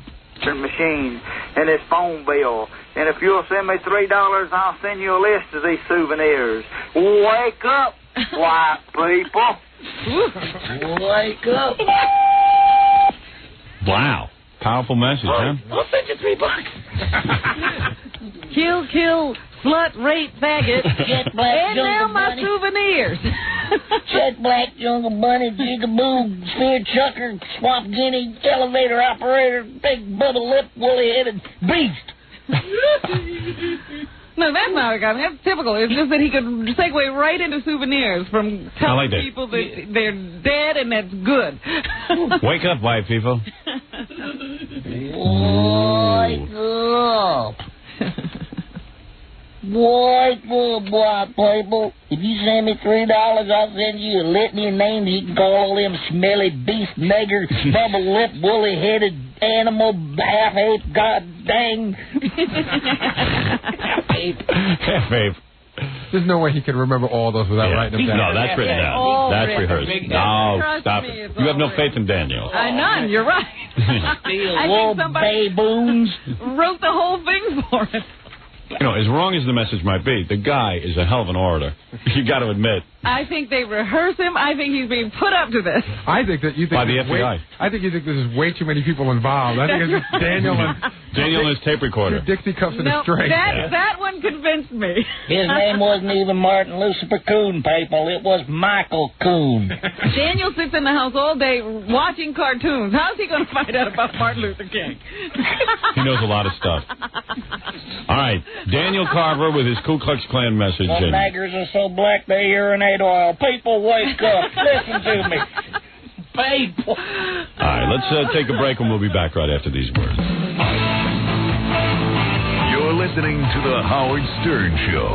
Machine and his phone bill. And if you'll send me $3, I'll send you a list of these souvenirs. Wake up, white people. Wake up. Wow. Powerful message, huh? I'll send you $3. Kill, slut, rape, faggot. Jet black, and now my bunny. souvenirs. Jet black, jungle bunny, jigaboo, spear chucker, swamp guinea, elevator operator, big bubble lip, woolly-headed beast. No, that's not a guy. That's typical. It's just that he could segue right into souvenirs from telling people that they're dead and that's good. Wake up, white people. Wake up. Wake up, white people. If you send me $3, I'll send you a litany of names you can call all them smelly beast, nigger, bubble lip, woolly-headed animal, half-ape, god dang. Half-ape. There's no way he can remember all those without writing them down. No, that's written down. That's rehearsed. No, stop it. You have no faith in Daniel. None, you're right. I think somebody baboons wrote the whole thing for us. You know, as wrong as the message might be, the guy is a hell of an orator. You got to admit. I think they rehearse him. I think he's being put up to this. I think that you think by the FBI. I think you think there's way too many people involved. I think it's just Daniel and his tape recorder. Dixie cups and a string. That one convinced me. His name wasn't even Martin Lucifer Coon, people. It was Michael Coon. Daniel sits in the house all day watching cartoons. How's he going to find out about Martin Luther King? He knows a lot of stuff. All right, Daniel Carver with his Ku Klux Klan message. The niggers are so black they urinate oil. People, wake up. Listen to me. People. All right, let's take a break and we'll be back right after these words. You're listening to The Howard Stern Show.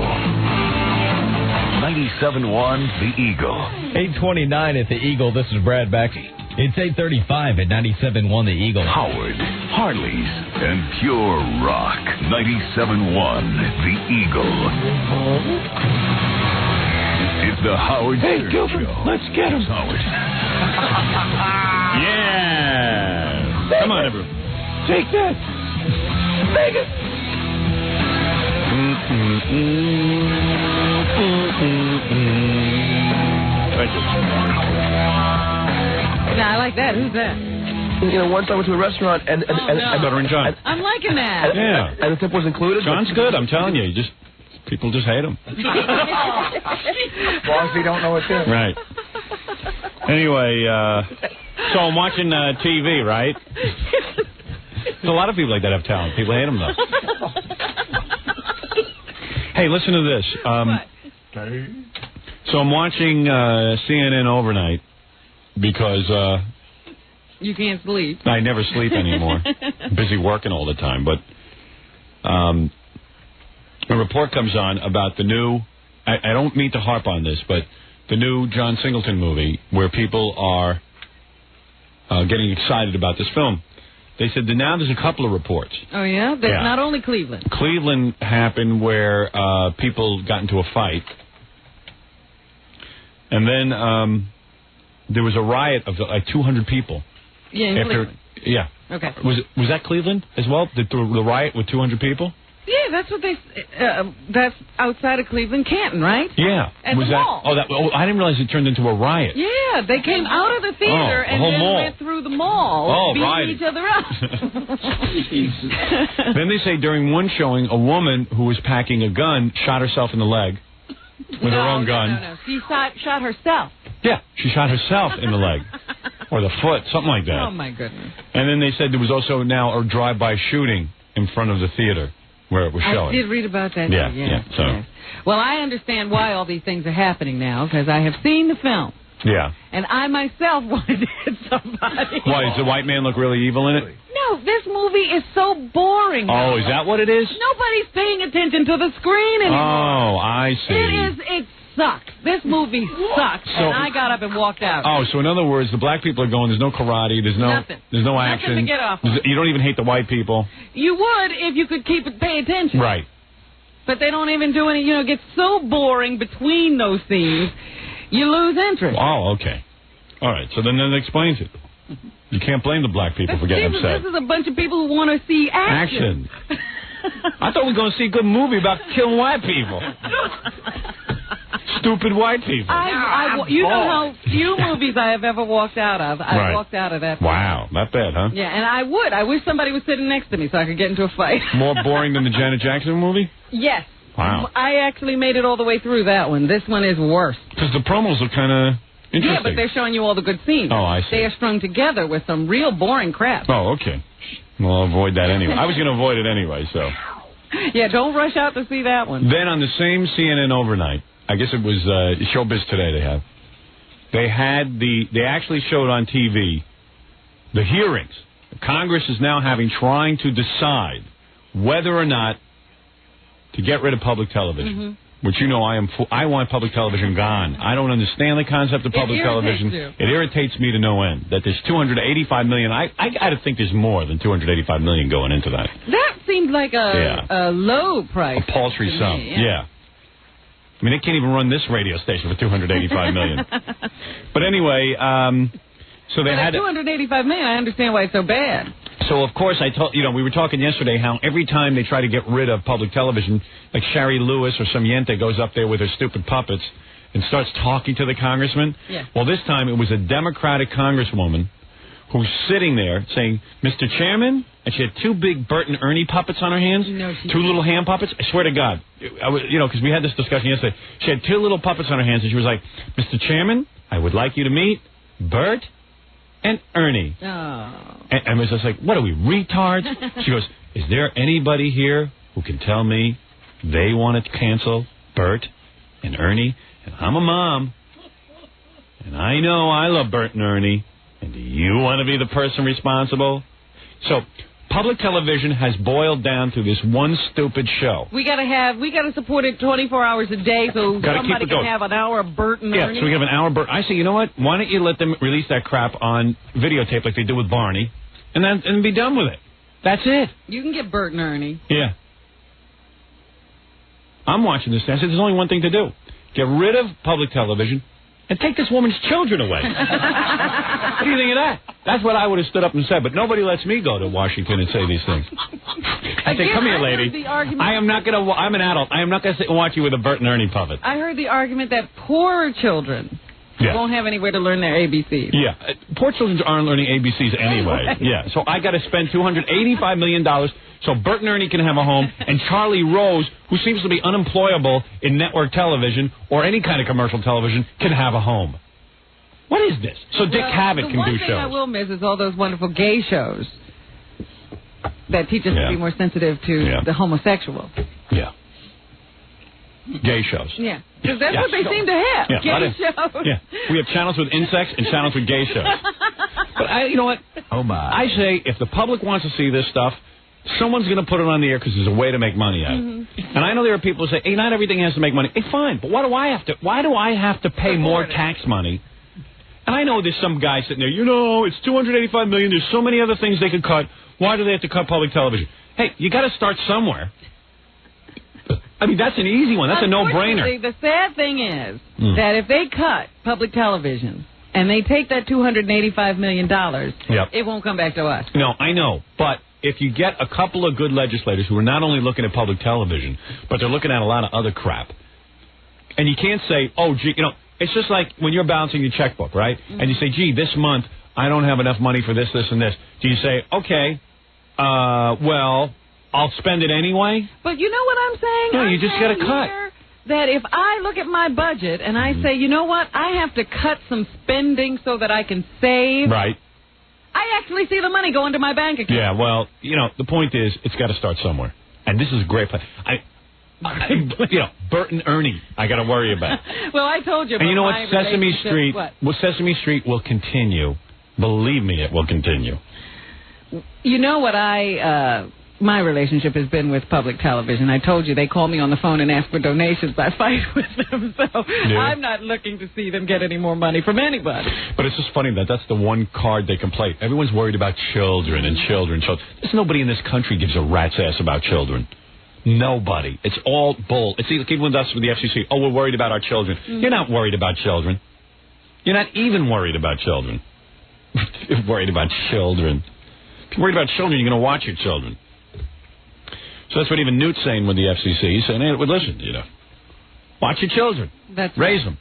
97.1 The Eagle. 8:29 at The Eagle. This is Brad Baxter. It's 8:35 at 97.1 The Eagle. Howard, Harleys, and pure rock. 97.1 The Eagle. It's the Howard Stern Show. Let's get him. Howard. Yeah. Come on, everyone. Take that. Take it. Thank you. Now, I like that. Who's that? You know, once I went to a restaurant and Butter and John. I'm liking that. Yeah. And the tip was included. John's good, I'm telling you. People just hate him. As long as they don't know what's in. Right. Anyway, so I'm watching TV, right? There's a lot of people like that have talent. People hate them, though. Hey, listen to this. So I'm watching CNN overnight because you can't sleep. I never sleep anymore. I'm busy working all the time. But a report comes on about the new, I don't mean to harp on this, but the new John Singleton movie where people are getting excited about this film. They said that now there's a couple of reports. Oh, yeah? That's not only Cleveland. Cleveland happened where people got into a fight. And then there was a riot of like 200 people. Yeah, in Cleveland. Yeah. Okay. Was that Cleveland as well? The riot with 200 people? Yeah, that's what they. That's outside of Cleveland, Canton, right? Yeah. At was the mall. I didn't realize it turned into a riot. Yeah, they came out of the theater and then went through the mall, beating each other up. Then they say during one showing, a woman who was packing a gun shot herself in the leg with her own gun. No. She shot herself. Yeah, she shot herself in the leg. Or the foot, something like that. Oh, my goodness. And then they said there was also now a drive-by shooting in front of the theater where it was showing. I did read about that. Yeah. Yes. Well, I understand why all these things are happening now, because I have seen the film. Yeah. And I myself wanted to hit somebody. Why, does the white man look really evil in it? No, this movie is so boring. Oh, is that what it is? Nobody's paying attention to the screen anymore. Oh, I see. It sucks. This movie sucks, and I got up and walked out. Oh, so in other words, the black people are going, there's no karate, there's no action. Nothing to get off on. You don't even hate the white people. You would if you could pay attention. Right. But they don't even do any, it gets so boring between those scenes, you lose interest. Oh, okay. All right, so then that explains it. You can't blame the black people for getting upset. This is a bunch of people who want to see action. I thought we were going to see a good movie about killing white people. Stupid white people. You know how few movies I have ever walked out of. I walked out of that. Wow, not bad, huh? Yeah, and I would. I wish somebody was sitting next to me so I could get into a fight. More boring than the Janet Jackson movie? Yes. Wow. I actually made it all the way through that one. This one is worse. Because the promos are kind of interesting. Yeah, but they're showing you all the good scenes. Oh, I see. They are strung together with some real boring crap. Oh, okay. Well, I'll avoid that anyway. I was going to avoid it anyway, so. Yeah, don't rush out to see that one. Then on the same CNN overnight, I guess it was Showbiz Today they actually showed on TV the hearings. Congress is now trying to decide whether or not to get rid of public television. Mm-hmm. Which I want public television gone. I don't understand the concept of public television. It irritates me to no end that there's 285 million. I got to think there's more than 285 million going into that. That seems like a low price. A paltry sum. Yeah. I mean, they can't even run this radio station for $285 million. But anyway, So they but had at $285 million. I understand why it's so bad. So, of course, I told we were talking yesterday how every time they try to get rid of public television, like Shari Lewis or some yente goes up there with her stupid puppets and starts talking to the congressman. Yeah. Well, this time it was a Democratic congresswoman who's sitting there saying, Mr. Chairman, and she had two big Bert and Ernie puppets on her hands, two little hand puppets. I swear to God, because we had this discussion yesterday. She had two little puppets on her hands, and she was like, Mr. Chairman, I would like you to meet Bert and Ernie. Oh. And I was just like, what are we, retards? She goes, is there anybody here who can tell me they want to cancel Bert and Ernie? And I'm a mom, and I know I love Bert and Ernie. And do you want to be the person responsible? So, public television has boiled down to this one stupid show. We gotta support it 24 hours a day, so somebody can have an hour of Bert and Ernie. Yeah, so we have an hour of Bert. I say, you know what? Why don't you let them release that crap on videotape like they do with Barney, and be done with it? That's it. You can get Bert and Ernie. Yeah. I'm watching this. I said, there's only one thing to do: get rid of public television and take this woman's children away. What do you think of that? That's what I would have stood up and said, but nobody lets me go to Washington and say these things. I say, come here, lady. I'm an adult. I am not going to sit and watch you with a Bert and Ernie puppet. I heard the argument that poor children won't have anywhere to learn their ABCs. Yeah. Poor children aren't learning ABCs anyway. Yeah. So I got to spend $285 million so Bert and Ernie can have a home, and Charlie Rose, who seems to be unemployable in network television or any kind of commercial television, can have a home. What is this? So Dick Cavett can do The one shows. thing I will miss is all those wonderful gay shows that teach us to be more sensitive to the homosexual. Yeah. Gay shows. Yeah. Because that's what they seem to have. Yeah, gay shows. Yeah. We have channels with insects and channels with gay shows. But you know what? Oh, my. I say if the public wants to see this stuff, someone's going to put it on the air because there's a way to make money out of it. And I know there are people who say, hey, not everything has to make money. Hey, fine, but why do I have to pay more tax money? And I know there's some guy sitting there, it's $285 million. There's so many other things they could cut. Why do they have to cut public television? Hey, you got to start somewhere. I mean, that's an easy one. That's a no-brainer. The sad thing is that if they cut public television and they take that $285 million, it won't come back to us. No, I know. But if you get a couple of good legislators who are not only looking at public television, but they're looking at a lot of other crap, and you can't say, oh, gee, it's just like when you're balancing your checkbook, right? And you say, gee, this month I don't have enough money for this, this, and this. Do you say, okay, well, I'll spend it anyway? But you know what I'm saying? No, you just got to cut. That if I look at my budget and I say, you know what, I have to cut some spending so that I can save. Right. I actually see the money go into my bank account. Yeah, well, the point is, it's got to start somewhere. And this is a great place. Bert and Ernie, I got to worry about. Well, I told you about and you know what? Sesame Street will continue. Believe me, it will continue. You know what my relationship has been with public television. I told you they call me on the phone and ask for donations. I fight with them, so I'm not looking to see them get any more money from anybody. But it's just funny that's the one card they can play. Everyone's worried about children and children. So there's nobody in this country gives a rat's ass about children. Nobody. It's all bull. It's even with us with the FCC. Oh, we're worried about our children. You're not worried about children. You're not even worried about children. You're worried about children. If you're worried about children, you're going to watch your children. So that's what even Newt's saying with the FCC. He's saying, hey, listen, watch your children. Raise them.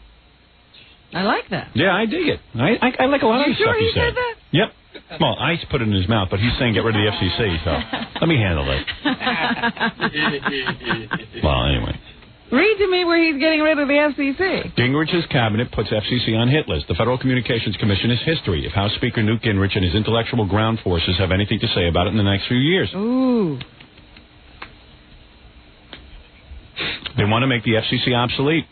I like that. Yeah, I dig it. I like a lot of the stuff he said. Said that? Yep. Well, I put it in his mouth, but he's saying get rid of the FCC, so let me handle it. Well, anyway. Read to me where he's getting rid of the FCC. Gingrich's cabinet puts FCC on hit list. The Federal Communications Commission is history. If House Speaker Newt Gingrich and his intellectual ground forces have anything to say about it in the next few years. Ooh. They want to make the FCC obsolete.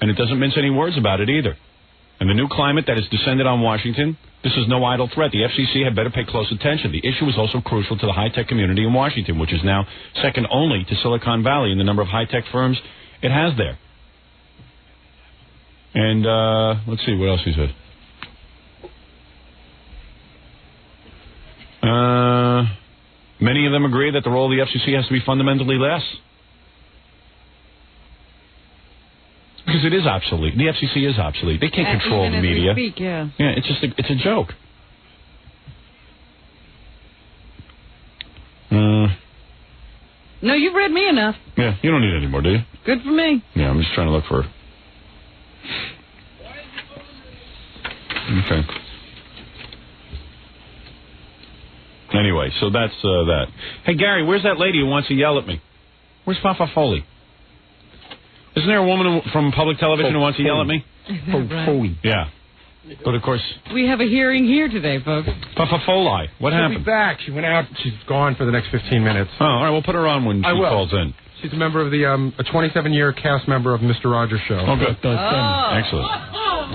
And it doesn't mince any words about it either. And the new climate that has descended on Washington, this is no idle threat. The FCC had better pay close attention. The issue is also crucial to the high-tech community in Washington, which is now second only to Silicon Valley in the number of high-tech firms it has there. And let's see, what else he said. Many of them agree that the role of the FCC has to be fundamentally less. Because because it is obsolete. The FCC is obsolete. They can't control the media. Speak, yeah, it's just it's a joke. No, you've read me enough. Yeah, you don't need any more, do you? Good for me. Yeah, I'm just trying to look for... Okay. Anyway, so that's that. Hey, Gary, where's that lady who wants to yell at me? Where's Fafa Foley? Isn't there a woman from public television who wants to yell at me? Right? Yeah. But, of course... We have a hearing here today, folks. Fafa Foley. What happened? She'll be back. She went out. She's gone for the next 15 minutes. Oh, all right. We'll put her on when she calls in. She's a member of the a 27-year cast member of Mr. Rogers' show. Oh, good. Excellent.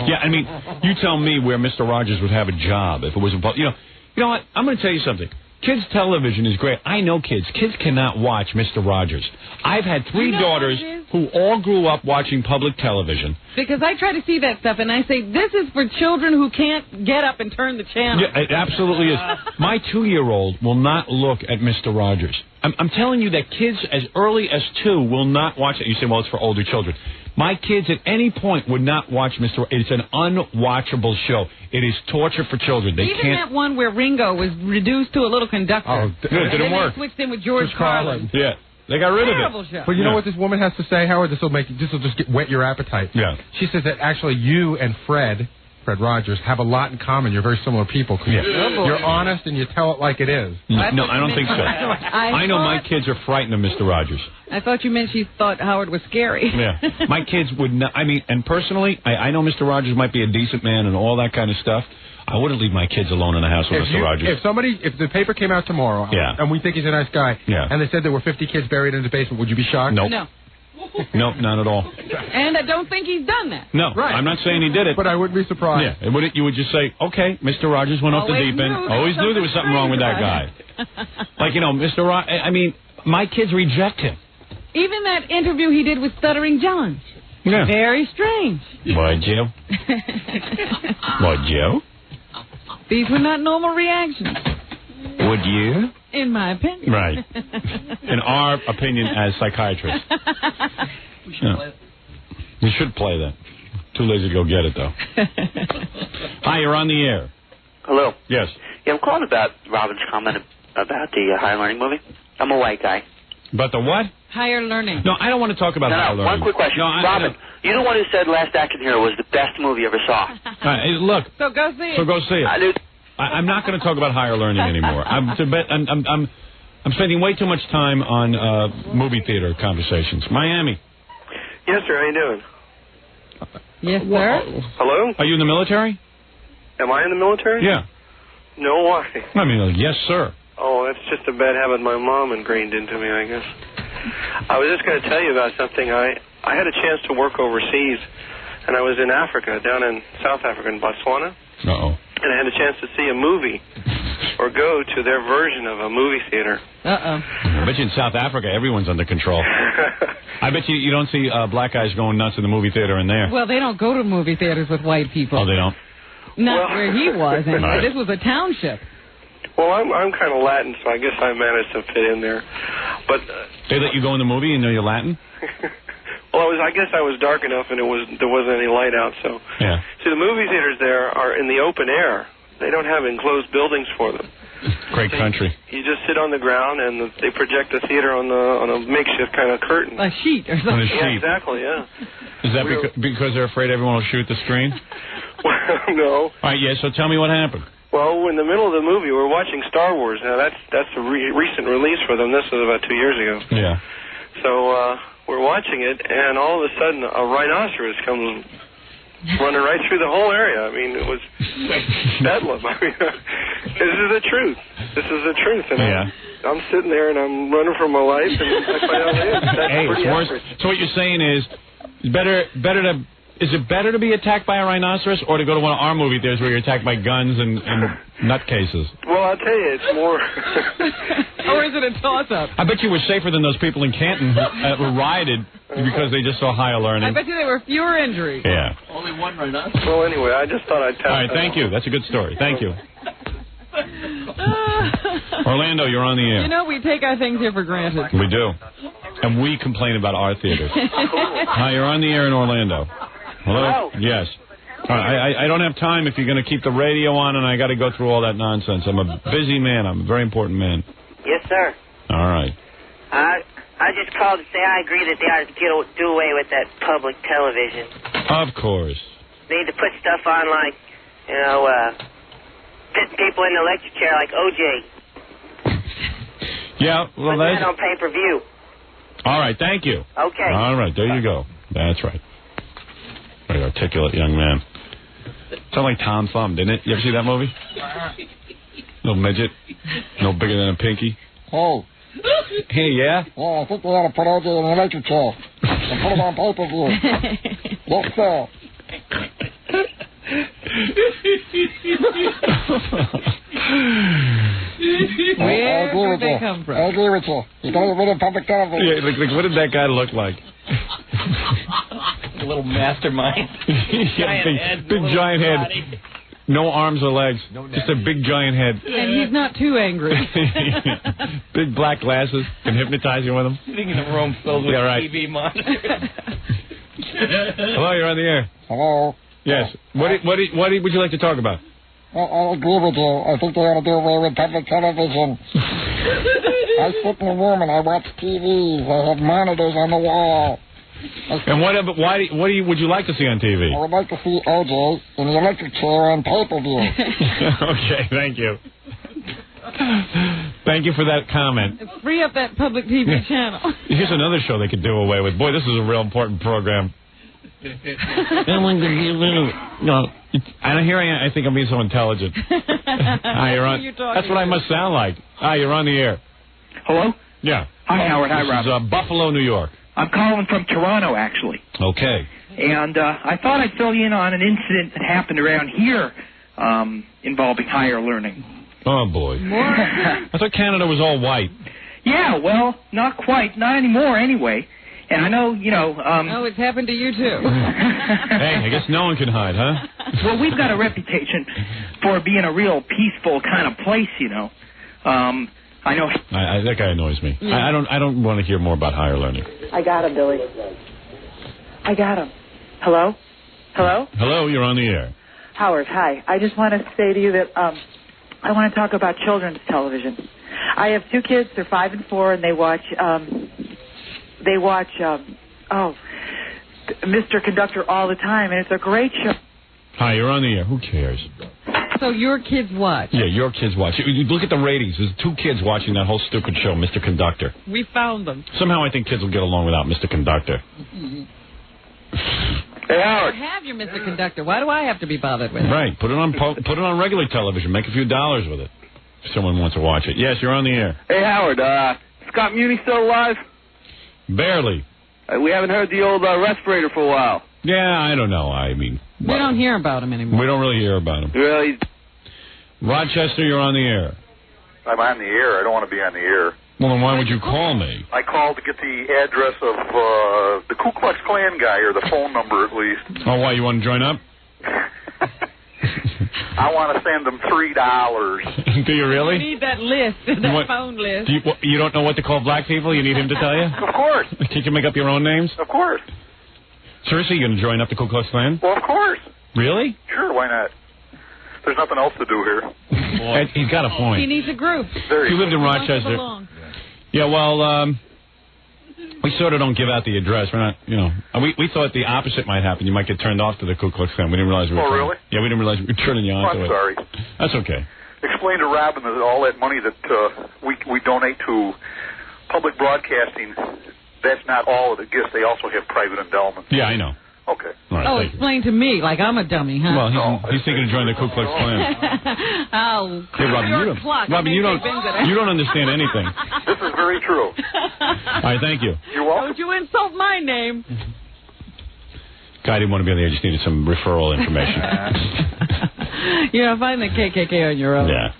Yeah, I mean, you tell me where Mr. Rogers would have a job if it was a... You know what? I'm going to tell you something. Kids television is great. I know kids. Kids cannot watch Mr. Rogers. I've had 3 daughters who all grew up watching public television. Because I try to see that stuff, and I say, this is for children who can't get up and turn the channel. Yeah, it absolutely is. My 2-year-old will not look at Mr. Rogers. I'm telling you that kids as early as 2 will not watch it. You say, well, it's for older children. My kids at any point would not watch Mr. It's an unwatchable show. It is torture for children. They Even can't... that one where Ringo was reduced to a little conductor. Oh, good. Didn't work. They switched in with George Carlin. Yeah. They got rid Terrible of it. Show. But you know what this woman has to say, Howard? This will just whet your appetite. Yeah. She says that actually you and Fred Rogers, have a lot in common. You're very similar people. Yeah. You're honest and you tell it like it is. No, I don't think so. I know my kids are frightened of Mr. Rogers. I thought you meant she thought Howard was scary. Yeah. My kids would not... I mean, and personally, I know Mr. Rogers might be a decent man and all that kind of stuff. I wouldn't leave my kids alone in the house with Mr. Rogers. If the paper came out tomorrow, and we think he's a nice guy, and they said there were 50 kids buried in his basement, would you be shocked? Nope. No. Nope, not at all. And I don't think he's done that. No, right. I'm not saying he did it. But I wouldn't be surprised. Yeah, you would just say, okay, Mr. Rogers went off the deep end. Always knew there was something wrong with that guy. Like, Mr. Rogers, I mean, my kids reject him. Even that interview he did with Stuttering John. Yeah. Very strange. Would you? Would you? These were not normal reactions. Would you? In my opinion. Right. In our opinion as psychiatrists. You should play that. Too lazy to go get it, though. Hi, you're on the air. Hello. Yes. Yeah, I'm calling about Robin's comment about the higher learning movie. I'm a white guy. About the what? Higher learning. No, I don't want to talk about higher learning. One quick question. Robin, you're the one who said Last Action Hero was the best movie you ever saw. Look. So go see it. So go see it. I'm not going to talk about higher learning anymore. I'm spending way too much time on movie theater conversations. Miami. Yes, sir. How you doing? Yes, sir. Hello? Are you in the military? Am I in the military? Yeah. No, why? I mean, yes, sir. Oh, that's just a bad habit my mom ingrained into me, I guess. I was just going to tell you about something. I had a chance to work overseas, and I was in Africa, down in South Africa, in Botswana. Uh-oh. And I had a chance to see a movie or go to their version of a movie theater. Uh-oh. I bet you in South Africa, everyone's under control. I bet you don't see black guys going nuts in the movie theater in there. Well, they don't go to movie theaters with white people. Oh, they don't? Not where he was. And right. This was a township. Well, I'm kind of Latin, so I guess I managed to fit in there. But they let you go in the movie and know you're Latin? Well, I guess I was dark enough, and there wasn't any light out. So, yeah. See, the movie theaters there are in the open air. They don't have enclosed buildings for them. Great country. You just sit on the ground, and they project the theater on a makeshift kind of curtain. A sheet or something. On a sheet. Yeah, exactly. Yeah. Is that because they're afraid everyone will shoot the screen? Well, no. All right. Yeah. So tell me what happened. Well, in the middle of the movie, we're watching Star Wars. Now that's a recent release for them. This was about 2 years ago. Yeah. So we're watching it, and all of a sudden, a rhinoceros comes running right through the whole area. I mean, it was bedlam. I mean, this is the truth. This is the truth. And I'm sitting there, and I'm running for my life, and I find out that's pretty accurate. So what you're saying is, is it better to be attacked by a rhinoceros or to go to one of our movie theaters where you're attacked by guns and nutcases? Well, I'll tell you, it's more... Or is it a toss-up? I bet you were safer than those people in Canton who rioted because they just saw higher learning. I bet you there were fewer injuries. Yeah. Only one rhinoceros. Well, anyway, I just thought I'd tell you. All right, thank you. That's a good story. Thank you. Orlando, you're on the air. You know, we take our things here for granted. We do. And we complain about our theaters. Hi, you're on the air in Orlando. Hello? Yes. All right, I don't have time if you're going to keep the radio on, and I got to go through all that nonsense. I'm a busy man. I'm a very important man. Yes, sir. All right. I just called to say I agree that they ought to do away with that public television. Of course. They need to put stuff on like, fit people in the electric chair like OJ. Yeah, well, put that on pay-per-view. All right, thank you. Okay. All right, there you go. That's right. Very articulate young man. Sounded like Tom Thumb, didn't it? You ever see that movie? Little midget, no bigger than a pinky. Oh. Hey, yeah? Yeah, I think we ought to put OJ in the electric chair and put it on pay-per-view. Yes, sir. Where did they come from? I agree with you. You got to get rid of public television. Yeah, like, what did that guy look like? A little mastermind. Big giant head. No arms or legs. Just a big giant head. And he's not too angry. Big black glasses. Can hypnotize you with them. Sitting in a room filled with TV monitors. Hello, you're on the air. Hello. Yes. What would you like to talk about? I agree with you. I think they ought to do away with public television. I sit in a room and I watch TVs. I have monitors on the wall. And what would you like to see on TV? I would like to see OJ in the electric chair on pay-per-view. Okay, thank you. Thank you for that comment. Free up that public TV channel. Here's another show they could do away with. Boy, this is a real important program. No, and here I think I'm being so intelligent. Hi, you're on. That's what I must sound like. Hi, you're on the air. Hello? Yeah. Hi, Howard. Hi, Rob. This is Buffalo, New York. I'm calling from Toronto, actually. Okay. And I thought I'd fill you in on an incident that happened around here involving higher learning. Oh, boy. I thought Canada was all white. Yeah, well, not quite. Not anymore, anyway. And I know, oh, it's happened to you, too. Hey, I guess no one can hide, huh? Well, we've got a reputation for being a real peaceful kind of place, I know. That guy annoys me. Yeah. I don't want to hear more about higher learning. I got him, Billy. I got him. Hello? Hello? Hello, you're on the air. Howard, hi. I just want to say to you that I want to talk about children's television. I have two kids. They're 5 and 4, and they watch Mr. Conductor all the time, and it's a great show. Hi, you're on the air. Who cares? So your kids watch? Yeah, your kids watch. You look at the ratings. There's 2 kids watching that whole stupid show, Mr. Conductor. We found them. Somehow I think kids will get along without Mr. Conductor. Hey, Howard. I have your Mr. Conductor. Why do I have to be bothered with it? Right. Put it on regular television. Make a few dollars with it. If someone wants to watch it. Yes, you're on the air. Hey, Howard. Scott Muni still alive? Barely. We haven't heard the old respirator for a while. Yeah, I don't know. I mean... We don't hear about him anymore. We don't really hear about him. Really? Rochester, you're on the air. I'm on the air. I don't want to be on the air. Well, then why would you call me? I called to get the address of the Ku Klux Klan guy, or the phone number at least. Oh, why? You want to join up? I want to send them $3. Do you really? You need that list, that phone list. You don't know what to call black people? You need him to tell you? Of course. Can't you make up your own names? Of course. Seriously, you going to join up the Ku Klux Klan? Well, of course. Really? Sure, why not? There's nothing else to do here. He's got a point. He needs a group. You lived in Rochester. Yeah, well, we sort of don't give out the address. We're not, we thought the opposite might happen. You might get turned off to the Ku Klux Klan. We didn't realize we were. Oh, really? Yeah, we didn't realize we were turning you on to it. I'm sorry. That's okay. Explain to Robin that all that money that we donate to public broadcasting, that's not all of the gifts. They also have private endowments. Yeah, I know. Okay. Right, explain to me like I'm a dummy, huh? Well, he's thinking of joining the Ku Klux Klan. Hey, Robin, you don't understand anything. This is very true. All right, thank you. You're welcome. Don't you insult my name. Guy didn't want to be on the air, just needed some referral information. Find the KKK on your own. Yeah.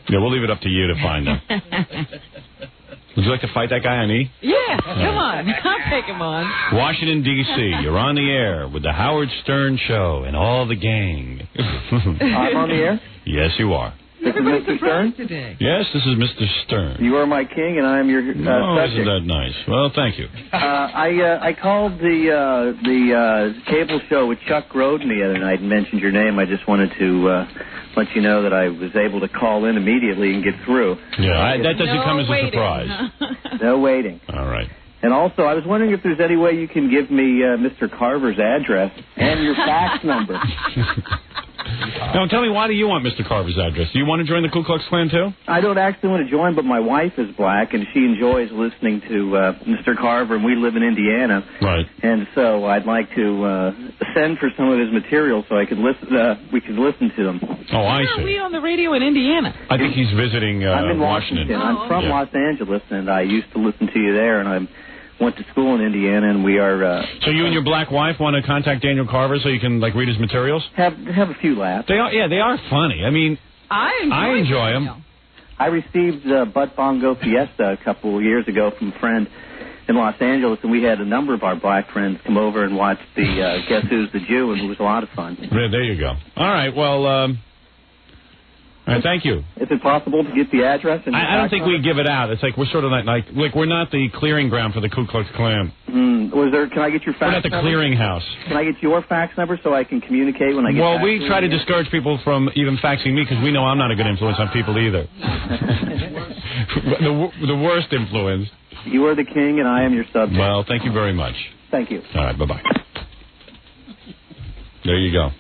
Yeah, we'll leave it up to you to find them. Would you like to fight that guy on E? Yeah, come on. I'll take him on. Washington, D.C., you're on the air with the Howard Stern Show and all the gang. I'm on the air? Yes, you are. Because Everybody's Mr. Stern? today. Yes, this is Mr. Stern. You are my king, and I am your Oh, subject. isn't that nice? Well, thank you. I called the cable show with Chuck Grodin the other night and mentioned your name. I just wanted to let you know that I was able to call in immediately and get through. Yeah, that doesn't come as a surprise. No waiting. All right. And also, I was wondering if there's any way you can give me Mr. Carver's address and your fax number. Now, tell me, why do you want Mr. Carver's address? Do you want to join the Ku Klux Klan, too? I don't actually want to join, but my wife is black, and she enjoys listening to Mr. Carver, and we live in Indiana. Right. And so I'd like to send for some of his material so I could listen. We could listen to them. Oh, I Where are we on the radio in Indiana? I think he's visiting I'm in Washington. I'm from Los Angeles, and I used to listen to you there, and I went to school in Indiana, and we are... So you and your black wife want to contact Daniel Carver so you can, like, read his materials? Have a few laughs. They are funny. I mean, I enjoy them. I received Bud Bongo Fiesta a couple of years ago from a friend in Los Angeles, and we had a number of our black friends come over and watch the Guess Who's the Jew, and it was a lot of fun. There you go. All right, well, all right, thank you. Is it possible to get the address? And I don't think we give it out. It's like we're sort of like we're not the clearing ground for the Ku Klux Klan. Can I get your fax We're not the number? clearinghouse. Can I get your fax number so I can communicate when I get back? Well, we try to discourage people from even faxing me because we know I'm not a good influence on people either. the worst influence. You are the king, and I am your subject. Well, thank you very much. Thank you. All right, bye-bye. There you go.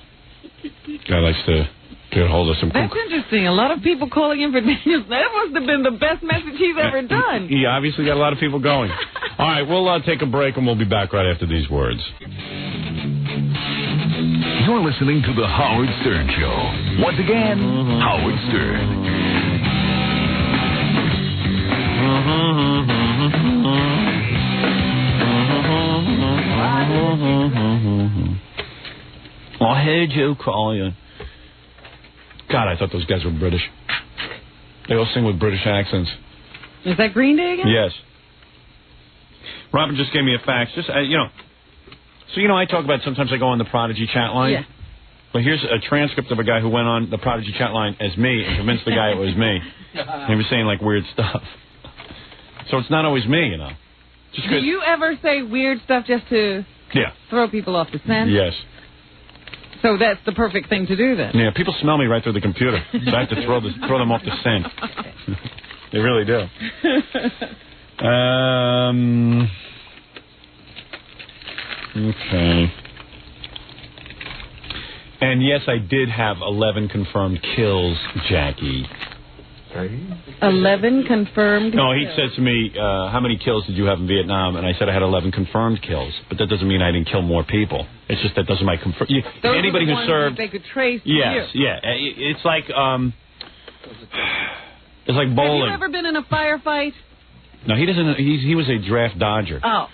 Guy likes to get hold of some... That's interesting. A lot of people calling in for Daniel. That must have been the best message he's ever done. He obviously got a lot of people going. All right, we'll take a break, and we'll be back right after these words. You're listening to The Howard Stern Show. Once again, Howard Stern. Oh, hey, Joe Collier. God, I thought those guys were British. They all sing with British accents. Is that Green Day again? Yes. Robin just gave me a fax. So, I talk about sometimes I go on the Prodigy chat line. Yeah. Well, here's a transcript of a guy who went on the Prodigy chat line as me and convinced the guy it was me. He was saying, like, weird stuff. So it's not always me, you know. Just Do you ever say weird stuff just to throw people off the scent? Yes. So that's the perfect thing to do then? Yeah, people smell me right through the computer. So I have to throw them off the scent. They really do. Okay. And yes, I did have 11 confirmed kills, Jackie. 11 confirmed No, he kills. said to me, how many kills did you have in Vietnam? And I said I had 11 confirmed kills. But that doesn't mean I didn't kill more people. It's just that doesn't my confirm. Anybody who served. They could trace Yes, you. yeah. It's like bowling. Have you ever been in a firefight? No, he doesn't. He was a draft dodger. Oh,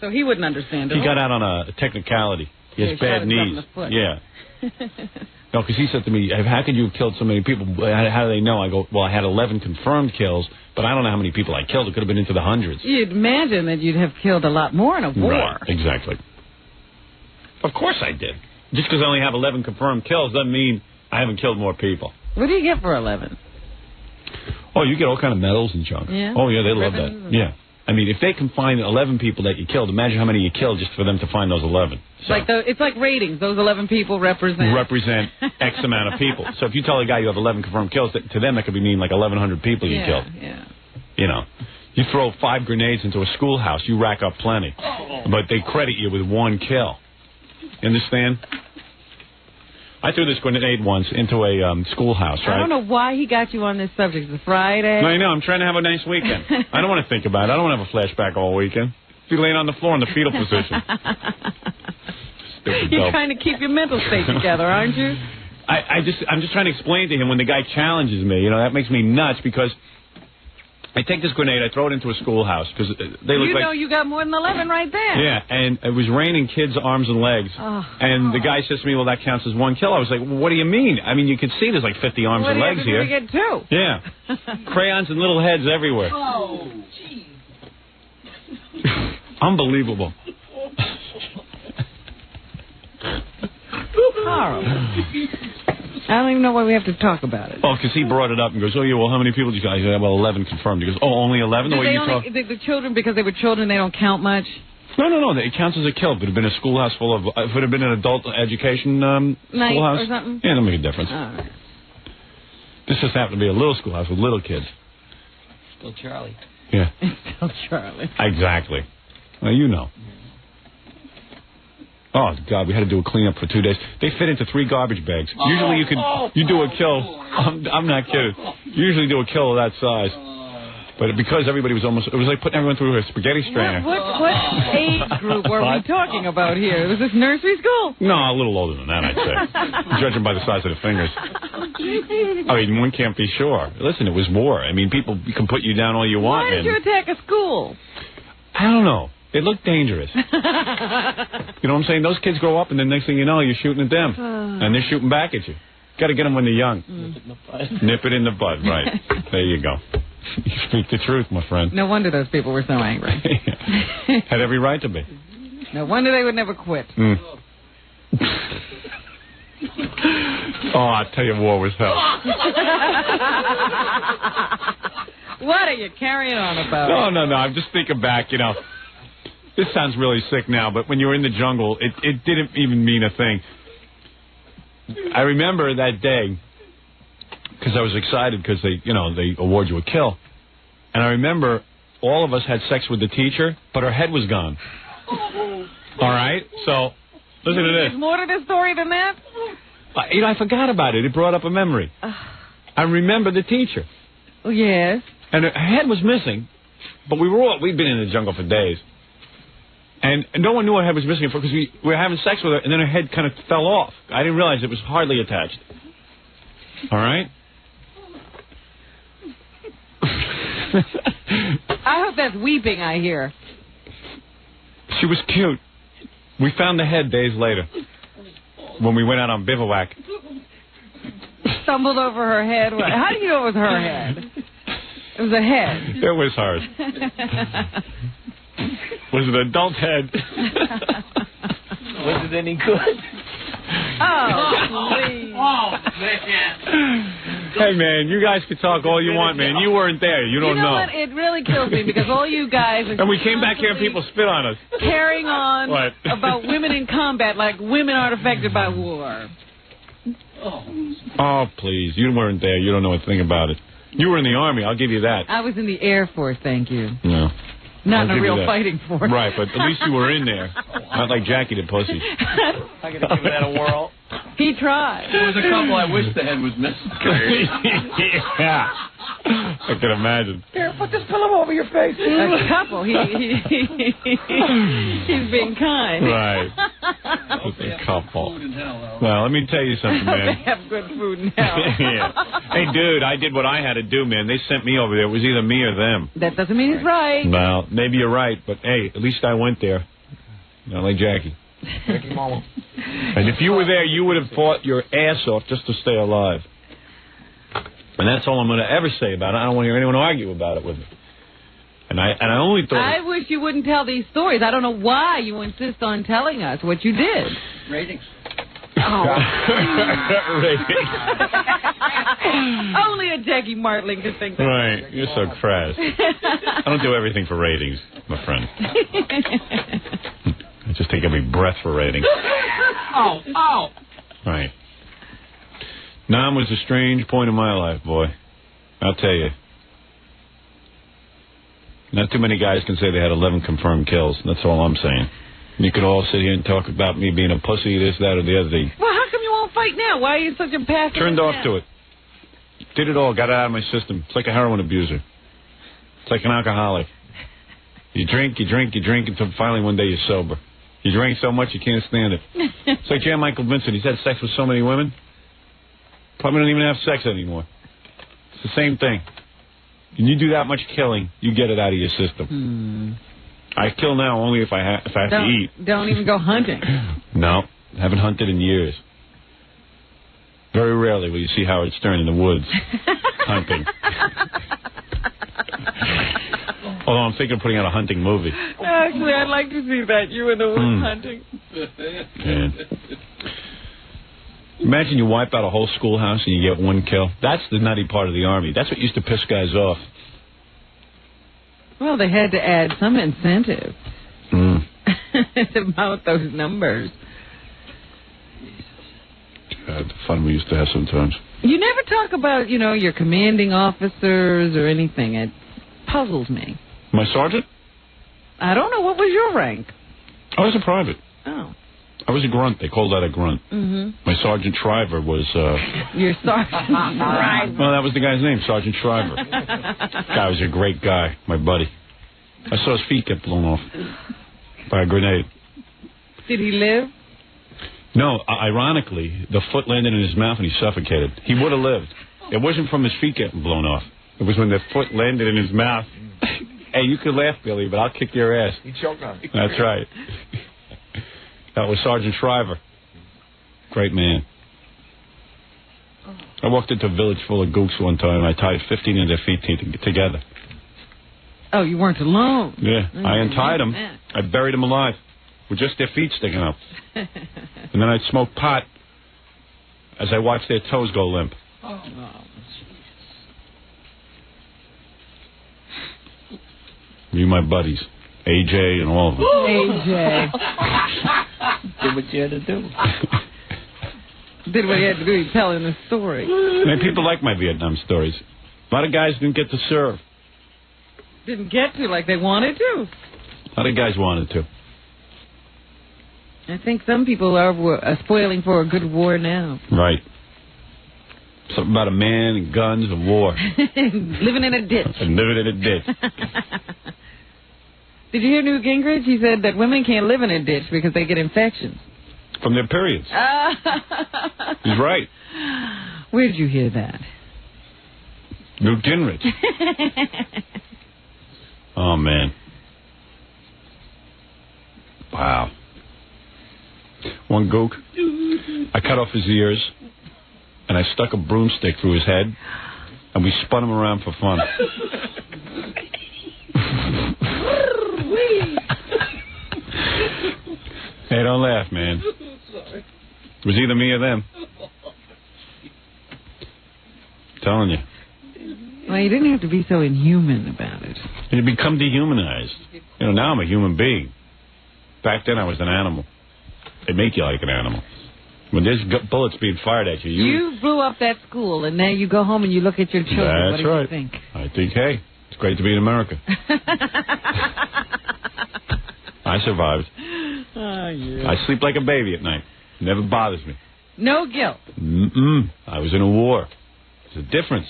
so he wouldn't understand it. He got out on a technicality. He has bad knees. Yeah. No, because he said to me, how could you have killed so many people? How do they know? I go, well, I had 11 confirmed kills, but I don't know how many people I killed. It could have been into the hundreds. You'd imagine that you'd have killed a lot more in a war. Right, exactly. Of course I did. Just because I only have 11 confirmed kills doesn't mean I haven't killed more people. What do you get for 11? Oh, you get all kind of medals and junk. Yeah? Oh, yeah, they love that. Yeah. I mean, if they can find 11 people that you killed, imagine how many you killed just for them to find those 11. So, It's like ratings. Those 11 people represent X amount of people. So if you tell a guy you have 11 confirmed kills, to them that could mean like 1,100 people you killed. Yeah. You know, you throw 5 grenades into a schoolhouse, you rack up plenty. But they credit you with 1 kill. You understand? I threw this grenade once into a schoolhouse, right? I don't know why he got you on this subject. It's a Friday. No, I know. I'm trying to have a nice weekend. I don't want to think about it. I don't want to have a flashback all weekend. Be laying on the floor in the fetal position. You're trying to keep your mental state together, aren't you? I'm just trying to explain to him when the guy challenges me. You know, that makes me nuts because I take this grenade, I throw it into a schoolhouse because they look like... You know you got more than 11 right there. Yeah, and it was raining kids' arms and legs. Oh. And the guy says to me, well, that counts as 1 kill. I was like, well, what do you mean? I mean, you can see there's like 50 arms and legs here. What do you have to do to get 2? Yeah. Crayons and little heads everywhere. Oh, jeez. Unbelievable. Horrible. I don't even know why we have to talk about it. Oh, because he brought it up and goes, oh, yeah, well, how many people did you guys have? Well, 11 confirmed. He goes, oh, only 11? The children, because they were children, they don't count much? No. It counts as a kill. If it had been a schoolhouse full of... If it had been an adult education schoolhouse... or something? Yeah, it'll make a difference. All right. This just happened to be a little schoolhouse with little kids. Still Charlie. Yeah. Still Charlie. Exactly. Well, you know. Oh, God, we had to do a cleanup for 2 days. They fit into 3 garbage bags. Usually you do a kill. I'm not kidding. You usually do a kill of that size. But because everybody was almost... It was like putting everyone through a spaghetti strainer. What age group were we talking about here? Was this nursery school? No, a little older than that, I'd say. Judging by the size of the fingers. I mean, one can't be sure. Listen, it was war. I mean, people can put you down all you want. Why did you attack a school? I don't know. It looked dangerous. You know what I'm saying? Those kids grow up, and the next thing you know, you're shooting at them. And they're shooting back at you. Got to get them when they're young. Nip it in the bud, right. There you go. You speak the truth, my friend. No wonder those people were so angry. Had every right to be. No wonder they would never quit. Oh, I tell you, war was hell. What are you carrying on about? No. I'm just thinking back, you know. This sounds really sick now, but when you were in the jungle, it didn't even mean a thing. I remember that day, because I was excited because they award you a kill. And I remember all of us had sex with the teacher, but her head was gone. All right? So, listen to this. There's more to this story than that? I forgot about it. It brought up a memory. I remember the teacher. Oh, yes. And her head was missing, but we'd been in the jungle for days. And no one knew her head was missing because we were having sex with her, and then her head kind of fell off. I didn't realize it was hardly attached. All right? I hope that's weeping I hear. She was cute. We found the head days later when we went out on bivouac. Stumbled over her head. How do you know it was her head? It was a head. It was hers. Was an adult head. Was it any good? Oh, please. Oh, man. Hey, man, you guys can talk all you want, man. You weren't there. You don't know. What? It really kills me because all you guys are... And we came back here and people spit on us. Carrying on What? about women in combat like women aren't affected by war. Oh, please. You weren't there. You don't know a thing about it. You were in the Army. I'll give you that. I was in the Air Force, thank you. No. Not in a real fighting force. Right, but at least you were in there. Not like Jackie the pussy. I'm going to give that a whirl. He tried. There was a couple I wish the head was missing. Yeah. I can imagine. Here, put this pillow over your face. A couple. He's being kind. Right. Just a couple. Well, let me tell you something, man. They have good food in hell. Yeah. Hey, dude, I did what I had to do, man. They sent me over there. It was either me or them. That doesn't mean it's right. Well, maybe you're right, but hey, at least I went there. Not like Jackie. Jackie Mama. And if you were there, you would have fought your ass off just to stay alive. And that's all I'm going to ever say about it. I don't want to hear anyone argue about it with me. And I only thought... I wish you wouldn't tell these stories. I don't know why you insist on telling us what you did. Ratings. Oh. Ratings. Only a Jackie Martling could think that. Right. You're so crass. I don't do everything for ratings, my friend. I just take every breath for ratings. Oh. Right. Nam was a strange point in my life, boy. I'll tell you. Not too many guys can say they had 11 confirmed kills. That's all I'm saying. You could all sit here and talk about me being a pussy, this, that, or the other thing. Well, how come you won't fight now? Why are you such a passive? Turned off to it. Did it all. Got it out of my system. It's like a heroin abuser. It's like an alcoholic. You drink until finally one day you're sober. You drink so much you can't stand it. It's like Jan Michael Vincent. He's had sex with so many women. Probably don't even have sex anymore. It's the same thing. When you do that much killing, you get it out of your system. I kill now only if I have to eat. Don't even go hunting. No, haven't hunted in years. Very rarely will you see Howard Stern in the woods hunting. Although I'm thinking of putting out a hunting movie. Actually, I'd like to see that. You in the woods hunting. Yeah. Imagine you wipe out a whole schoolhouse and you get one kill. That's the nutty part of the Army. That's what used to piss guys off. Well, they had to add some incentive to mount those numbers. God, the fun we used to have sometimes. You never talk about, your commanding officers or anything. It puzzles me. My sergeant? I don't know. What was your rank? I was a private. Oh. I was a grunt. They called that a grunt. Mm-hmm. My Sergeant Shriver was... Your Sergeant Shriver. Well, that was the guy's name, Sergeant Shriver. Guy was a great guy, my buddy. I saw his feet get blown off by a grenade. Did he live? No, ironically, the foot landed in his mouth and he suffocated. He would have lived. It wasn't from his feet getting blown off. It was when the foot landed in his mouth. Hey, you could laugh, Billy, but I'll kick your ass. He choked on it. That's right. That was Sergeant Shriver. Great man. I walked into a village full of gooks one time and I tied 15 of their feet together. Oh, you weren't alone. Yeah, I untied them. I buried them alive with just their feet sticking up. And then I'd smoke pot as I watched their toes go limp. Oh. You my buddies. AJ and all of them. AJ. Did what you had to do. Did what you had to do. He's telling the story. Man, people like my Vietnam stories. A lot of guys didn't get to serve. Didn't get to like they wanted to. A lot of guys wanted to. I think some people are spoiling for a good war now. Right. Something about a man and guns and war. Living in a ditch. And living in a ditch. Did you hear Newt Gingrich? He said that women can't live in a ditch because they get infections. From their periods. He's right. Where did you hear that? Newt Gingrich. Oh, man. Wow. One gook. I cut off his ears, and I stuck a broomstick through his head, and we spun him around for fun. Hey, don't laugh, man. It was either me or them. I'm telling you. Well, you didn't have to be so inhuman about it. You become dehumanized. Now I'm a human being. Back then I was an animal. They make you like an animal. When there's bullets being fired at you... You blew up that school, and now you go home and you look at your children. That's what do right. you think? I think, hey, it's great to be in America. I survived. Oh, yeah. I sleep like a baby at night. Never bothers me. No guilt. I was in a war. There's a difference.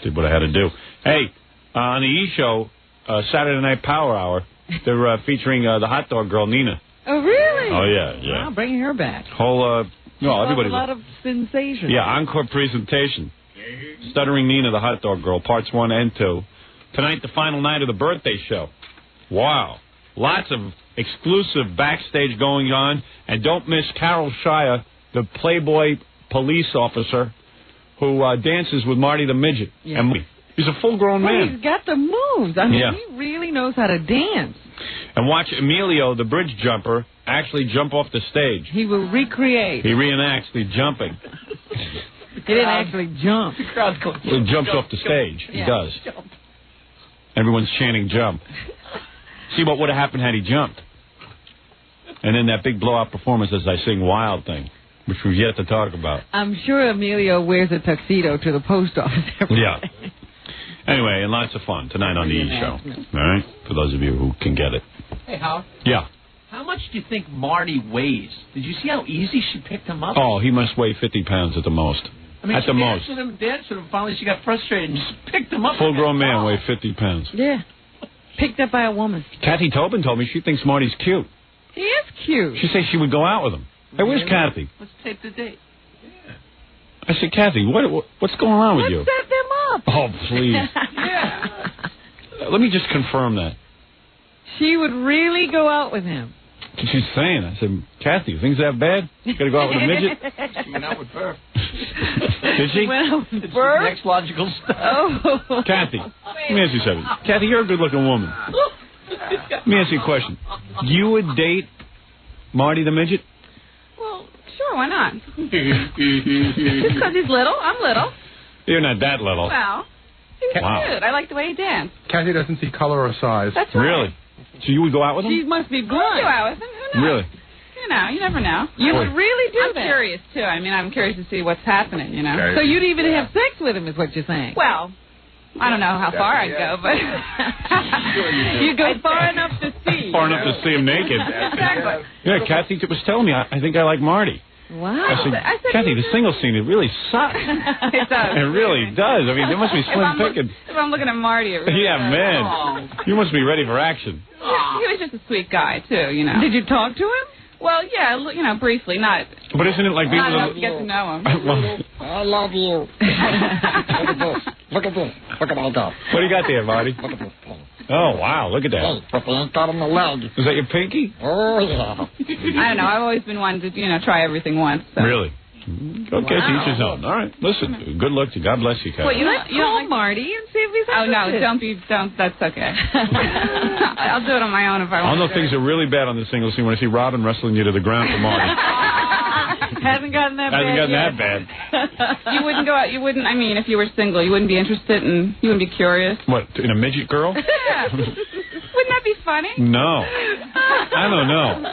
Did what I had to do. Hey, on the E! Show, Saturday Night Power Hour, they're featuring the hot dog girl, Nina. Oh, really? Oh, yeah. Wow, bringing her back. Everybody. A lot of sensation. Yeah, encore presentation. Stuttering Nina, the hot dog girl, parts 1 and 2. Tonight, the final night of the birthday show. Wow. Lots of exclusive backstage going on. And don't miss Carol Shire, the Playboy police officer who dances with Marty the Midget. Yeah. And he's a full-grown man. He's got the moves. I mean, he really knows how to dance. And watch Emilio, the bridge jumper, actually jump off the stage. He will recreate. He reenacts the jumping. He didn't actually jump. The crowd goes, He jumps off the stage. Yeah. He does. Jump. Everyone's chanting jump. See what would have happened had he jumped. And then that big blowout performance as I sing Wild Thing, which we've yet to talk about. I'm sure Emilio wears a tuxedo to the post office every day. Anyway, and lots of fun tonight on the E! Show. All right? For those of you who can get it. Hey, Howard. Yeah. How much do you think Marty weighs? Did you see how easy she picked him up? Oh, he must weigh 50 pounds at the most. I mean, at the most. Danced with him. Finally, she got frustrated and just picked him up. Full-grown man weighed 50 pounds. Yeah. Picked up by a woman. Kathy Tobin told me she thinks Marty's cute. He is cute. She said she would go out with him. Hey, where's Kathy? Let's tape the date. I said, Kathy, what's going on with you? Let's set them up. Oh, please. Yeah. Let me just confirm that. She would really go out with him. She's saying. I said, Kathy, things that bad? You got to go out with a midget? She went out with her. Did she? Went out with It's her? the next logical step. Oh. Kathy, let me ask you something. Kathy, you're a good-looking woman. Let me ask you a question. You would date Marty the midget? Well, Sure, why not? Just because he's little. I'm little. You're not that little. Well, he's cute. I like the way he danced. Kathy doesn't see color or size. That's right. Really? So you would go out with him? She must be blind. I'll go out with him. Who knows? Really? You know, you never know. You would really do I'm that? curious, too. I mean, I'm curious to see what's happening, you know. So you'd even have sex with him, is what you're saying? Well, I don't know how far I'd go, but... You go far enough to see. Far enough to see him naked. Exactly. Yeah, Kathy was telling me, I think I like Marty. Wow. I said, Kathy, the single scene, it really sucks. It does. It really does. I mean, there must be slim pickings. If I'm looking at Marty, it really Yeah, does. man. Oh. You must be ready for action. He was just a sweet guy, too, you know. Did you talk to him? Well, yeah, you know, briefly, not... But isn't it like people... Not enough to get to know him. I love you. Look at this. Look at all that. What do you got there, Marty? Look at this thing. Oh, wow, look at that. Hey, put the ink on the leg. Is that your pinky? Oh, yeah. I don't know. I've always been one to, you know, try everything once. So. Really? Okay, to each his own. All right, listen, good luck to you. God bless you, Kathy. Well, you Let's call Marty and see if he's no, interested. don't, that's okay. I'll do it on my own if I I'll want know things are really bad on the single scene when I see Robin wrestling you to the ground for Marty. Hasn't gotten that bad. Hasn't gotten yet. that bad. You wouldn't go out, I mean, if you were single, you wouldn't be interested in, you wouldn't be curious. What, in a midget girl? Yeah. Wouldn't that be funny? No. I don't know.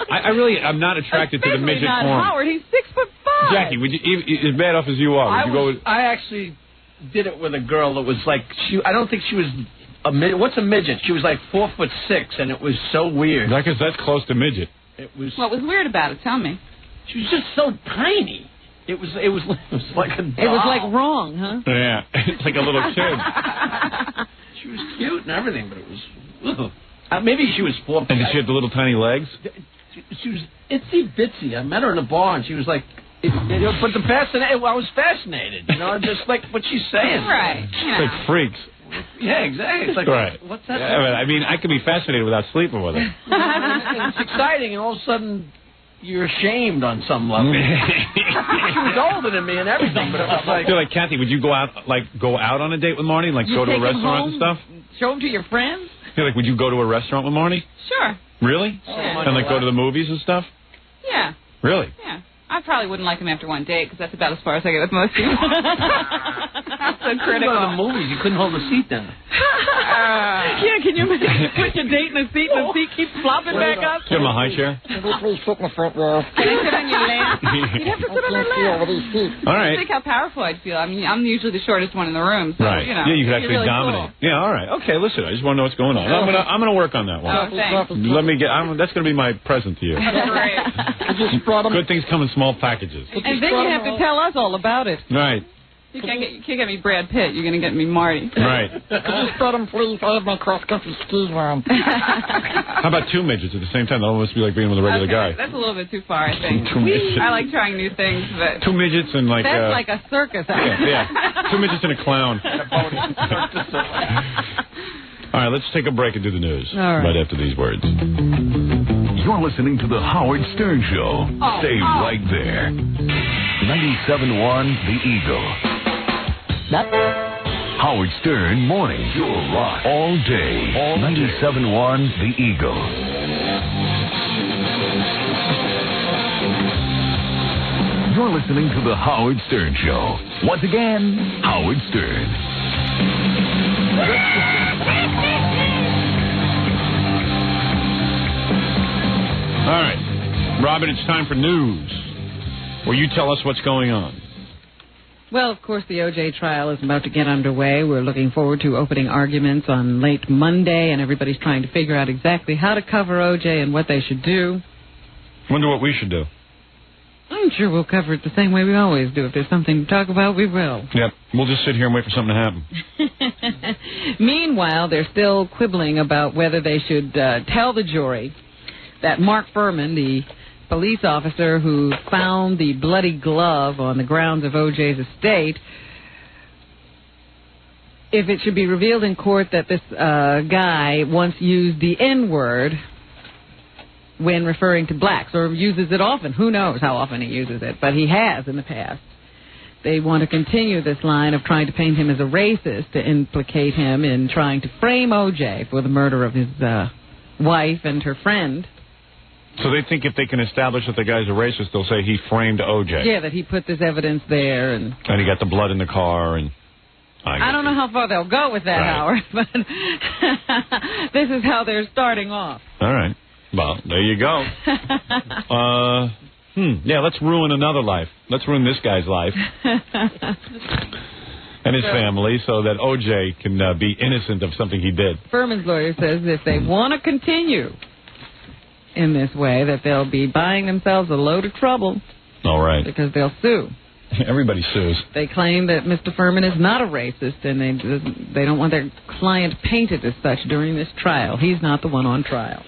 I'm not attracted to the midget not form. Howard, he's 6'5". Jackie, would you, as bad off as you are, would you go with... I actually did it with a girl that was like, I don't think she was a midget. What's a midget? She was like 4'6", and it was so weird. Because that's close to midget. It was. What was weird about it? Tell me. She was just so tiny. It was like a doll. It was like wrong, huh? Yeah, it's like a little kid. She was cute and everything, but it was... maybe she was 4'. And did she have the little tiny legs? She was itsy bitsy. I met her in a bar, and she was like... but I was fascinated, you know, just like what she's saying. Right. It's like freaks. Yeah, exactly. It's like, right. What's that? Yeah, but, I mean, I could be fascinated without sleeping with her. It's exciting, and all of a sudden... You're ashamed on some level. She was older than me and everything, but it was like... So, Kathy, would you go out on a date with Marty? Like, go to a restaurant and stuff? Show him to your friends? Yeah, would you go to a restaurant with Marty? Sure. Really? Sure. And, go to the movies and stuff? Yeah. Really? Yeah. I probably wouldn't like him after one date, because that's about as far as I get with most people. I'm so critical. Go to the movies. You couldn't hold the seat down. Yeah, can you put your date in a seat and the seat keeps flopping back up? Give him a high chair. Can you please sit in the front row? Can I sit on your lap? You'd have to sit on her lap. All right. Think how powerful I'd feel. I mean, I'm usually the shortest one in the room, so, right. you know. Yeah, you could actually really dominate. Cool. Yeah, all right. Okay, listen, I just want to know what's going on. I'm gonna work on that one. Oh, thanks. Let me that's going to be my present to you. Great. Good things come in small packages. And then you have to tell us all about it. Right. You can't get me Brad Pitt. You're going to get me Marty. Right. Could you spread them, please? I have my cross-country skis on. How about two midgets at the same time? That almost be like being with a regular guy. That's a little bit too far, I think. Two midgets. I like trying new things, but... Two midgets and like... That's like a circus. Yeah. Two midgets and a clown. All right, let's take a break and do the news. All right. Right after these words. You're listening to the Howard Stern Show. Stay right there. 97.1 The Eagle. Howard Stern mornings. You're right. All day. 97.1 The Eagle. You're listening to the Howard Stern Show. Once again, Howard Stern. All right. Robin, it's time for news, where you tell us what's going on. Well, of course, the O.J. trial is about to get underway. We're looking forward to opening arguments on late Monday, and everybody's trying to figure out exactly how to cover O.J. and what they should do. Wonder what we should do. I'm sure we'll cover it the same way we always do. If there's something to talk about, we will. Yep. We'll just sit here and wait for something to happen. Meanwhile, they're still quibbling about whether they should tell the jury that Mark Furman, the police officer who found the bloody glove on the grounds of O.J.'s estate, if it should be revealed in court that this guy once used the N-word when referring to blacks, or uses it often. Who knows how often he uses it, but he has in the past. They want to continue this line of trying to paint him as a racist, to implicate him in trying to frame O.J. for the murder of his wife and her friend. So they think if they can establish that the guy's a racist, they'll say he framed O.J. Yeah, that he put this evidence there. And he got the blood in the car. And I don't know how far they'll go with that, Right. Howard, but this is how they're starting off. All right. Well, there you go. Yeah, let's ruin another life. Let's ruin this guy's life and his family so that O.J. can be innocent of something he did. Furman's lawyer says if they want to continue in this way, that they'll be buying themselves a load of trouble. All right. Because they'll sue. Everybody sues. They claim that Mr. Furman is not a racist, and they don't want their client painted as such during this trial. He's not the one on trial.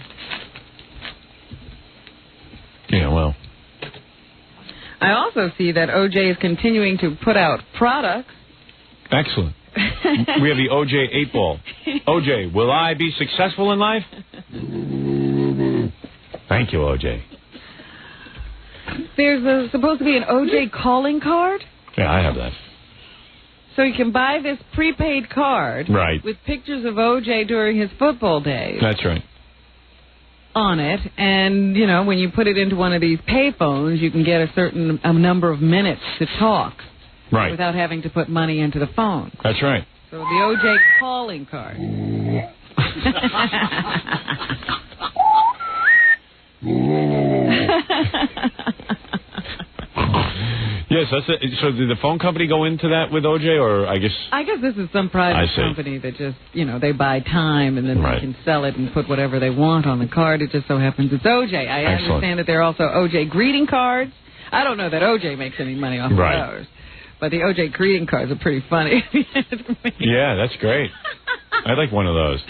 Yeah, well. I also see that O.J. is continuing to put out products. Excellent. We have the O.J. 8-ball. O.J., will I be successful in life? Thank you, O.J. There's supposed to be an O.J. calling card. Yeah, I have that. So you can buy this prepaid card Right. with pictures of O.J. during his football days That's right. on it. And, you know, when you put it into one of these pay phones, you can get a certain number of minutes to talk. Right. Without having to put money into the phone. That's right. So the O.J. calling card. Yes, that's it. So did the phone company go into that with O.J., or I guess... I guess this is some private company that just, you know, they buy time and then they can sell it and put whatever they want on the card. It just so happens it's O.J. I understand that there are also O.J. greeting cards. I don't know that O.J. makes any money off of those. But the O.J. greeting cards are pretty funny. Yeah, that's great. I'd like one of those.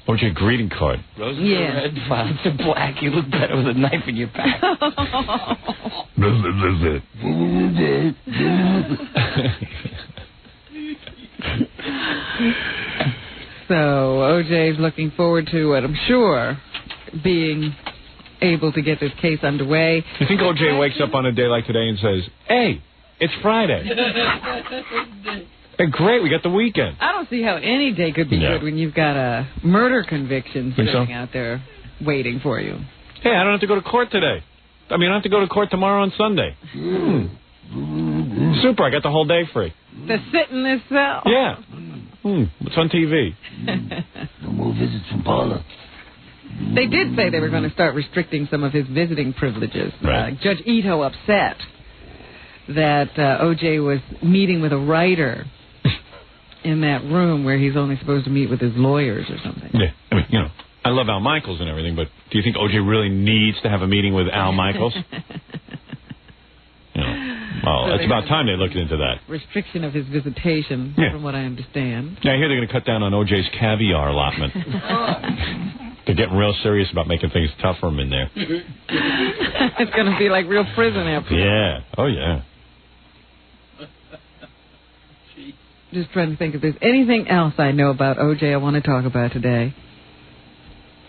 O.J. greeting card. Roses are red, violets are black. You look better with a knife in your back. So O.J.'s looking forward to what I'm sure being able to get this case underway. You think O.J. wakes up on a day like today and says, "Hey, it's Friday. Hey, great, we got the weekend." I don't see how any day could be good when you've got a murder conviction Think so? sitting out there waiting for you. Hey, I don't have to go to court today. I mean, I don't have to go to court tomorrow on Sunday. Super, I got the whole day free. To sit in this cell. Yeah. It's on TV. No more visits from Paula. They did say they were going to start restricting some of his visiting privileges. Right. Judge Ito upset that O.J. was meeting with a writer in that room where he's only supposed to meet with his lawyers or something. Yeah, I mean, you know, I love Al Michaels and everything, but do you think O.J. really needs to have a meeting with Al Michaels? Well, So it's they about have time they looked into that. Restriction of his visitation, from what I understand. Yeah, I hear they're going to cut down on O.J.'s caviar allotment. They're getting real serious about making things tough for him in there. It's going to be like real prison after. Yeah. Oh, yeah. Just trying to think if there's anything else I know about O.J. I want to talk about today.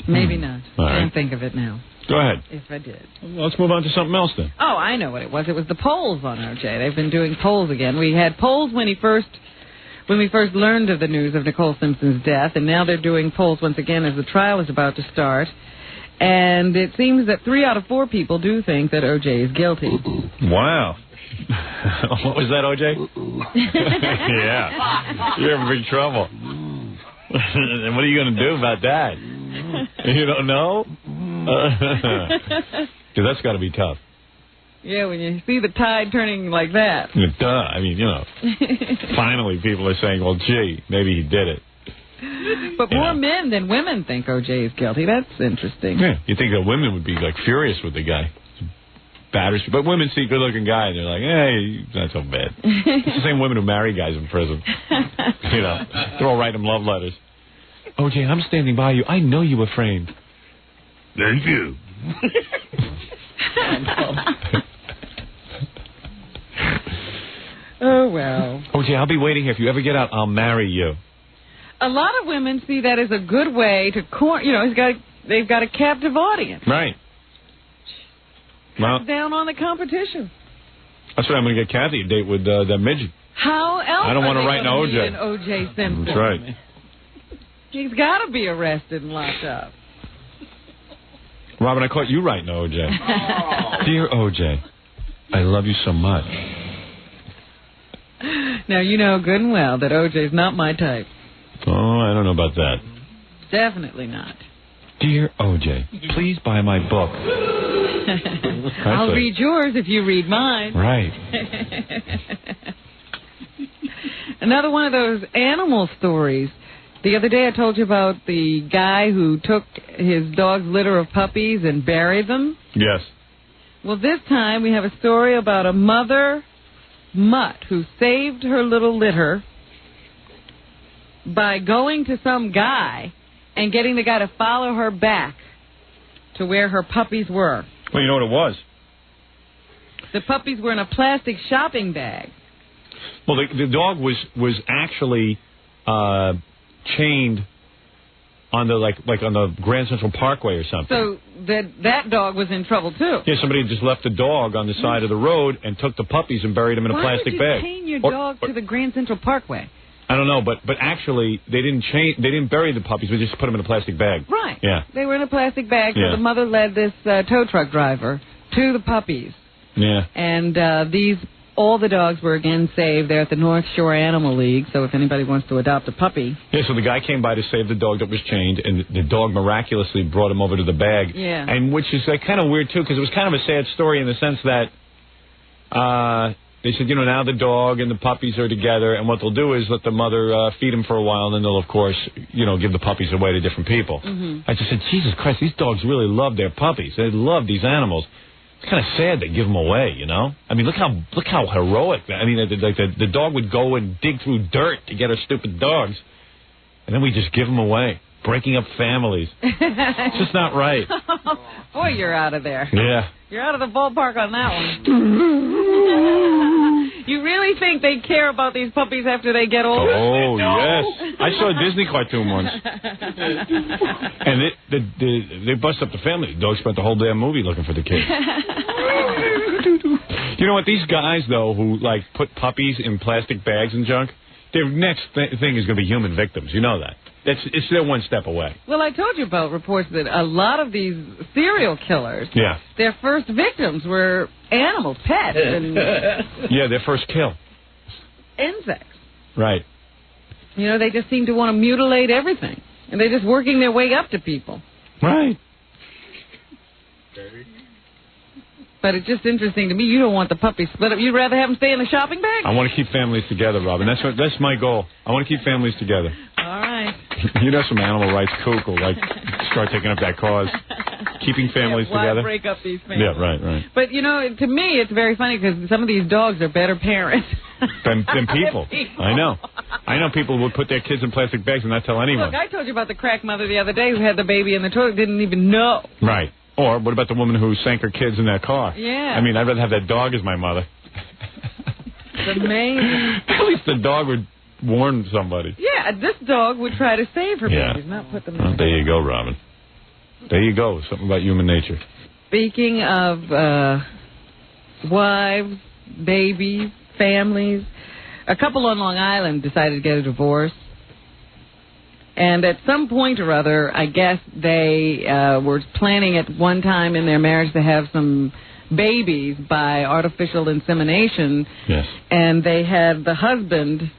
Maybe not. All I right. can't think of it now. Go ahead. If I did. Well, let's move on to something else then. Oh, I know what it was. It was the polls on O.J. They've been doing polls again. We had polls when we first learned of the news of Nicole Simpson's death, and now they're doing polls once again as the trial is about to start. And it seems that 3 out of 4 people do think that O.J. is guilty. Wow. What was that, O.J.? Yeah. You're in big trouble. And what are you going to do about that? You don't know? Because that's got to be tough. Yeah, when you see the tide turning like that. Duh. I mean, you know. Finally, people are saying, well, gee, maybe he did it. But more men than women think O.J. is guilty. That's interesting. Yeah. You think that women would be, like, furious with the guy. Batters. But women see a good-looking guy, and they're like, hey, he's not so bad. It's the same women who marry guys in prison. You know, they're all writing him love letters. O.J., I'm standing by you. I know you were framed. Thank you. Oh, well. O.J., I'll be waiting here. If you ever get out, I'll marry you. A lot of women see that as a good way to, they've got a captive audience. Right. Well, Down on the competition. that's why I'm going to get Kathy a date with that midget. How else I don't want to write no an O.J. O.J. Simpson? That's right. He's got to be arrested and locked up. Robin, I caught you writing OJ. Dear OJ, I love you so much. Now, you know good and well that OJ's not my type. Oh, I don't know about that. Definitely not. Dear OJ, please buy my book. I'll read yours if you read mine. Right. Another one of those animal stories. The other day I told you about the guy who took his dog's litter of puppies and buried them. Yes. Well, this time we have a story about a mother mutt who saved her little litter by going to some guy and getting the guy to follow her back to where her puppies were. Well, you know what it was? The puppies were in a plastic shopping bag. Well, the dog was actually chained on the like on the Grand Central Parkway or something. So that dog was in trouble too. Yeah, somebody had just left the dog on the side of the road and took the puppies and buried them in a plastic bag. Why would you chain your dog to the Grand Central Parkway? I don't know, but actually they didn't bury the puppies. They just put them in a plastic bag. Right. Yeah. They were in a plastic bag. So the mother led this tow truck driver to the puppies. Yeah. And all the dogs were again saved. They're at the North Shore Animal League. So if anybody wants to adopt a puppy. Yeah. So the guy came by to save the dog that was chained, and the dog miraculously brought him over to the bag. Yeah. And which is like kind of weird too, because it was kind of a sad story in the sense that. They said, now the dog and the puppies are together, and what they'll do is let the mother feed them for a while, and then they'll, of course, give the puppies away to different people. Mm-hmm. I just said, Jesus Christ, these dogs really love their puppies. They love these animals. It's kind of sad they give them away, I mean, look how heroic. I mean, the dog would go and dig through dirt to get her stupid dogs, and then we just give them away, breaking up families. It's just not right. Boy, you're out of there. Yeah. You're out of the ballpark on that one. You really think they care about these puppies after they get older? Oh, yes. I saw a Disney cartoon once. And they bust up the family. The dog spent the whole damn movie looking for the kid. You know what? These guys, though, who, put puppies in plastic bags and junk, their next thing is going to be human victims. You know that. It's still one step away. Well, I told you about reports that a lot of these serial killers, their first victims were animals, pets, and yeah, their first kill. Insects. Right. They just seem to want to mutilate everything, and they're just working their way up to people. Right. But it's just interesting to me. You don't want the puppies split up. You'd rather have them stay in the shopping bag? I want to keep families together, Robin. That's my goal. I want to keep families together. All right. Some animal rights kook will start taking up that cause. Keeping families together. Why break up these families? Yeah, right. But, to me, it's very funny because some of these dogs are better parents. Than people. I know people would put their kids in plastic bags and not tell anyone. Look, I told you about the crack mother the other day who had the baby in the toilet, didn't even know. Right. Or what about the woman who sank her kids in that car? Yeah. I mean, I'd rather have that dog as my mother. It's amazing. At least the dog would warn somebody. Yeah, this dog would try to save her babies, not put them in. Well, there you go, Robin. There you go. Something about human nature. Speaking of wives, babies, families, a couple on Long Island decided to get a divorce. And at some point or other, I guess they were planning at one time in their marriage to have some babies by artificial insemination. Yes. And they had the husband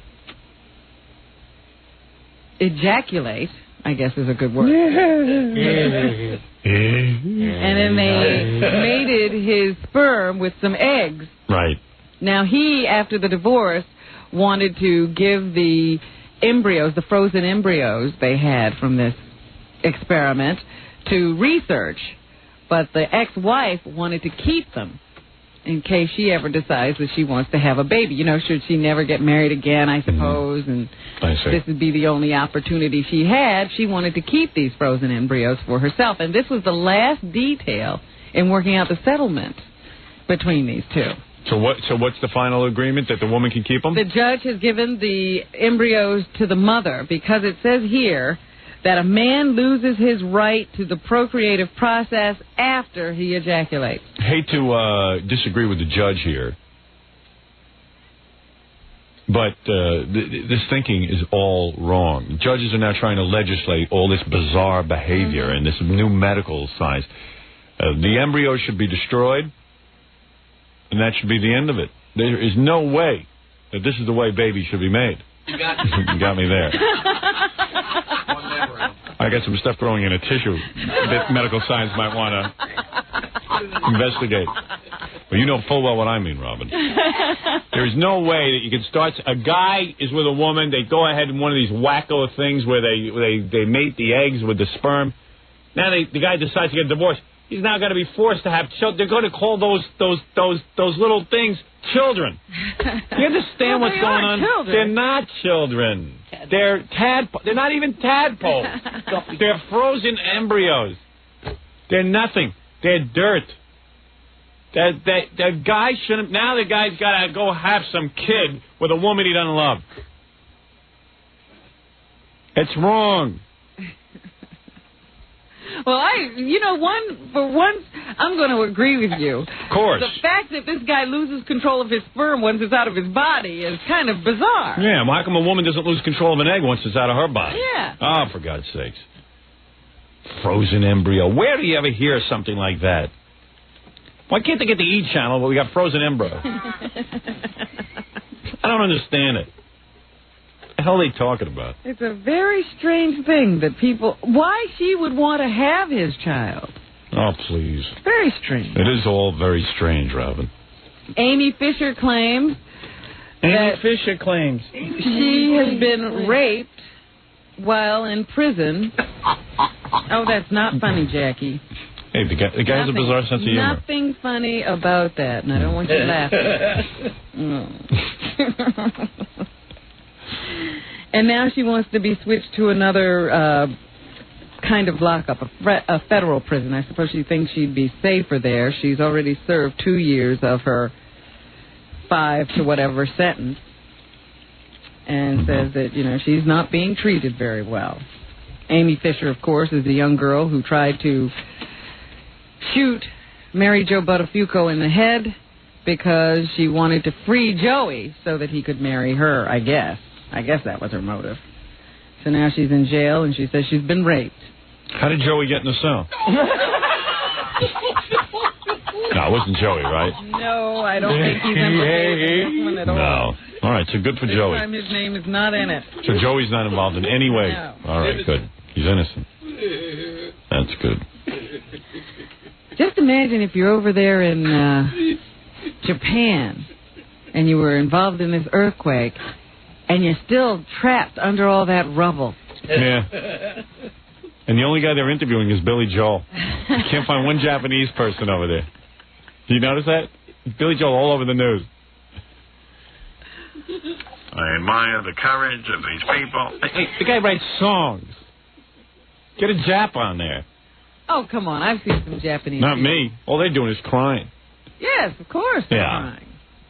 ejaculate, I guess is a good word. And then they mated his sperm with some eggs. Right. Now he, after the divorce, wanted to give the embryos, the frozen embryos they had from this experiment, to research. But the ex-wife wanted to keep them in case she ever decides that she wants to have a baby. Should she never get married again, I suppose, and this would be the only opportunity she had, she wanted to keep these frozen embryos for herself. And this was the last detail in working out the settlement between these two. So what's the final agreement, that the woman can keep them? The judge has given the embryos to the mother because it says here that a man loses his right to the procreative process after he ejaculates. I hate to disagree with the judge here, but this thinking is all wrong. Judges are now trying to legislate all this bizarre behavior and this new medical science. The embryo should be destroyed, and that should be the end of it. There is no way that this is the way babies should be made. You got You got me there. I got some stuff growing in a tissue that medical science might want to investigate. Well, you know full well what I mean, Robin. There is no way that you can start. A guy is with a woman. They go ahead in one of these wacko things where they mate the eggs with the sperm. Now the guy decides to get divorced. He's now got to be forced to have children. They're going to call those little things children. You understand what's going on? Children. They're not children. They're They're not even tadpoles. They're frozen embryos. They're nothing. They're dirt. The guy shouldn't. Now the guy's got to go have some kid with a woman he doesn't love. It's wrong. Well, for once, I'm going to agree with you. Of course. The fact that this guy loses control of his sperm once it's out of his body is kind of bizarre. Yeah, well, how come a woman doesn't lose control of an egg once it's out of her body? Yeah. Oh, for God's sakes. Frozen embryo. Where do you ever hear something like that? Why can't they get the E channel where we got frozen embryo? I don't understand it. What the hell are they talking about? It's a very strange thing that why she would want to have his child. Oh, please. Very strange. It is all very strange, Robin. Amy Fisher claims she has been raped while in prison. Oh, that's not funny, Jackie. Hey, the guy has a bizarre sense of humor. Nothing funny about that, and I don't want you laughing. And now she wants to be switched to another kind of lockup, a federal prison. I suppose she thinks she'd be safer there. She's already served 2 years of her 5 to whatever sentence, and says that, she's not being treated very well. Amy Fisher, of course, is the young girl who tried to shoot Mary Jo Buttafuoco in the head because she wanted to free Joey so that he could marry her, I guess. I guess that was her motive. So now she's in jail, and she says she's been raped. How did Joey get in the cell? No, it wasn't Joey, right? No, I don't think he's implicated in this one at all. No. All right, so good for Joey. This time his name is not in it. So Joey's not involved in any way? No. All right, good. He's innocent. That's good. Just imagine if you're over there in Japan and you were involved in this earthquake and you're still trapped under all that rubble. Yeah. And the only guy they're interviewing is Billy Joel. You can't find one Japanese person over there. Do you notice that? Billy Joel all over the news. I admire the courage of these people. Hey, the guy writes songs. Get a Jap on there. Oh, come on. I've seen some Japanese Not people. me. All they're doing is crying. Yes, of course they're crying.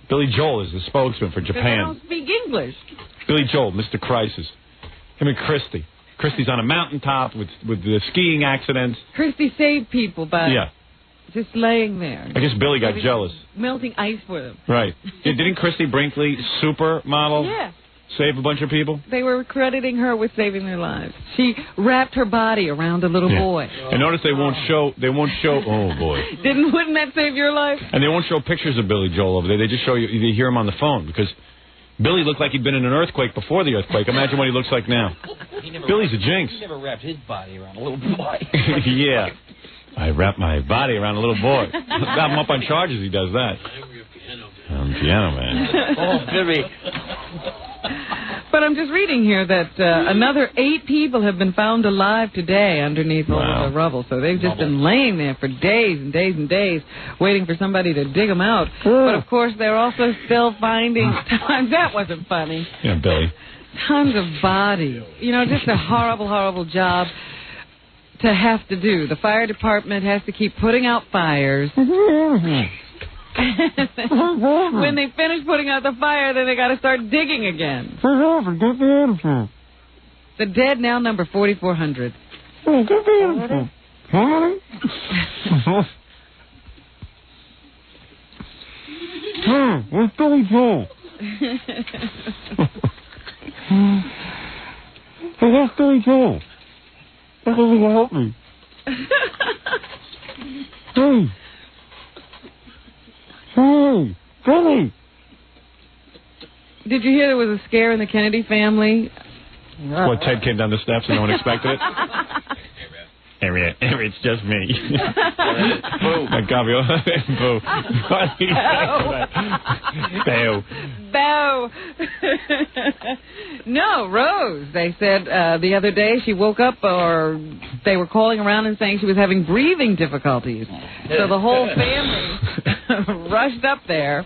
Billy Joel is the spokesman for Because they Japan. don't speak English. Billy Joel, Mr. Crisis. Him and Christy. Christy's on a mountaintop with the skiing accidents. Christy saved people by just laying there. I guess Billy got jealous. Melting ice for them. Right. Didn't Christy Brinkley, supermodel, save a bunch of people? They were crediting her with saving their lives. She wrapped her body around a little boy. And notice they won't show, oh boy. Wouldn't that save your life? And they won't show pictures of Billy Joel over there. They just show you, they hear him on the phone because Billy looked like he'd been in an earthquake before the earthquake. Imagine what he looks like now. Billy's a jinx. He never wrapped his body around a little boy. Yeah. I wrap my body around a little boy. Got him up on charges, he does that. I'm Piano Man. Oh, Billy. But I'm just reading here that another 8 people have been found alive today underneath all of the rubble. So they've just been laying there for days and days and days waiting for somebody to dig them out. But, of course, they're also still finding tons. That wasn't funny. Yeah, Billy. Tons of bodies. Just a horrible, horrible job to have to do. The fire department has to keep putting out fires. When they finish putting out the fire, then they got to start digging again. The dead now number 4,400. Where's Billy Joel? Where's Billy Joel? That doesn't help me. Did you hear there was a scare in the Kennedy family? What, Ted came down the steps and no one expected it? Harriet, it's just me. Boo. Boo. Boo. Boo. No, Rose. They said the other day she woke up, or they were calling around and saying she was having breathing difficulties. So the whole family rushed up there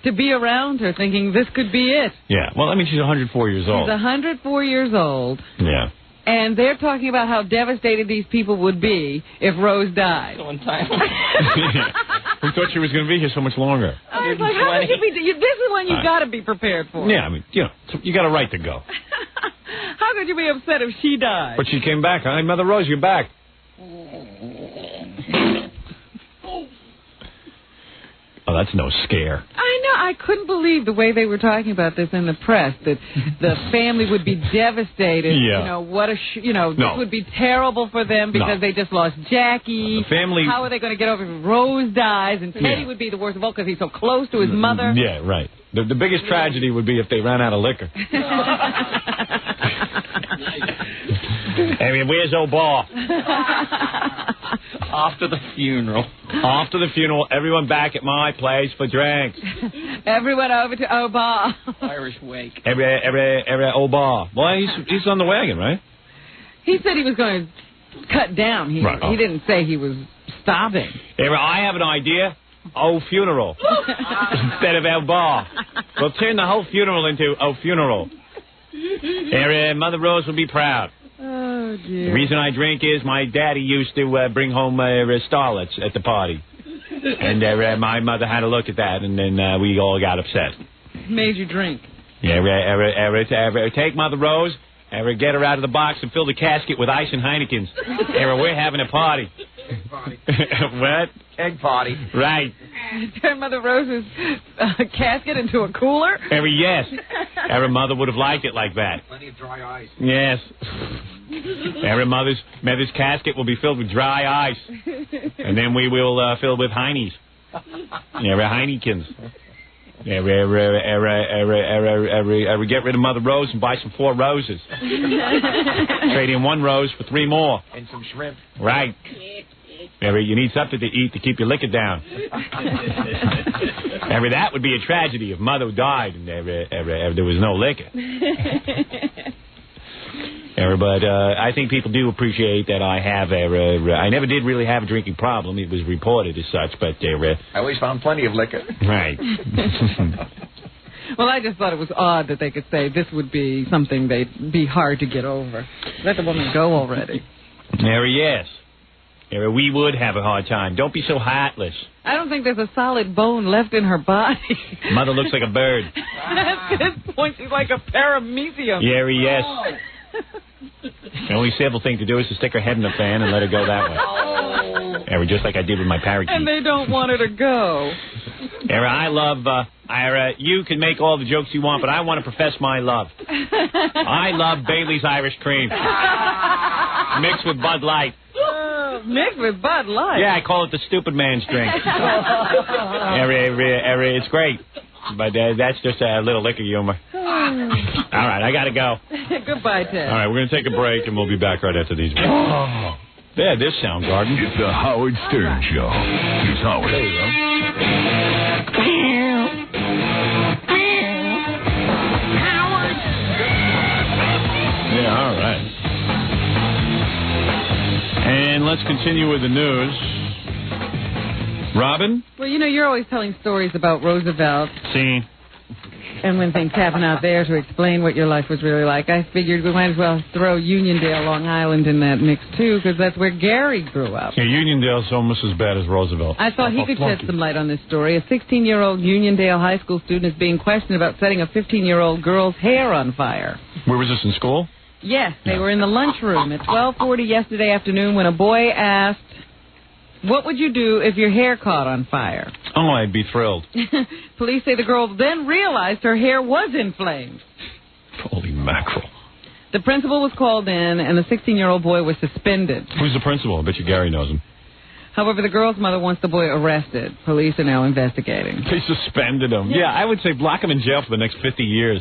to be around her, thinking this could be it. Yeah. Well, I mean, she's 104 years old. She's 104 years old. Yeah. And they're talking about how devastated these people would be if Rose died. We thought she was going to be here so much longer. I was like, how could you be? This is one you've got to be prepared for. Yeah, I mean, you got a right to go. How could you be upset if she died? But she came back. Hey, Mother Rose, you're back. Oh, that's no scare. I know. I couldn't believe the way they were talking about this in the press, that the family would be devastated. Yeah. You know, this would be terrible for them because they just lost Jackie. The family... How are they going to get over if Rose dies? And Teddy would be the worst of all because he's so close to his mother. Yeah, right. The biggest tragedy would be if they ran out of liquor. I mean, where's O'Bar? After the funeral. After the funeral, everyone back at my place for drinks. Everyone over to O'Bar. Irish wake. Every O'Bar. Well, he's on the wagon, right? He said he was going to cut down. He didn't say he was stopping. I have an idea. Funeral. Instead of O'Bar. We'll turn the whole funeral into funeral. Mother Rose will be proud. Oh, dear. The reason I drink is my daddy used to bring home starlets at the party. And my mother had a look at that, and then we all got upset. Made you drink. Yeah, take Mother Rose, get her out of the box and fill the casket with ice and Heinekens. We're having a party. Egg party. What? Egg party. Right. Turn Mother Rose's casket into a cooler? Yes. Every mother would have liked it like that. Plenty of dry ice. Yes. Every mother's casket will be filled with dry ice. And then we will fill with Heinies. Heinekens. Get rid of Mother Rose and buy some 4 roses. Trade in 1 rose for 3 more. And some shrimp. Right. You need something to eat to keep your liquor down. That would be a tragedy if Mother died and there was no liquor. But I think people do appreciate that I have I never did really have a drinking problem. It was reported as such, but I always found plenty of liquor. Right. Well, I just thought it was odd that they could say this would be something they'd be hard to get over. Let the woman go already. Yes. We would have a hard time. Don't be so heartless. I don't think there's a solid bone left in her body. Mother looks like a bird. At this point, she's like a paramecium. Yes. The only civil thing to do is to stick her head in the fan and let her go that way. Just like I did with my parakeet. And they don't want her to go. I love, you can make all the jokes you want, but I want to profess my love. I love Bailey's Irish Cream. Mixed with Bud Light. Mixed with Bud Light? Yeah, I call it the stupid man's drink. It's great. But that's just a little liquor humor. All right, I got to go. Goodbye, Ted. All right, we're going to take a break, and we'll be back right after these. There, this Soundgarden. It's the Howard Stern Show. Here's Howard. There you go. Yeah, all right. And let's continue with the news. Robin? Well, you're always telling stories about Roosevelt. See. And when things happen out there to explain what your life was really like, I figured we might as well throw Uniondale, Long Island in that mix, too, because that's where Gary grew up. Yeah, Uniondale's almost as bad as Roosevelt. I thought he could shed some light on this story. A 16-year-old Uniondale high school student is being questioned about setting a 15-year-old girl's hair on fire. Where was this, in school? Yes, they were in the lunchroom at 12:40 yesterday afternoon when a boy asked, "What would you do if your hair caught on fire?" Oh, I'd be thrilled. Police say the girl then realized her hair was in flames. Holy mackerel. The principal was called in, and the 16-year-old boy was suspended. Who's the principal? I bet you Gary knows him. However, the girl's mother wants the boy arrested. Police are now investigating. They suspended him. Yeah, I would say lock him in jail for the next 50 years.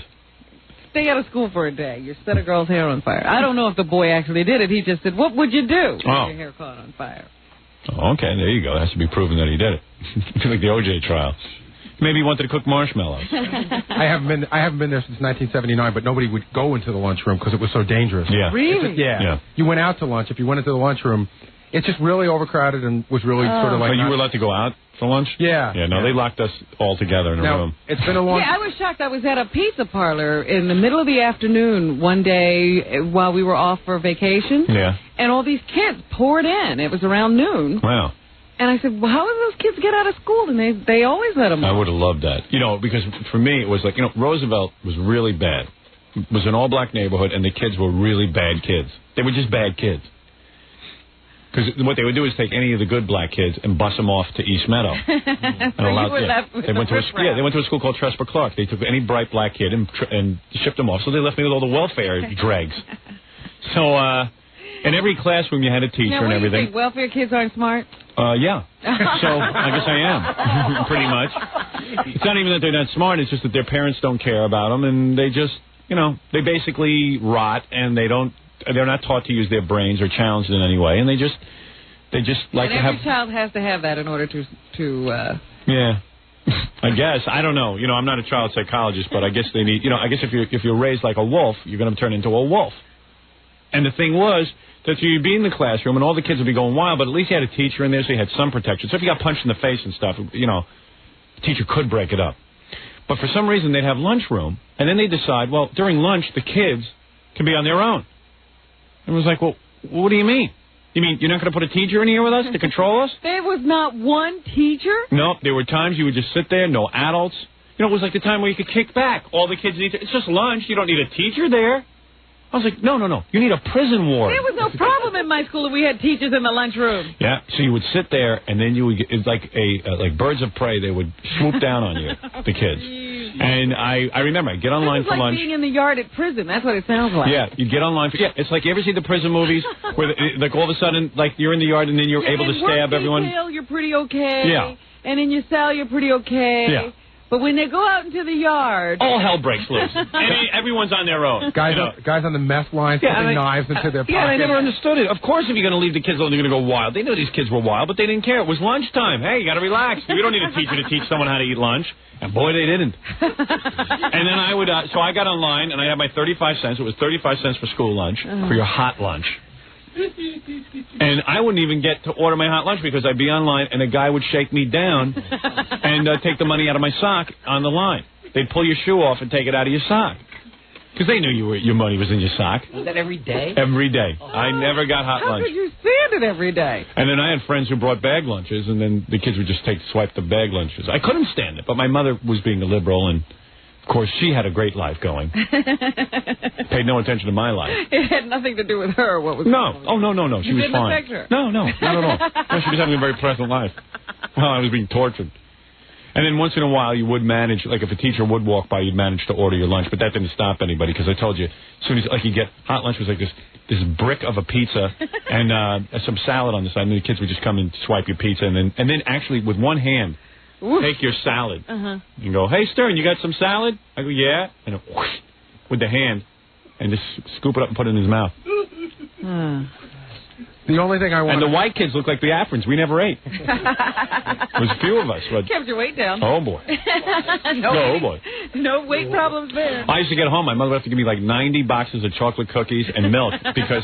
Stay out of school for a day. You set a girl's hair on fire. I don't know if the boy actually did it. He just said, what would you do if your hair caught on fire? Oh, okay, there you go. It has to be proven that he did it. Like the O.J. trial. Maybe he wanted to cook marshmallows. I haven't been there since 1979, but nobody would go into the lunchroom because it was so dangerous. Yeah. Really? Yeah. You went out to lunch. If you went into the lunchroom, it's just really overcrowded and was really sort of like... So you were allowed to go out for lunch? Yeah. Yeah, no, they locked us all together in a room. It's been a long... Yeah, I was shocked. I was at a pizza parlor in the middle of the afternoon one day while we were off for vacation. Yeah. And all these kids poured in. It was around noon. Wow. And I said, well, how did those kids get out of school? And they always let them. I would have loved that. You know, because for me, it was like, Roosevelt was really bad. It was an all-black neighborhood, and the kids were really bad kids. They were just bad kids. Because what they would do is take any of the good black kids and bus them off to East Meadow. So you were left with they went to a school called Tresper Clark. They took any bright black kid and shipped them off. So they left me with all the welfare dregs. So in every classroom you had a teacher and everything. You think welfare kids aren't smart? Yeah. So I guess I am, pretty much. It's not even that they're not smart. It's just that their parents don't care about them, and they just, they basically rot, and they're not taught to use their brains or challenged in any way, and they just like to have... every child has to have that in order to Yeah. I guess. I don't know. I'm not a child psychologist, but I guess they need... I guess if you're raised like a wolf, you're going to turn into a wolf. And the thing was that you'd be in the classroom and all the kids would be going wild, but at least you had a teacher in there, so you had some protection. So if you got punched in the face and stuff, the teacher could break it up. But for some reason, they'd have lunchroom, and then they'd decide, well, during lunch, the kids can be on their own. And it was like, well, what do you mean? You mean you're not going to put a teacher in here with us to control us? There was not one teacher? No, there were times you would just sit there, no adults. It was like the time where you could kick back. All the kids need to... It's just lunch. You don't need a teacher there. I was like, no. You need a prison ward. There was no problem in my school if we had teachers in the lunchroom. Yeah, so you would sit there, and then you would get, it's like like birds of prey. They would swoop down on you, the kids. And I remember, I'd get online for lunch. It's like being in the yard at prison. That's what it sounds like. Yeah, you'd get online for... Yeah, it's like, you ever see the prison movies where, like, all of a sudden, like, you're in the yard, and then you're able to stab everyone? In detail, you're pretty okay. Yeah. And in your cell, you're pretty okay. Yeah. But when they go out into the yard... all hell breaks loose. Everyone's on their own. Guys on the mess lines putting knives into their pockets. Yeah, I never understood it. Of course, if you're going to leave the kids alone, they're going to go wild. They knew these kids were wild, but they didn't care. It was lunchtime. Hey, you got to relax. We don't need a teacher to teach someone how to eat lunch. And boy, they didn't. And then I would... so I got online, and I had my 35 cents. It was 35 cents for school lunch, for your hot lunch. And I wouldn't even get to order my hot lunch because I'd be online and a guy would shake me down and take the money out of my sock on the line. They'd pull your shoe off and take it out of your sock because they knew your money was in your sock. Was that every day? Every day. I never got hot lunch. How could you stand it every day? And then I had friends who brought bag lunches, and then the kids would just swipe the bag lunches. I couldn't stand it, but my mother was being a liberal, and of course, she had a great life going. Paid no attention to my life. It had nothing to do with her. What was No. Oh, no. She was fine. Affect her. No, not at all. No, she was having a very pleasant life while I was being tortured. And then once in a while, you would manage, like if a teacher would walk by, you'd manage to order your lunch. But that didn't stop anybody because I told you, as soon as you get hot lunch was like this brick of a pizza and some salad on the side. And the kids would just come and swipe your pizza. And then actually with one hand, take your salad and go, hey, Stern, you got some salad? I go, yeah. And then, whoosh, with the hand and just scoop it up and put it in his mouth. The only thing I want... And the white kids look like the Africans. We never ate. There was a few of us. But... kept your weight down. Oh, boy. Oh, boy. No weight problems there. I used to get home. My mother would have to give me like 90 boxes of chocolate cookies and milk because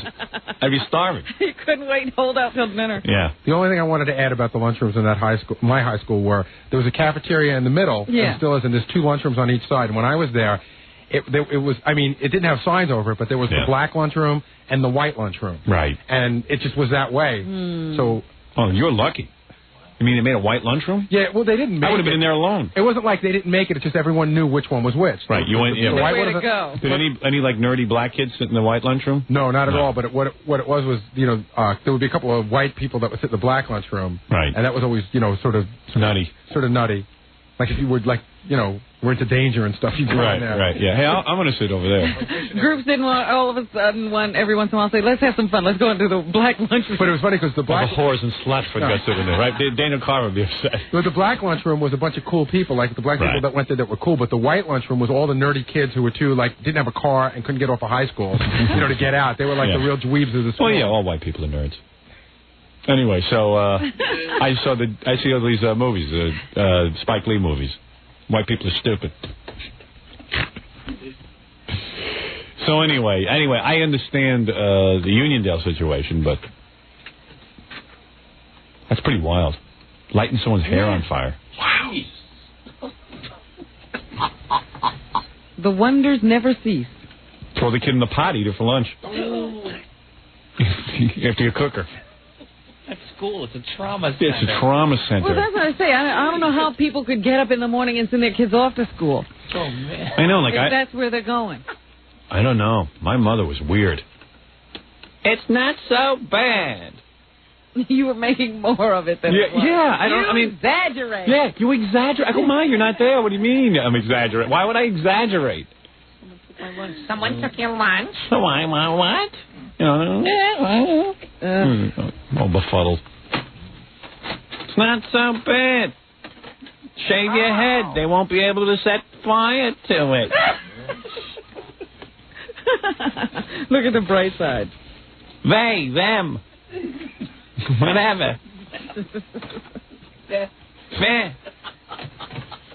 I'd be starving. You couldn't wait and hold out till dinner. Yeah. The only thing I wanted to add about the lunchrooms in that my high school were there was a cafeteria in the middle, and still is, and there's 2 lunchrooms on each side. And when I was there, it was, I mean, it didn't have signs over it, but there was the black lunchroom and the white lunchroom. Right. And it just was that way. So. Oh, you're lucky. You mean they made a white lunchroom? Yeah, well, they didn't make it. I would have been in there alone. It wasn't like they didn't make it. It's just everyone knew which one was which. Right. You went, yeah. Way to go. Did any like nerdy black kids sit in the white lunchroom? No, not at all. But what it was, there would be a couple of white people that would sit in the black lunchroom. Right. And that was always, sort of nutty. Sort of nutty. Like if you were like we're into danger and stuff. You go in there. Right, yeah. Hey, I'm going to sit over there. Groups didn't want, all of a sudden, every once in a while say, let's have some fun. Let's go into the black lunchroom. But it was funny because the black... the whores and sluts would go sit in there, right? Daniel Carver would be upset. But the black lunchroom was a bunch of cool people, like the black people that went there that were cool, but the white lunchroom was all the nerdy kids who were didn't have a car and couldn't get off of high school, to get out. They were like the real dweebs of the school. Well, yeah, all white people are nerds. Anyway, so I see all these movies, Spike Lee movies. White people are stupid. So anyway, I understand the Uniondale situation, but that's pretty wild. Lighting someone's hair on fire. Wow. The wonders never cease. Throw the kid in the pot, eat her for lunch. After you cook her. At school, it's a trauma center. It's a trauma center. Well, that's what I say. I don't know how people could get up in the morning and send their kids off to school. Oh, man. I know, if that's where they're going. I don't know. My mother was weird. It's not so bad. You were making more of it than it was. Yeah, I mean, exaggerate. Yeah, you exaggerate. I go, Ma, you're not there. What do you mean I'm exaggerating? Why would I exaggerate? Someone took your lunch. So I want what? Oh, befuddled. It's not so bad. Shave your head. They won't be able to set fire to it. Look at the bright side. They, them. Whatever. Fair.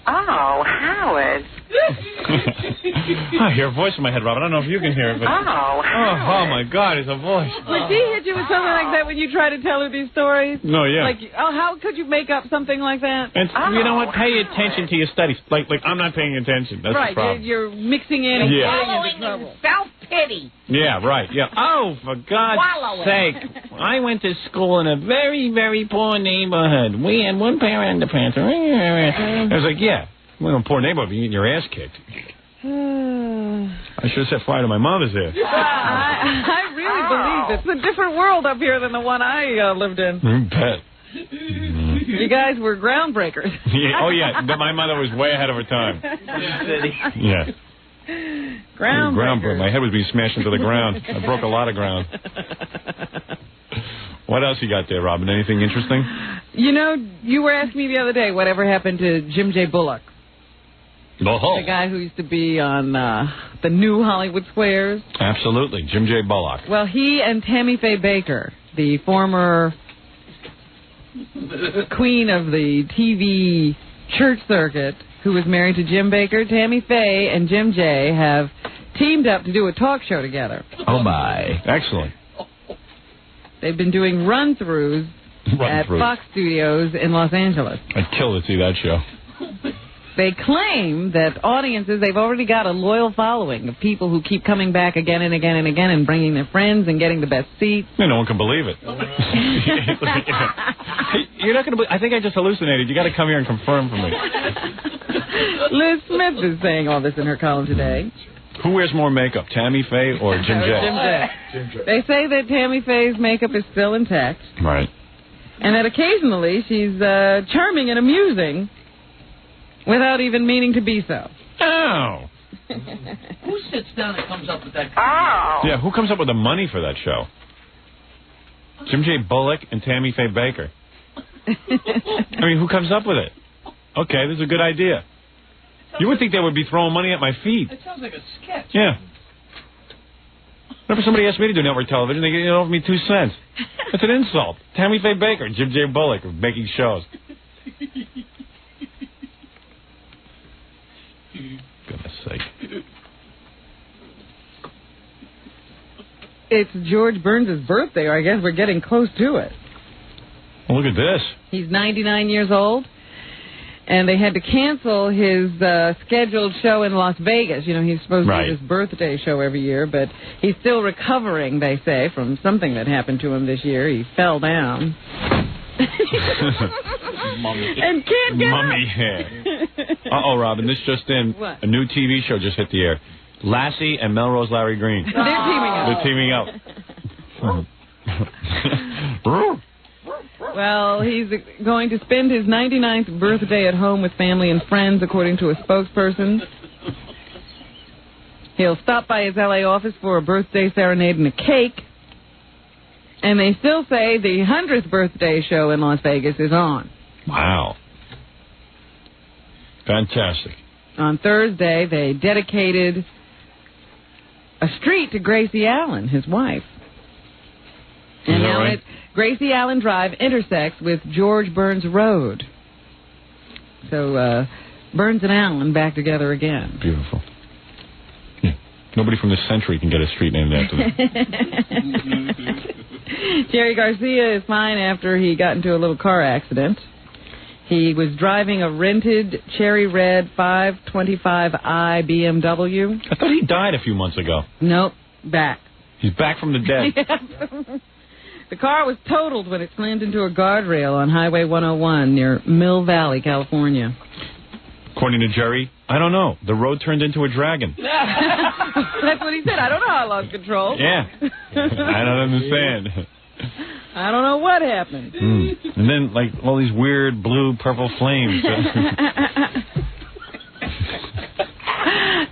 Oh, Howard. I hear a voice in my head, Robin. I don't know if you can hear it, but... Oh, my God, it's a voice. Would she hit you with something like that when you try to tell her these stories? No, yeah. Like, how could you make up something like that? You know what? Pay attention to your studies. Like I'm not paying attention. That's the problem. You're mixing in and Following in self-pity. Yeah, right, yeah. Oh, for God's sake. I went to school in a very, very poor neighborhood. We had one pair of underpants. I was like, yeah, we're in a poor neighborhood. You're getting your ass kicked. I should have set fire to my mother's hair. I really believe it's a different world up here than the one I lived in. Bet. You guys were groundbreakers. Yeah, oh, yeah. My mother was way ahead of her time. Yeah. Groundbreakers. My head was being smashed into the ground. I broke a lot of ground. What else you got there, Robin? Anything interesting? You were asking me the other day whatever happened to Jim J. Bullock. Oh. The guy who used to be on the new Hollywood Squares. Absolutely, Jim J. Bullock. Well, he and Tammy Faye Baker, the former queen of the TV church circuit, who was married to Jim Baker, Tammy Faye and Jim J. have teamed up to do a talk show together. Oh, my. Excellent. They've been doing run-throughs at Fox Studios in Los Angeles. I'd kill to see that show. They claim that audiences, they've already got a loyal following of people who keep coming back again and again and again and bringing their friends and getting the best seats. Yeah, no one can believe it. You're not going to believe. I think I just hallucinated. You got to come here and confirm for me. Liz Smith is saying all this in her column today. Who wears more makeup, Tammy Faye or Jim J? Jim J. They say that Tammy Faye's makeup is still intact. Right. And that occasionally she's charming and amusing without even meaning to be so. Oh. Who sits down and comes up with that? Yeah, who comes up with the money for that show? Jim J. Bullock and Tammy Faye Baker. I mean, who comes up with it? Okay, this is a good idea. You would think they would be throwing money at my feet. It sounds like a sketch. Yeah. Whenever somebody asks me to do network television, they get offer me 2 cents. That's an insult. Tammy Faye Baker and Jim J. Bullock are making shows. Goodness sake. It's George Burns' birthday, or I guess we're getting close to it. Well, look at this. He's 99 years old, and they had to cancel his scheduled show in Las Vegas. He's supposed to do this birthday show every year, but he's still recovering, they say, from something that happened to him this year. He fell down. And can't get Mummy up. hair. Uh-oh, Robin, this just in. What? A new TV show just hit the air. Lassie and Melrose Larry Green. They're teaming up. They're teaming up. Well, he's going to spend his 99th birthday at home with family and friends, according to a spokesperson. He'll stop by his L.A. office for a birthday serenade and a cake. And they still say the 100th birthday show in Las Vegas is on. Wow. Fantastic. On Thursday, they dedicated a street to Gracie Allen, his wife. And now right? Gracie Allen Drive intersects with George Burns Road. So Burns and Allen back together again. Beautiful. Yeah. Nobody from this century can get a street named after them. Jerry Garcia is fine after he got into a little car accident. He was driving a rented cherry red 525i BMW. I thought he died a few months ago. Nope, back. He's back from the dead. The car was totaled when it slammed into a guardrail on Highway 101 near Mill Valley, California. According to Jerry, I don't know. The road turned into a dragon. That's what he said. I don't know how I lost control. Yeah. I don't understand. I don't know what happened. And then, like, all these weird blue, purple flames.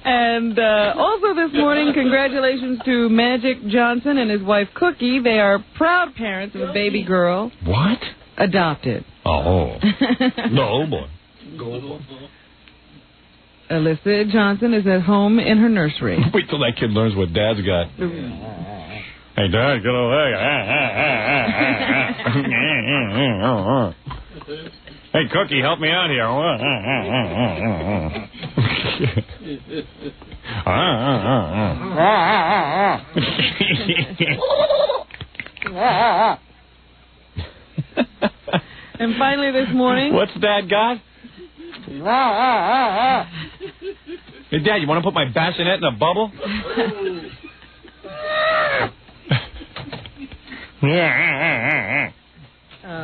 And also this morning, congratulations to Magic Johnson and his wife Cookie. They are proud parents of a baby girl. What? Adopted. Oh. No, boy. Alyssa Johnson is at home in her nursery. Wait till that kid learns what Dad's got. Hey, Dad, get away. Hey, Cookie, help me out here. And finally this morning... What's Dad got? Hey, Dad, you want to put my bassinet in a bubble?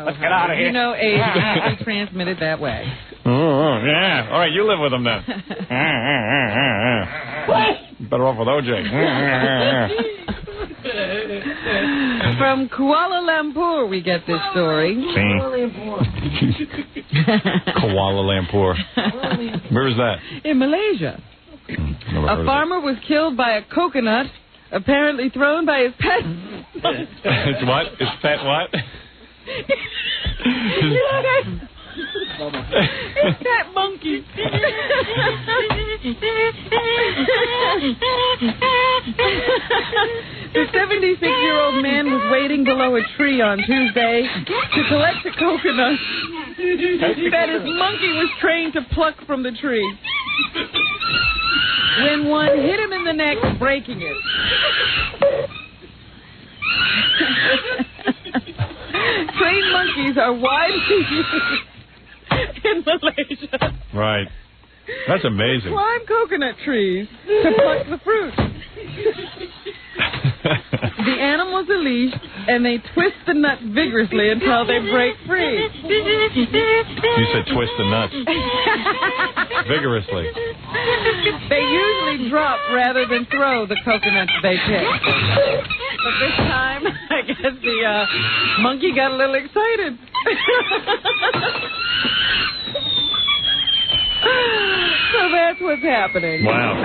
Let's get out of here. You know, age can be transmitted that way. Oh, yeah. All right, you live with them then. Better off with OJ. From Kuala Lumpur, we get this story. Kuala Lumpur. Where is that? In Malaysia. A farmer was killed by a coconut, apparently thrown by his pet. It's what? His pet what? It's that monkey. The 76-year-old man was waiting below a tree on Tuesday to collect a coconut that his monkey was trained to pluck from the tree. When one hit him in the neck, breaking it. Trained monkeys are widely used in Malaysia. Right. That's amazing. Climb coconut trees to pluck the fruit. The animals are leashed, and they twist the nut vigorously until they break free. You said twist the nuts. Vigorously. They usually drop rather than throw the coconuts they pick. But this time, I guess the monkey got a little excited. So that's what's happening. Wow.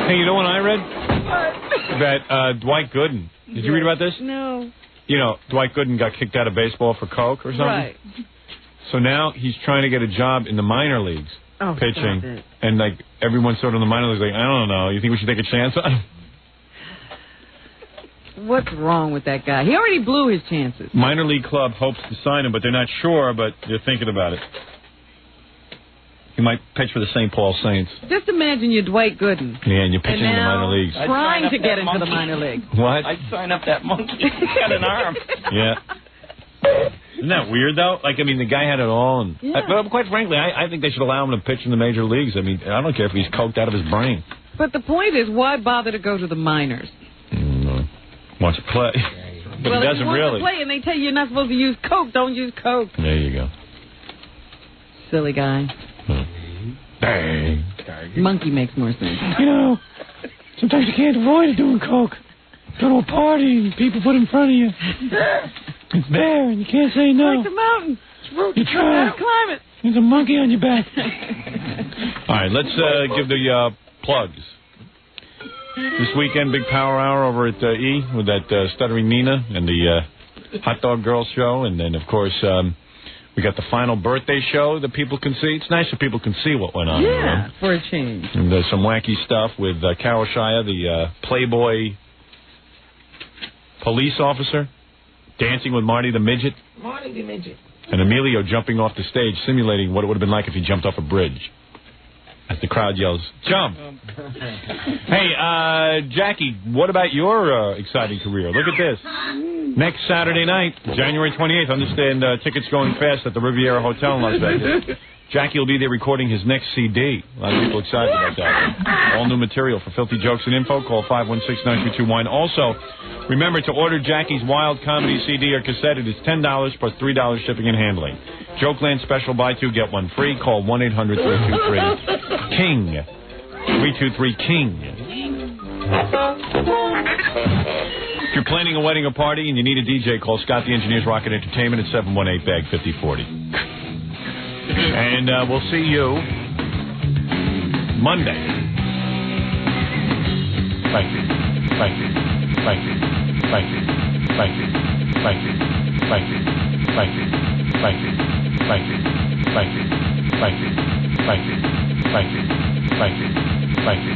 Hey, you know what I read? What? That Dwight Gooden. Did you read about this? No. You know, Dwight Gooden got kicked out of baseball for coke or something? Right. So now he's trying to get a job in the minor leagues, pitching. And, like, everyone sort of in the minor leagues like, I don't know, you think we should take a chance on him? What's wrong with that guy? He already blew his chances. Minor league club hopes to sign him, but they're not sure, but they're thinking about it. He might pitch for the St. Paul Saints. Just imagine you're Dwight Gooden. Yeah, and you're pitching in the minor leagues. Trying to get into the minor league. What? I'd sign up that monkey. He's got an arm. Yeah. Isn't that weird, though? Like, I mean, the guy had it all. And but quite frankly, I think they should allow him to pitch in the major leagues. I mean, I don't care if he's coked out of his brain. But the point is, why bother to go to the minors? Wants to play. But well, he doesn't if you want really. to play and they tell you you're not supposed to use coke, don't use coke. There you go. Silly guy. Bang. Monkey makes more sense. You know, sometimes you can't avoid doing coke. Go to a party and people put it in front of you. It's there, and you can't say no. Like the mountain. It's roots. You try. Climb it. There's a monkey on your back. All right, let's give the plugs. This weekend, big power hour over at E with that Stuttering Nina and the Hot Dog Girl show. And then, of course, we got the final birthday show that people can see. It's nice that people can see what went on. Yeah, for a change. And there's some wacky stuff with Carol Shire, the Playboy police officer, dancing with Marty the Midget. Marty the Midget. And Emilio jumping off the stage, simulating what it would have been like if he jumped off a bridge. As the crowd yells, "Jump!" Hey, Jackie, what about your exciting career? Look at this. Next Saturday night, January 28th, understand tickets going fast at the Riviera Hotel in Las Vegas. Jackie will be there recording his next CD. A lot of people excited about that. All new material. For filthy jokes and info, call 516-932-WINE. Also, remember to order Jackie's Wild Comedy CD or cassette. It is $10 plus $3 shipping and handling. Jokeland special, buy two, get one free. Call 1-800-323-KING. 323-KING. If you're planning a wedding or party and you need a DJ, call Scott the Engineer's Rocket Entertainment at 718-BAG-5040. And we'll see you Monday. Thank you. Thank you. Thank you. Thank you. Thank you. Thank you. Thank you. Thank you. Thank you. Thank you. Thank you. Thank you. Thank you. Thank you. Thank you. Thank you.